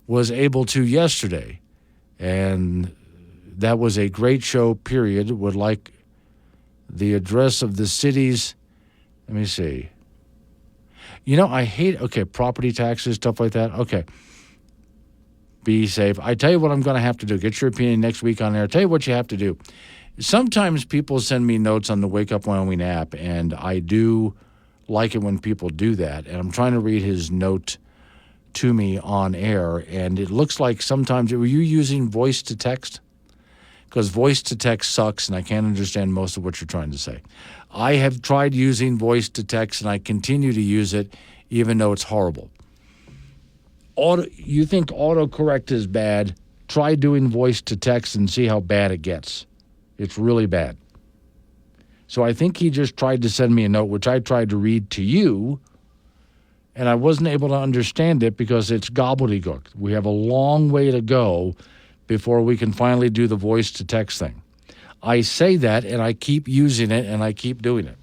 was able to yesterday, and that was a great show, period. Would like the address of the cities. Let me see. I hate, property taxes, stuff like that. Okay. Be safe. I tell you what I'm going to have to do. Get your opinion next week on air. Tell you what you have to do. Sometimes people send me notes on the Wake Up Wyoming app, and I do like it when people do that. And I'm trying to read his note to me on air, and it looks like sometimes, were you using voice to text? Because voice to text sucks, and I can't understand most of what you're trying to say. I have tried using voice to text, and I continue to use it, even though it's horrible. You think autocorrect is bad? Try doing voice to text and see how bad it gets. It's really bad. So I think he just tried to send me a note, which I tried to read to you, and I wasn't able to understand it because it's gobbledygook. We have a long way to go before we can finally do the voice to text thing. I say that, and I keep using it, and I keep doing it.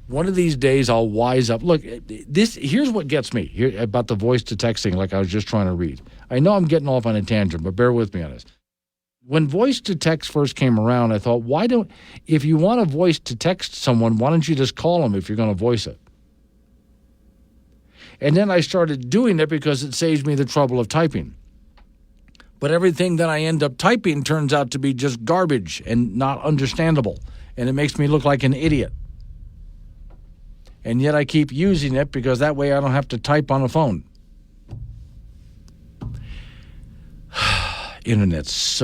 One of these days, I'll wise up. Look, here's what gets me here about the voice to texting, like I was just trying to read. I know I'm getting off on a tangent, but bear with me on this. When voice to text first came around, I thought, if you want a voice to text someone, why don't you just call them if you're going to voice it? And then I started doing it because it saves me the trouble of typing. But everything that I end up typing turns out to be just garbage and not understandable. And it makes me look like an idiot. And yet I keep using it because that way I don't have to type on a phone. Internet's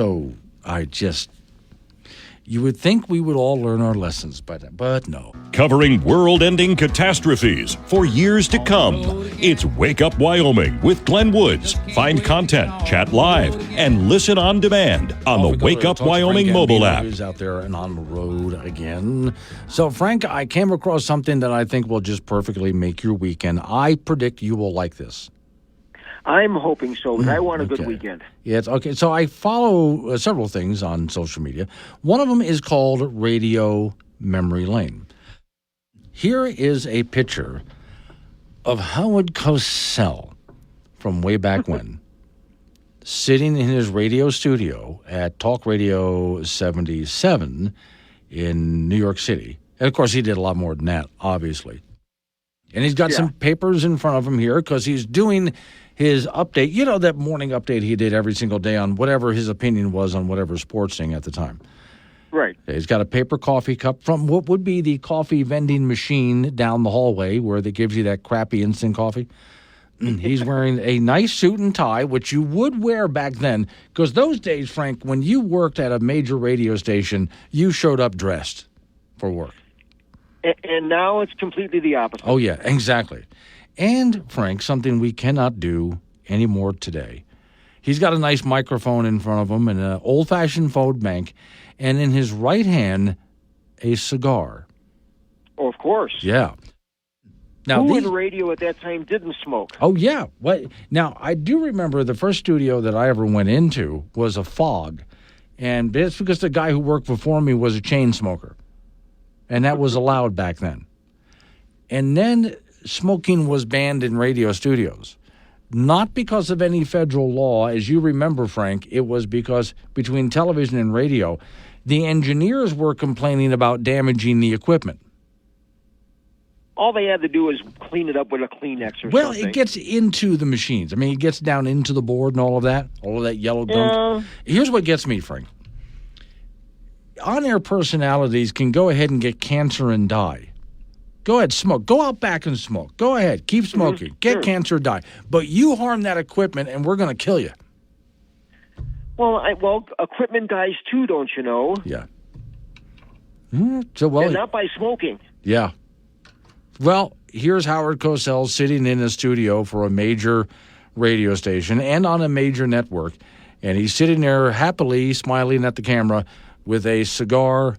you would think we would all learn our lessons, but no. Covering world-ending catastrophes for years to come. It's Wake Up Wyoming with Glenn Woods. Find content, chat live, and listen on demand on the Wake Up Wyoming mobile app. Who's out there and on the road again. So, Frank, I came across something that I think will just perfectly make your weekend. I predict you will like this. I'm hoping so, but I want a good weekend. Yeah, it's okay. So I follow several things on social media. One of them is called Radio Memory Lane. Here is a picture of Howard Cosell from way back when, sitting in his radio studio at Talk Radio 77 in New York City. And, of course, he did a lot more than that, obviously. And he's got some papers in front of him here because he's doing his update, that morning update he did every single day on whatever his opinion was on whatever sports thing at the time. Right. He's got a paper coffee cup from what would be the coffee vending machine down the hallway where they gives you that crappy instant coffee. He's wearing a nice suit and tie, which you would wear back then. Because those days, Frank, when you worked at a major radio station, you showed up dressed for work. And now it's completely the opposite. Oh, yeah, exactly. And, Frank, something we cannot do anymore today. He's got a nice microphone in front of him and an old-fashioned phone bank, and in his right hand, a cigar. Oh, of course. Yeah. Now, who in radio at that time didn't smoke? Oh, yeah. Now, I do remember the first studio that I ever went into was a Fog, and that's because the guy who worked before me was a chain smoker, and that was allowed back then. And then smoking was banned in radio studios. Not because of any federal law. As you remember, Frank, it was because between television and radio, the engineers were complaining about damaging the equipment. All they had to do was clean it up with a Kleenex or something. Well, it gets into the machines. I mean, it gets down into the board and all of that yellow gunk. Here's what gets me, Frank. on-air personalities can go ahead and get cancer and die. Go ahead, smoke. Go out back and smoke. Go ahead, keep smoking. Get cancer, die. But you harm that equipment, and we're going to kill you. Well, equipment dies too, don't you know? Yeah. And not by smoking. Yeah. Well, here's Howard Cosell sitting in a studio for a major radio station and on a major network, and he's sitting there happily smiling at the camera with a cigar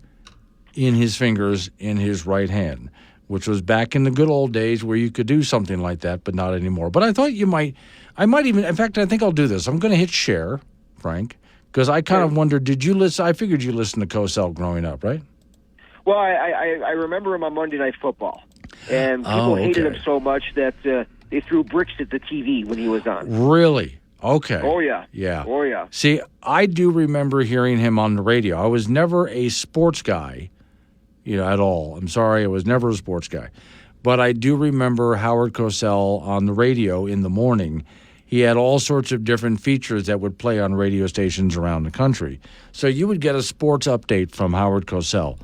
in his fingers in his right hand, which was back in the good old days where you could do something like that, but not anymore. But I thought I might even, in fact, I think I'll do this. I'm going to hit share, Frank, because I kind of wondered, did you listen? I figured you listened to Cosell growing up, right? Well, I remember him on Monday Night Football, and people hated him so much that they threw bricks at the TV when he was on. Really? Okay. Oh, yeah. Yeah. Oh, yeah. See, I do remember hearing him on the radio. I was never a sports guy, at all. I'm sorry, I was never a sports guy. But I do remember Howard Cosell on the radio in the morning. He had all sorts of different features that would play on radio stations around the country. So you would get a sports update from Howard Cosell.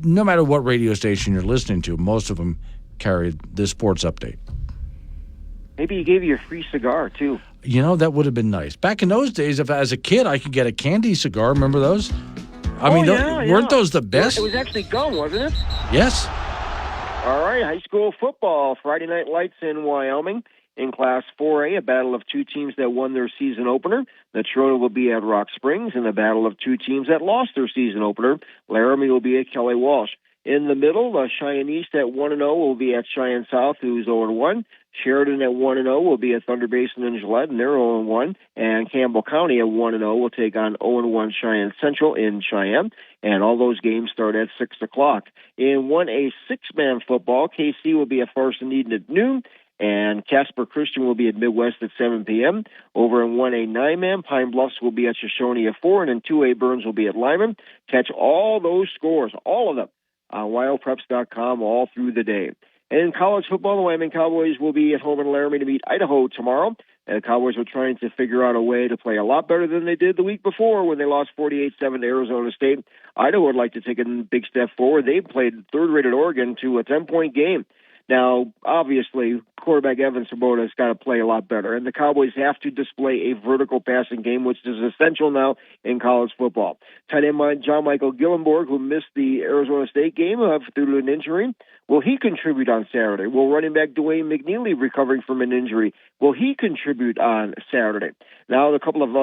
No matter what radio station you're listening to, most of them carried this sports update. Maybe he gave you a free cigar, too. That would have been nice. Back in those days, if as a kid I could get a candy cigar, remember those? Weren't those the best? It was actually gum, wasn't it? Yes. All right, high school football, Friday Night Lights in Wyoming. In Class 4A, a battle of two teams that won their season opener. Natrona will be at Rock Springs, and a battle of two teams that lost their season opener. Laramie will be at Kelly Walsh. In the middle, Cheyenne East at 1-0 will be at Cheyenne South, who's 0-1. Sheridan at 1-0 will be at Thunder Basin and Gillette, and they're 0-1. And Campbell County at 1-0 will take on 0-1 Cheyenne Central in Cheyenne. And all those games start at 6 o'clock. In 1A six-man football, KC will be at Farson Eden at noon. And Casper Christian will be at Midwest at 7 p.m. Over in 1A 9-man, Pine Bluffs will be at Shoshone at 4, and in 2A Burns will be at Lyman. Catch all those scores, all of them, on WyoPreps.com all through the day. And in college football, the Wyoming Cowboys will be at home in Laramie to meet Idaho tomorrow. The Cowboys are trying to figure out a way to play a lot better than they did the week before when they lost 48-7 to Arizona State. Idaho would like to take a big step forward. They played third-rated Oregon to a 10-point game. Now, obviously, quarterback Evan Svoboda's got to play a lot better, and the Cowboys have to display a vertical passing game, which is essential now in college football. Tight end John Michael Gillenborg, who missed the Arizona State game due to an injury, will he contribute on Saturday? Will running back Dwayne McNeely, recovering from an injury, will he contribute on Saturday? Now, a couple of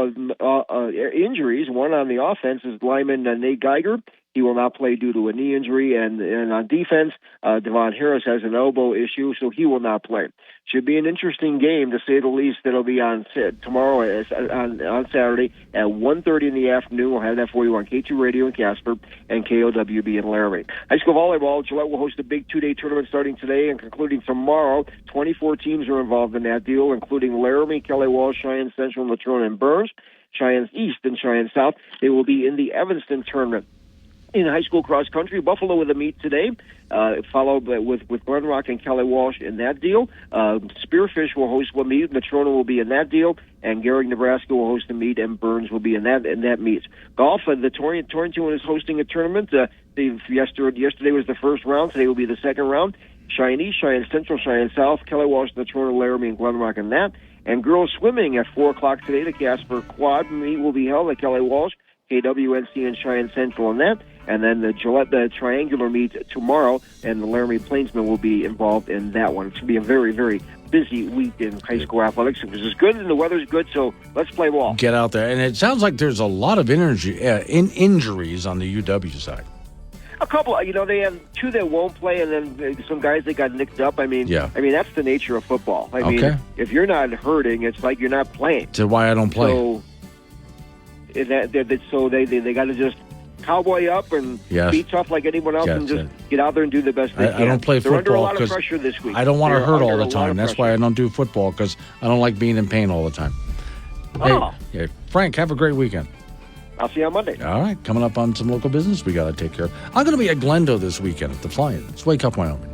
injuries. One on the offense is lineman Nate Geiger. He will not play due to a knee injury, and on defense, Devon Harris has an elbow issue, so he will not play. Should be an interesting game, to say the least. That'll be on tomorrow on Saturday at 1:30 in the afternoon. We'll have that for you on K2 Radio in Casper and KOWB in Laramie. High school volleyball, Gillette will host a big two-day tournament starting today and concluding tomorrow. 24 teams are involved in that deal, including Laramie, Kelly Walsh, Cheyenne Central, Natrona, and Burns, Cheyenne East, and Cheyenne South. They will be in the Evanston tournament. In high school cross country, Buffalo with a meet today, followed with Glen Rock and Kelly Walsh in that deal. Spearfish will host one meet. Natrona will be in that deal, and Gehrig, Nebraska will host a meet, and Burns will be in that meet. Golf, the Torrington is hosting a tournament. Yesterday was the first round. Today will be the second round. Cheyenne East, Cheyenne Central, Cheyenne South, Kelly Walsh, Natrona, Laramie, and Glen Rock in that. And girls swimming at 4 o'clock today. The Casper Quad meet will be held at Kelly Walsh, KWNC, and Cheyenne Central in that. And then the Gillette triangular meet tomorrow, and the Laramie Plainsmen will be involved in that one. It's going to be a very, very busy week in high school athletics. It was good, and the weather's good, so let's play ball. Get out there. And it sounds like there's a lot of injuries on the UW side. A couple, they have two that won't play, and then some guys that got nicked up. I mean, that's the nature of football. I mean, if you're not hurting, it's like you're not playing. That's why I don't play. So they got to just cowboy up and be tough like anyone else and just get out there and do the best they can. I don't play football. They're under a lot of pressure this week. I don't want to hurt all the time. That's why I don't do football, because I don't like being in pain all the time. Hey, Frank, have a great weekend. I'll see you on Monday. All right. Coming up on some local business we got to take care of. I'm going to be at Glendo this weekend at the Fly-In. It's Wake Up Wyoming.